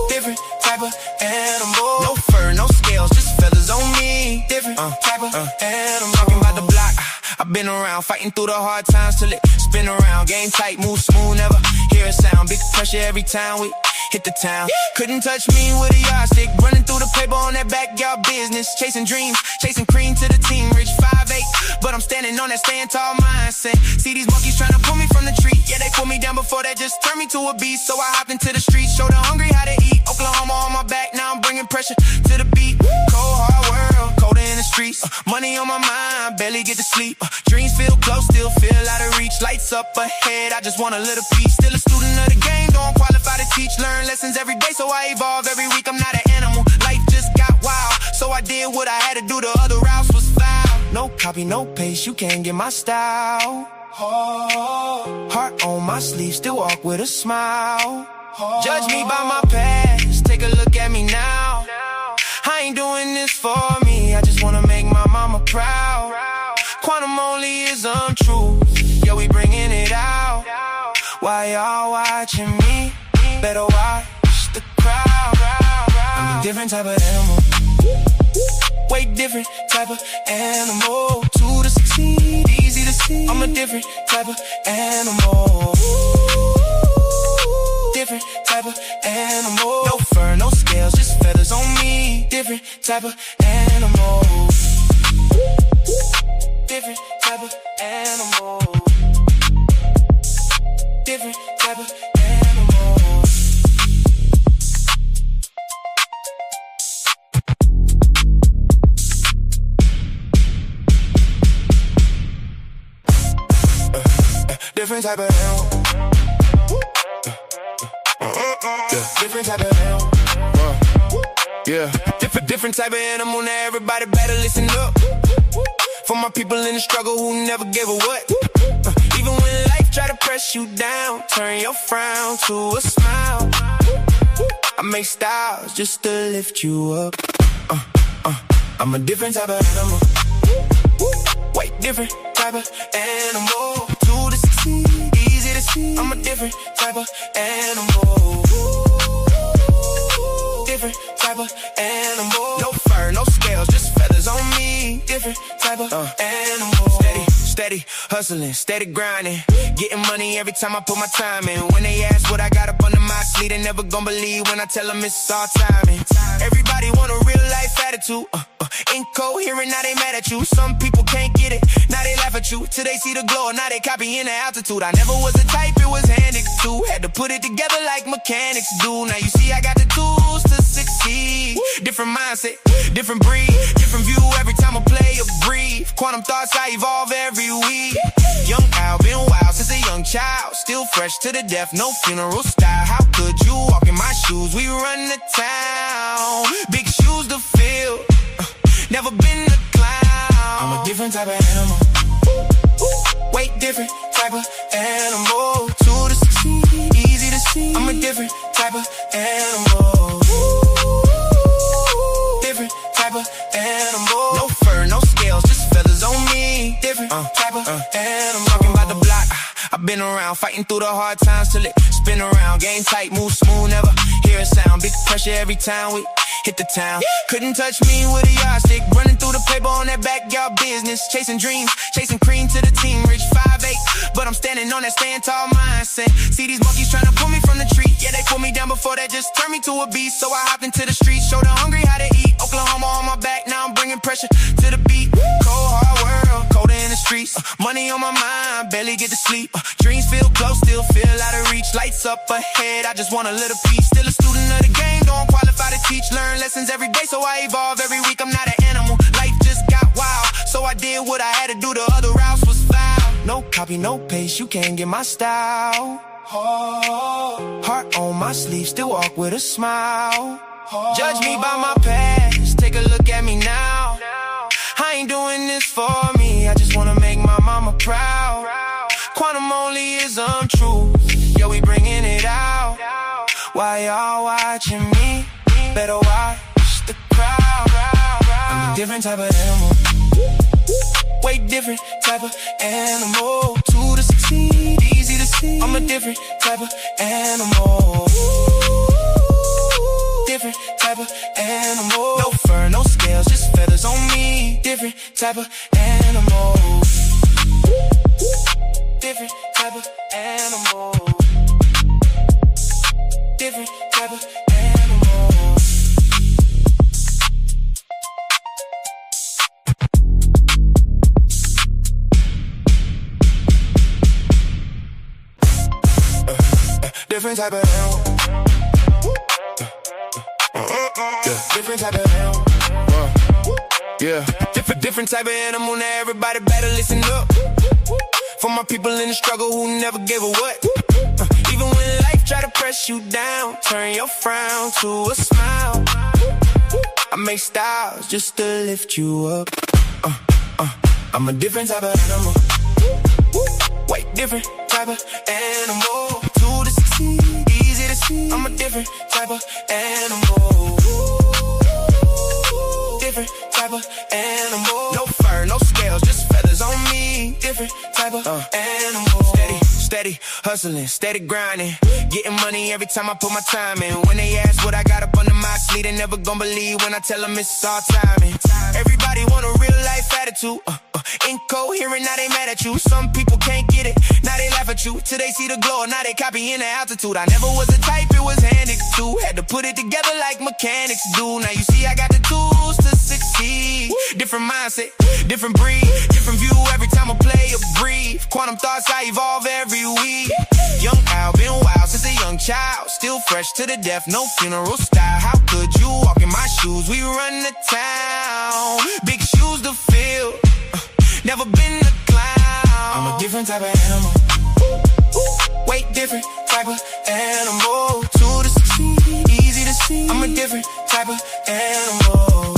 different type of animal. No fur, no scales, just feathers on me. Different type of animal. Talking about the block, I've been around, fighting through the hard times till it spin around. Game tight, move smooth, never hear a sound. Big pressure every time we hit the town. Couldn't touch me with a yardstick. Running through the paper on that backyard business. Chasing dreams, chasing cream to the team. Rich 5'8", but I'm standing on that stand tall mindset. See these monkeys trying to pull me from the tree. Yeah, they pulled me down before that just turned me to a beast. So I hopped into the streets, showed the hungry how to eat. Oklahoma on my back, now I'm bringing pressure to the beat. Cold hard world, colder in the streets. Money on my mind, barely get to sleep. Dreams feel close, still feel out of reach. Lights up ahead, I just want a little piece. Still a student of the game, don't qualify to teach. Learn lessons every day, so I evolve every week. I'm not an animal, life just got wild. So I did what I had to do, the other routes was foul. No copy, no paste, you can't get my style. Heart on my sleeve, still walk with a smile. Judge me by my past, take a look at me now. I ain't doing this for me, I just wanna make my mama proud. Quantum only is untrue, yeah, we bringing it out. Why y'all watching me? Better watch the crowd. I'm a different type of animal, way different type of animal. 2 to 16, easy to see. I'm a different type of animal, different type of animal. No fur, no scales, just feathers on me. Different type of animal. type of animal. Different type of animal. Different type of animal. Yeah. Different type of animal. Now everybody better listen up. For my people in the struggle who never gave a what. Even when life try to press you down, turn your frown to a smile. I make styles just to lift you up. I'm a different type of animal. Way different type of animal. To the sea, easy to see. I'm a different type of animal. Different type of animal. No fur, no scales, just feathers on me. Different type of animal. Steady hustling, steady grinding. Getting money every time I put my time in. When they ask what I got up under my sleeve, they never gon' believe when I tell them it's all timing. Everybody want a real life attitude. Incoherent, now they mad at you. Some people can't get it, now they laugh at you. Till they see the glow, now they copying the altitude. I never was the type, it was handed to. Had to put it together like mechanics do. Now you see I got the tools to succeed. Different mindset, different breed, different view every time I play or breathe. Quantum thoughts, I evolve every week. Young Al, been wild since a young child. Still fresh to the death, no funeral style. How could you walk in my shoes? We run the town, big shoes to fill. Never been a clown. I'm a different type of animal. Way different type of animal. To the sea, easy to see. I'm a different type of animal. Different type of animal. No fur, no scales, just feathers on me. Different type of animal. Talking about the block, I've been around, fighting through the hard times till it spin around. Game tight, move smooth, never hear a sound. Big pressure every time we hit the town. Couldn't touch me with a yardstick. Running through the paper on that backyard business. Chasing dreams, chasing cream to the team. Rich 5'8", but I'm standing on that stand tall mindset. See these monkeys trying to pull me from the tree. Yeah, they put me down before that, just turned me to a beast. So I hopped into the streets, showed the hungry how to eat. Oklahoma on my back, now I'm bringing pressure to the beat. Cold hard world, colder in the streets. Money on my mind, barely get to sleep. Dreams feel close, still feel out of reach. Lights up ahead, I just want a little peace. Still a student of the game, don't qualify to teach. Learn lessons every day, so I evolve every week. I'm not an animal, life just got wild. So I did what I had to do, the other routes was foul. No copy, no paste, you can't get my style. Heart on my sleeve, still walk with a smile. Judge me by my past, take a look at me now. I ain't doing this for me, I just wanna make my mama proud. Quantum only is untrue, yo, we bringing it out. Why y'all watching me? Better watch the crowd. I'm a different type of animal. Way different type of animal. To the succeed, easy to see. I'm a different type of animal. Different type of animal. No fur, no scales, just feathers on me. Different type of animal. Different type of animal. Different type of animal. Different type of animal. Different type of animal. Yeah. Different type of animal. Now everybody better listen up. For my people in the struggle who never gave a what. Even when life try to press you down, turn your frown to a smile. I make styles just to lift you up. I'm a different type of animal. Way different type of animal. To the sea, easy to see. I'm a different type of animal. Different type of animal. No fur, no scales, just feathers on me. Different type of animal. Steady hustling, steady grinding. Getting money every time I put my time in. When they ask what I got up under my sleeve, they never gon' believe when I tell them it's all timing. Everybody want a real life attitude. Incoherent, now they mad at you. Some people can't get it, now they laugh at you. Till they see the glow, now they copying the altitude. I never was the type, it was handed to. Had to put it together like mechanics do. Now you see I got the tools to succeed. Different mindset, different breed, different view every time I play or breathe. Quantum thoughts, I evolve every week. Young Al, been child, still fresh to the death, no funeral style. How could you walk in my shoes? We run the town, big shoes to fill. Never been a clown. I'm a different type of animal. Way different type of animal. To the succeed, easy to see. I'm a different type of animal.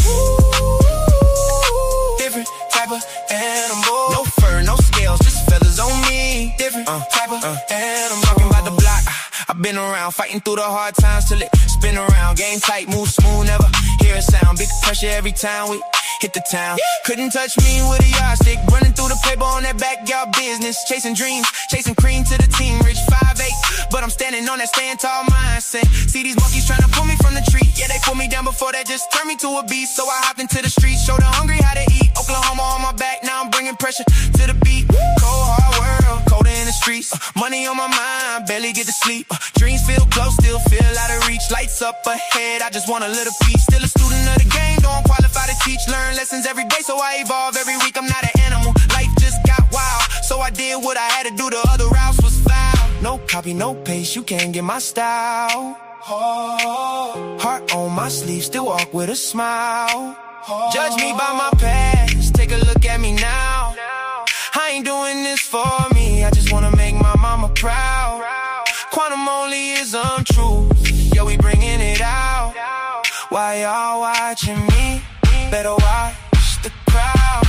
Different type of animal. No fur, no scales, just feathers on me. Different type of animal. Talking about the block, I've been around, fighting through the hard times till it spin around. Game tight, move smooth, never hear a sound. Big pressure every time we hit the town. Couldn't touch me with a yardstick. Running through the paper on that backyard business. Chasing dreams, chasing cream to the team. Rich 5'8", but I'm standing on that stand tall mindset. See these monkeys trying to pull me from the tree. Yeah, they put me down before that, just turned me to a beast. So I hopped into the streets, showed the hungry how to eat. Oklahoma on my back, now I'm bringing pressure to the beat. Cold hard world, colder in the streets. Money on my mind, barely get to sleep. Dreams feel close, still feel out of reach. Lights up ahead, I just want a little peace. Still a student of the game, don't qualify to teach. Learn lessons every day, so I evolve every week. I'm not an animal, life just got wild. So I did what I had to do, the other routes was foul. No copy, no paste, you can't get my style. Heart on my sleeve, still walk with a smile. Judge me by my past, take a look at me now. I ain't doing this for me, I just wanna make my mama proud. Quantum only is untruth, yo, we bringing it out. Why y'all watching me? Better watch the crowd.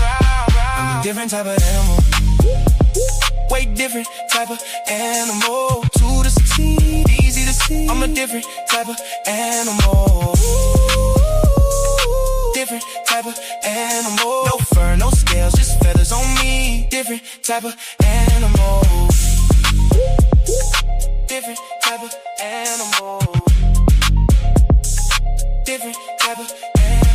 I'm a different type of animal. Way different type of animal. To the succeed, easy to see. I'm a different type of animal. Different type of animal. No fur, no scales, just feathers on me. Different type of animal. Different type of animal. Different type of animal.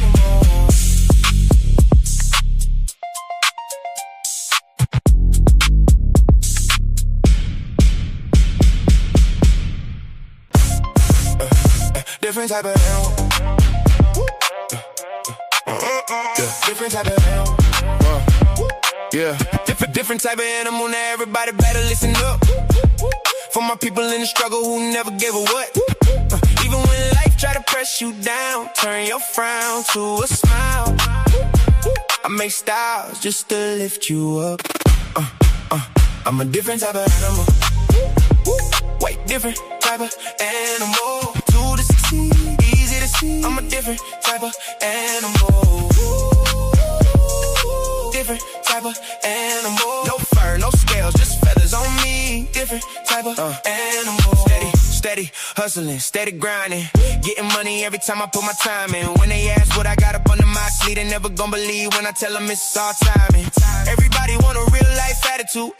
Different type of animal. Different type of animal. Yeah. Different type of animal. Now everybody better listen up. For my people in the struggle who never gave a what. Even when life try to press you down, turn your frown to a smile. I make styles just to lift you up. I'm a different type of animal. Way different type of animal. To the succeed, easy to see. I'm a different type of animal. Different type of animal. No fur, no scales, just feathers on me. Different type of animal. Steady hustling, steady grinding. Getting money every time I put my time in. When they ask what I got up under my sleeve, they never gon' believe when I tell them it's all timing. Everybody want a real life attitude.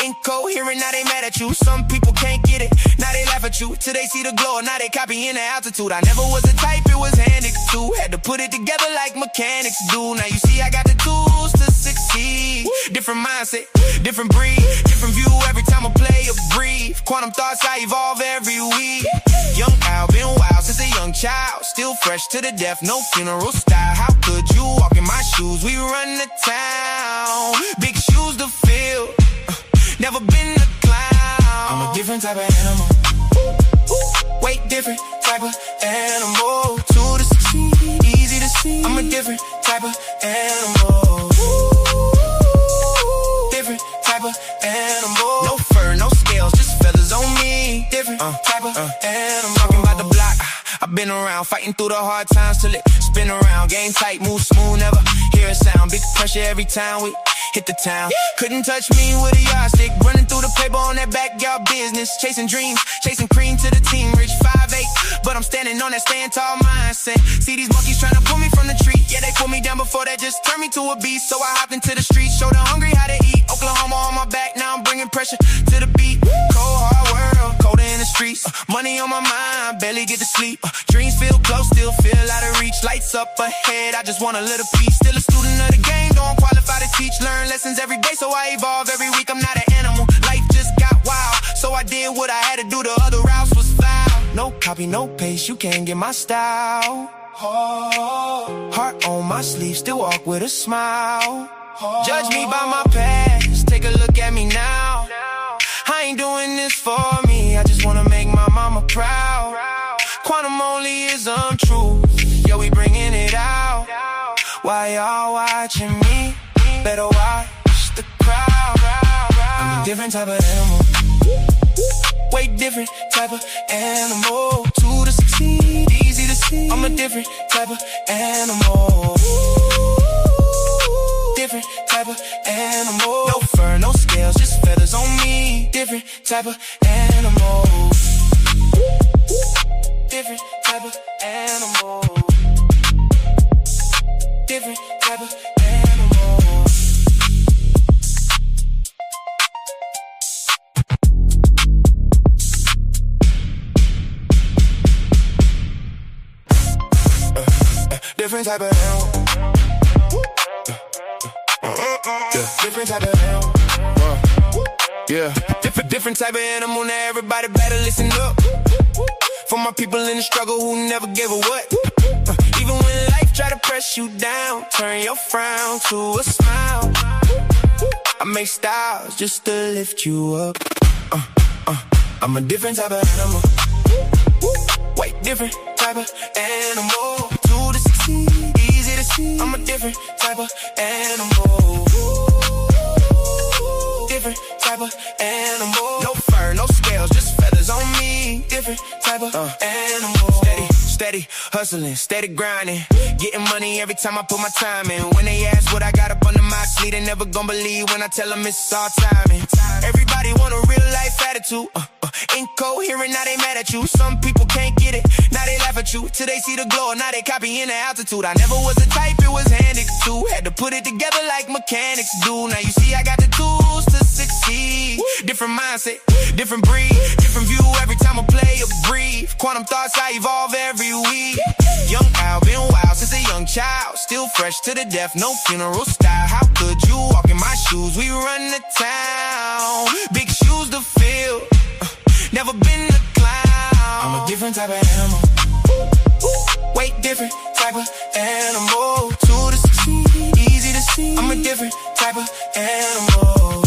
Incoherent, now they mad at you. Some people can't get it, now they laugh at you. Till they see the glow, now they copying the altitude. I never was the type, it was handed to. Had to put it together like mechanics do. Now you see I got the tools to succeed. Different mindset, different breed, different view every time I play or breathe. Quantum thoughts, I evolve every week. Young Al, been wild since a young child. Still fresh to the death, no funeral style. How could you walk in my shoes? We run the town, big shoes to fill. Never been a clown. I'm a different type of animal. Way different type of animal. To the succeed, easy to see. I'm a different type of animal. Different type of animal. No fur, no scales, just feathers on me. Different type of animal. Talking about the block, I've been around, fighting through the hard times till it spin around. Game tight, move smooth, never hear a sound. Big pressure every time we hit the town. Couldn't touch me with a yardstick. Running through the paper on that backyard business. Chasing dreams, chasing cream to the team. Rich 5'8", but I'm standing on that stand tall mindset. See these monkeys trying to pull me from the tree. Yeah, they put me down before that, just turned me to a beast. So I hopped into the streets, showed the hungry how to eat. Oklahoma on my back, now I'm bringing pressure to the beat. Cold hard world, colder in the streets. Money on my mind, barely get to sleep. Dreams feel close, still feel out of reach. Lights up ahead, I just want a little peace. Still a student of the game, don't qualify to teach. Learn lessons every day, so I evolve every week. I'm not an animal, life just got wild. So I did what I had to do, the other routes was foul. No copy, no paste, you can't get my style. Heart on my sleeve, still walk with a smile. Judge me by my past, take a look at me now. I ain't doing this for me, I just wanna make my mama y'all watching me? Better watch the crowd. I'm a different type of animal. Way different type of animal. 2 to succeed, easy to see. I'm a different type of animal. Different type of animal. No fur, no scales, just feathers on me. Different type of animal. Different type of animal. Different type of animal. Different type of animal. Different type of animal. Yeah. Different type of animal. Now everybody better listen up. For my people in the struggle who never gave a what. Even when life try to press you down, turn your frown to a smile. I make styles just to lift you up. I'm a different type of animal. Way different type of animal. 2 to succeed, easy to see. I'm a different type of animal. Different type of animal. No fur, no scales, just feathers on me. Different type of animal. Steady hustling, steady grinding. Getting money every time I put my time in. When they ask what I got up under my sleeve, they never gon' believe when I tell them it's all timing. Everybody want a real life attitude. Incoherent, now they mad at you. Some people can't get it, now they laugh at you. Till they see the glow, now they copying the altitude. I never was the type, it was handed to. Had to put it together like mechanics do. Now you see I got the tools to succeed. Different mindset, different breed, different view every time I play or breathe. Quantum thoughts, I evolve every week. Young Al, been wild since a young child. Still fresh to the death, no funeral style. How could you walk in my shoes? We run the town, big shoes to fill. Never been a clown. I'm a different type of animal. Way different type of animal. 2 to succeed, easy to see. I'm a different type of animal.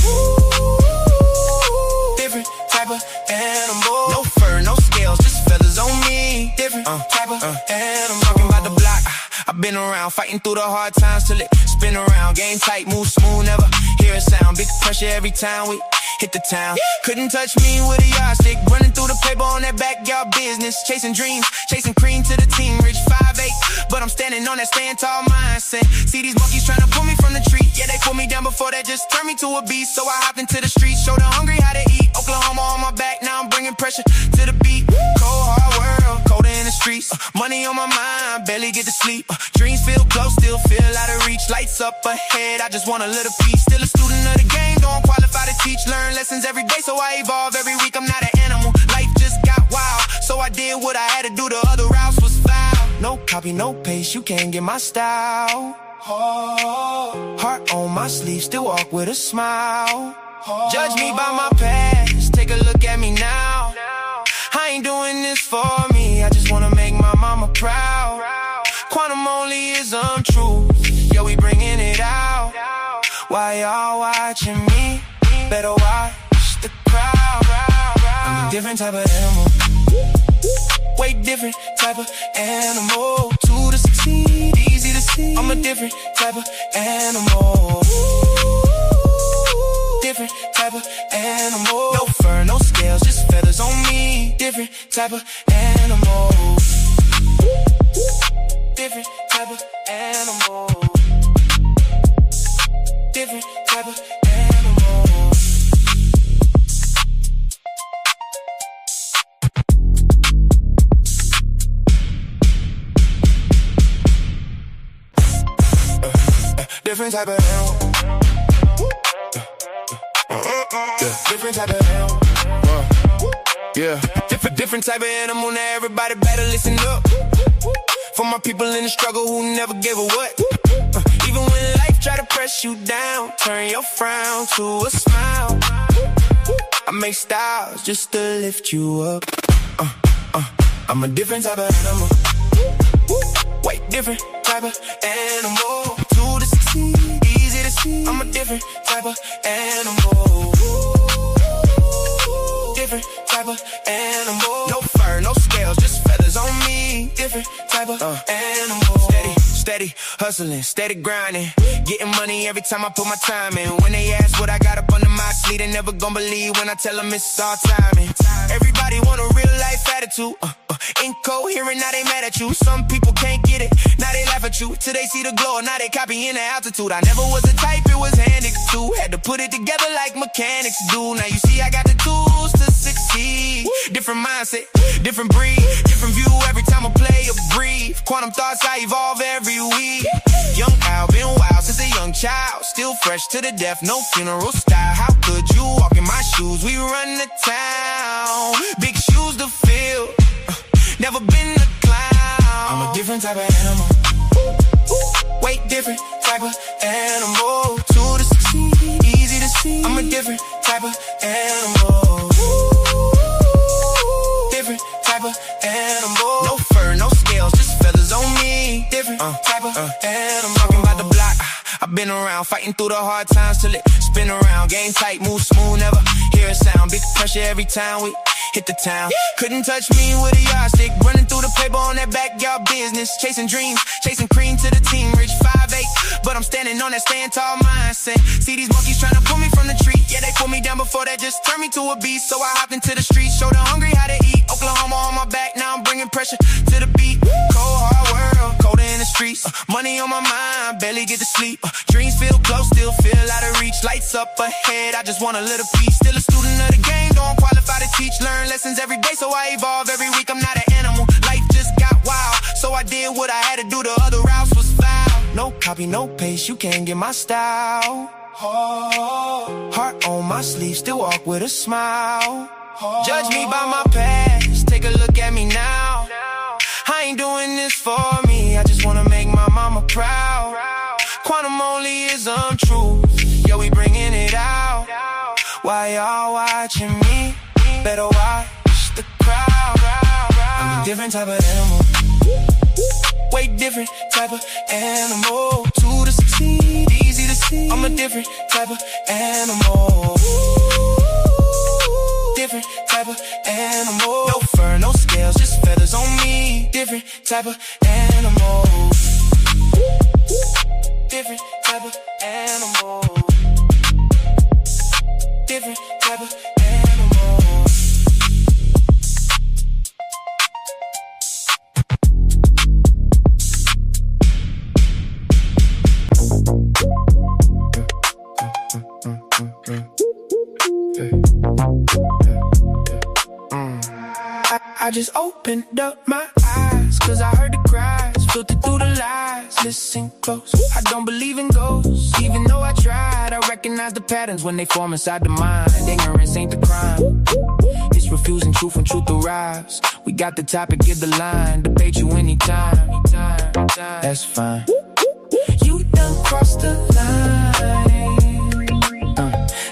Different type of animal. No fur, no scales, just feathers on me. Different type of animal. Talking about the block, I've been around, fighting through the hard times till it spin around. Game tight, move smooth, never hear a sound. Big pressure every time we hit the town. Couldn't touch me with a yardstick. Running through the paper on that backyard business. Chasing dreams, chasing cream to the team. Rich 5'8", but I'm standing on that stand tall mindset. See these monkeys trying to pull me from the tree. Yeah, they put me down before that, just turned me to a beast. So I hopped into the streets, showed the hungry how to eat. Oklahoma on my back, now I'm bringing pressure to the beat. Cold hard world, colder in the streets. Money on my mind, barely get to sleep. Dreams feel close, still feel out of reach. Lights up ahead, I just want a little piece. Still a student of the game, don't qualify to teach. Learn lessons every day, so I evolve every week. I'm not an animal, life just got wild. So I did what I had to do, the other routes was foul. No copy, no paste, you can't get my style. Heart on my sleeve, still walk with a smile. Judge me by my past, take a look at me now. I ain't doing this for me, I just wanna make my mama proud. Quantum only is untrue, yo, we bringing it out. Why y'all watching me? Better watch the crowd. I'm a different type of animal. Way different type of animal. 2 to succeed, easy to see. I'm a different type of animal. Different type of animal. No fur, no scales, just feathers on me. Different type of animal. Different type of animal. Different type of animal. Different type of animal. Different type of animal. Yeah. Different type of animal. Now everybody better listen up. For my people in the struggle who never gave a what. Even when life try to press you down, turn your frown to a smile. I make styles just to lift you up. I'm a different type of animal. Way different type of animal. 2 to succeed, easy to see. I'm a different type of animal. Different type of animal. No fur, fur, no scales, just feathers on me. Different type of animal. Steady hustling, steady grinding, getting money every time I put my time in. When they ask what I got up under my sleeve, they never gon' believe when I tell them it's all timing. Everybody want a real life attitude. Incoherent, now they mad at you. Some people can't get it, now they laugh at you. Till they see the glow, now they copying the altitude. I never was a type, it was handed to. Had to put it together like mechanics do. Now you see I got the tools to succeed. Different mindset, different breed, different view every time I play or breathe. Quantum thoughts, I evolve every week. Young Al, been wild since a young child. Still fresh to the death, no funeral style. How could you walk in my shoes? We run the town, big shoes to fill. Never been a clown. I'm a different type of animal. Way different type of animal. To the succeed, easy to see. I'm a different type of animal. Different type of animal. No fur, no scales, just feathers on me. Different type of animal. Talking about the block, I've been around, fighting through the hard times till it spin around. Game tight, move smooth, never hear a sound. Big pressure every time we hit the town. Couldn't touch me with a yardstick. Running through the paper on that backyard business. Chasing dreams, chasing cream to the team. Rich 5'8", but I'm standing on that stand tall mindset. See these monkeys trying to pull me from the tree. Yeah, they put me down before that just turned me to a beast. So I hopped into the streets, showed the hungry how to eat. Oklahoma on my back, now I'm bringing pressure to the beat. Cold hard world, colder in the streets. Money on my mind, barely get to sleep. Dreams feel close, still feel out of reach. Lights up ahead, I just want a little piece. Still a student of the game, don't qualify to teach. Learn lessons every day, so I evolve every week. I'm not an animal, life just got wild. So I did what I had to do, the other routes was foul. No copy, no paste, you can't get my style. Heart on my sleeve, still walk with a smile. Judge me by my past, take a look at me now. I ain't doing this for me, I just wanna make my mama proud. Quantum only is untruth, yo, we bringing it out. Why y'all watching me? Better watch the crowd. I'm a different type of animal. Way different type of animal. To the succeed, easy to see. I'm a different type of animal. Different type of animal. No fur, no scales, just feathers on me. Different type of animal. Different type of animal. Different type of animal. I just opened up my eyes, cause I heard the cries, filtered through the lies. Listen close, I don't believe in ghosts. Even though I tried, I recognize the patterns when they form inside the mind. Ignorance ain't the crime, it's refusing truth when truth arrives. We got the topic, give the line, debate you anytime. That's fine. You done crossed the line.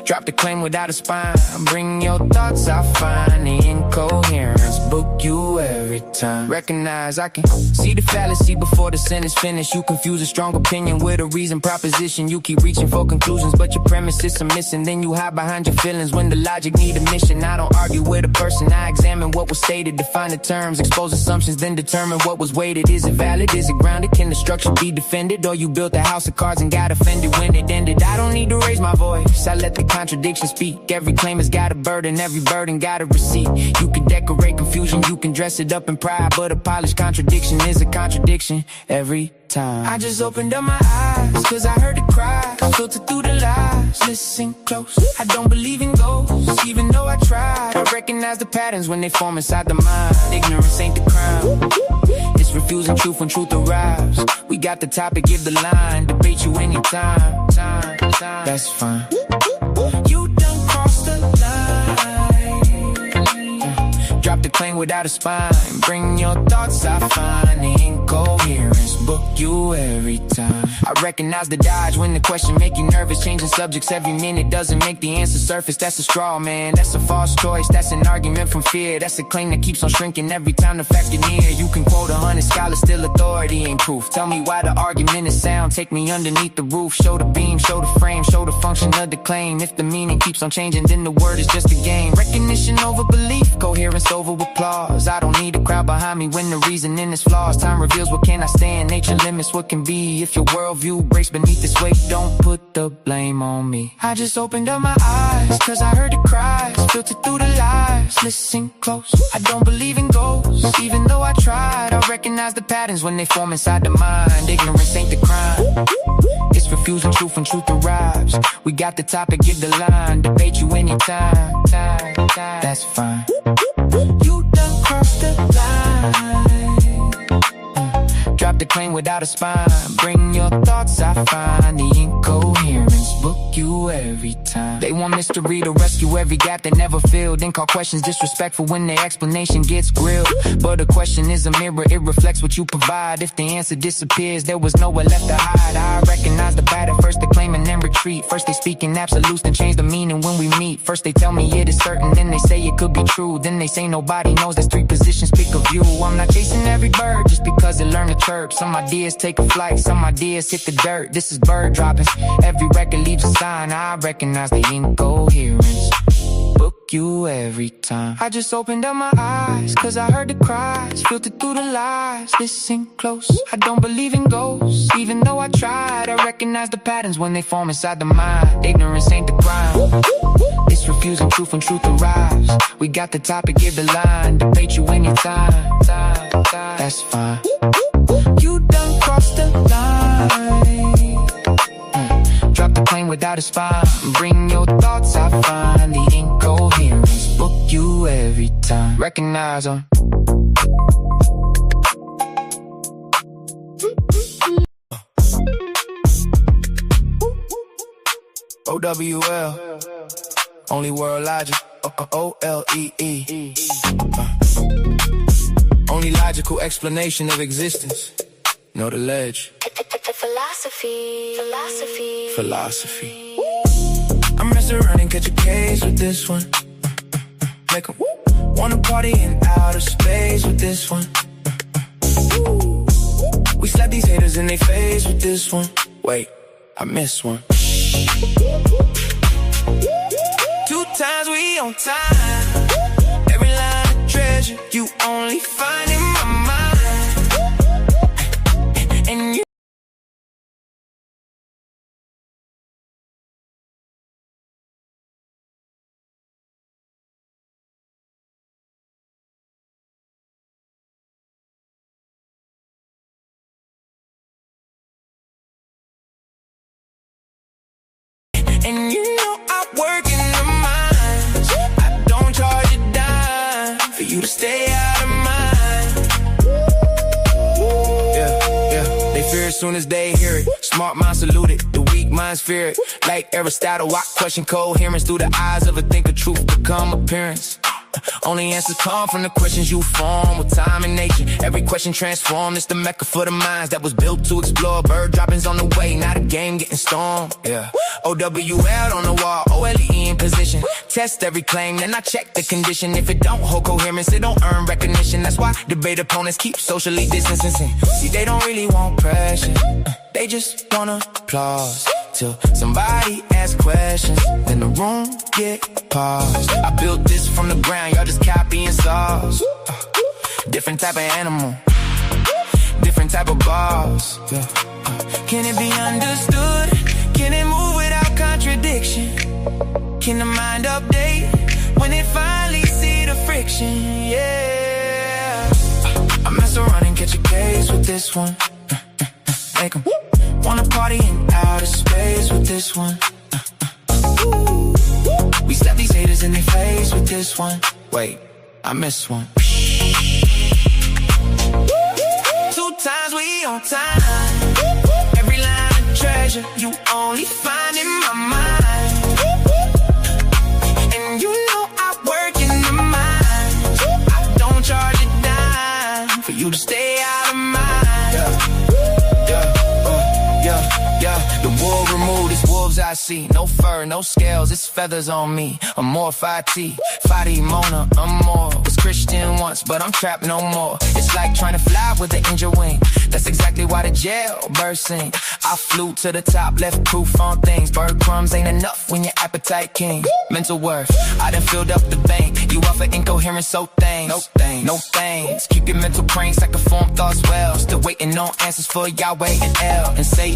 Drop the claim without a spine. Bring your thoughts, I find the incoherence. Book you every time. Recognize I can see the fallacy before the sentence finished. You confuse a strong opinion with a reason proposition. You keep reaching for conclusions, but your premises are missing. Then you hide behind your feelings when the logic need a mission. I don't argue with a person, I examine what was stated. Define the terms, expose assumptions, then determine what was weighted. Is it valid? Is it grounded? Can the structure be defended? Or you built a house of cards and got offended when it ended? I don't need to raise my voice, I let the contradiction speak. Every claim has got a burden, every burden got a receipt. You can decorate confusion, you can dress it up in pride, but a polished contradiction is a contradiction every time. I just opened up my eyes, cause I heard the cry, filtered through the lies. Listen close, I don't believe in ghosts. Even though I tried, I recognize the patterns when they form inside the mind. Ignorance ain't the crime, it's refusing truth when truth arrives. We got the topic, give the line, debate you anytime. That's fine. You done crossed the line. Drop the claim without a spine. Bring your thoughts, I find the incoherence. Book you every time. I recognize the dodge when the question make you nervous. Changing subjects every minute doesn't make the answer surface. That's a straw man, that's a false choice. That's an argument from fear. That's a claim that keeps on shrinking every time the fact is near. You can quote 100 scholars, still authority ain't proof. Tell me why the argument is sound. Take me underneath the roof. Show the beam, show the frame, show the function of the claim. If the meaning keeps on changing, then the word is just a game. Recognition over belief, coherence over applause. I don't need a crowd behind me when the reasoning is flaws. Time reveals what can I stand, nature limits what can be. If your worldview breaks beneath this weight, don't put the blame on me. I just opened up my eyes, cause I heard the cries, filtered through the lies. Listen close, I don't believe in ghosts. Even though I tried, I recognize the patterns when they form inside the mind. Ignorance ain't the crime, it's refusing truth when truth arrives. We got the topic, give the line, debate you anytime. That's fine. You done crossed the line. Drop the claim without a spine. Bring your thoughts, I find the incoherence. Book you every time. They want mystery to rescue every gap they never filled. Then call questions disrespectful when their explanation gets grilled. But a question is a mirror, it reflects what you provide. If the answer disappears, there was nowhere left to hide. I recognize the bad at first, they claim and then retreat. First they speak in absolutes, then change the meaning when we meet. First they tell me it is certain, then they say it could be true. Then they say nobody knows, there's three positions, pick a view. I'm not chasing every bird just because it learned to chirp. Some ideas take a flight, some ideas hit the dirt. This is bird droppings, every record leaves a sign. I recognize the incoherence, book you every time. I just opened up my eyes, cause I heard the cries, filtered through the lies. Listen close, I don't believe in ghosts. Even though I tried, I recognize the patterns when they form inside the mind. Ignorance ain't the crime, it's refusing truth when truth arrives. We got the topic, give the line, debate you anytime. That's fine. You done crossed the line. Drop the plane without a spine. Bring your thoughts, I find the incoherence. Book you every time. Recognize them. OWL, only world logic. OLEE. Only logical explanation of existence. Know the ledge. Philosophy. I mess around and catch a case with this one. Make 'em wanna party in outer space with this one. We slap these haters in their face with this one. Wait, I missed one. 2 times we on time. Every line of treasure you only find in my mind. And you know I work in the mines. I don't charge a dime for you to stay out of mind. Yeah. They fear as soon as they hear it. Smart minds salute it, the weak minds fear it. Like Aristotle, I question coherence. Through the eyes of a thinker, truth become appearance. Only answers come from the questions you form with time and nature. Every question transformed. It's the mecca for the minds that was built to explore. Bird droppings on the way, not a game getting stormed. Yeah. OWL on the wall, OLE in position. Test every claim, then I check the condition. If it don't hold coherence, it don't earn recognition. That's why debate opponents keep socially distancing. See, they don't really want pressure. They just want applause. Till somebody asks questions, then the room get paused. I built this from the ground, y'all just copying saws. Different type of animal, different type of bars. Can it be understood? Can it move without contradiction? Can the mind update when it finally see the friction? Yeah. I mess around and catch a case with this one. Make 'em wanna party in outer space with this one. We slap these haters in their face with this one. Wait, I missed one. 2 times we on time. Every line of treasure you only find in my mind. And you know I work in the mind. I don't charge a dime for you to stay out of mind. Yeah. The wolf removed his wolves I see. No fur, no scales, it's feathers on me. I'm more 5T, Fadi Mona, I'm more. Was Christian once, but I'm trapped no more. It's like trying to fly with an angel wing. That's exactly why the jailbird sing. I flew to the top, left proof on things. Bird crumbs ain't enough when your appetite king. Mental worth, I done filled up the bank. You offer incoherent, so thanks. No thanks, no thanks. Keep your mental brain, like a form thoughts well. Still waiting on answers for Yahweh and El. And say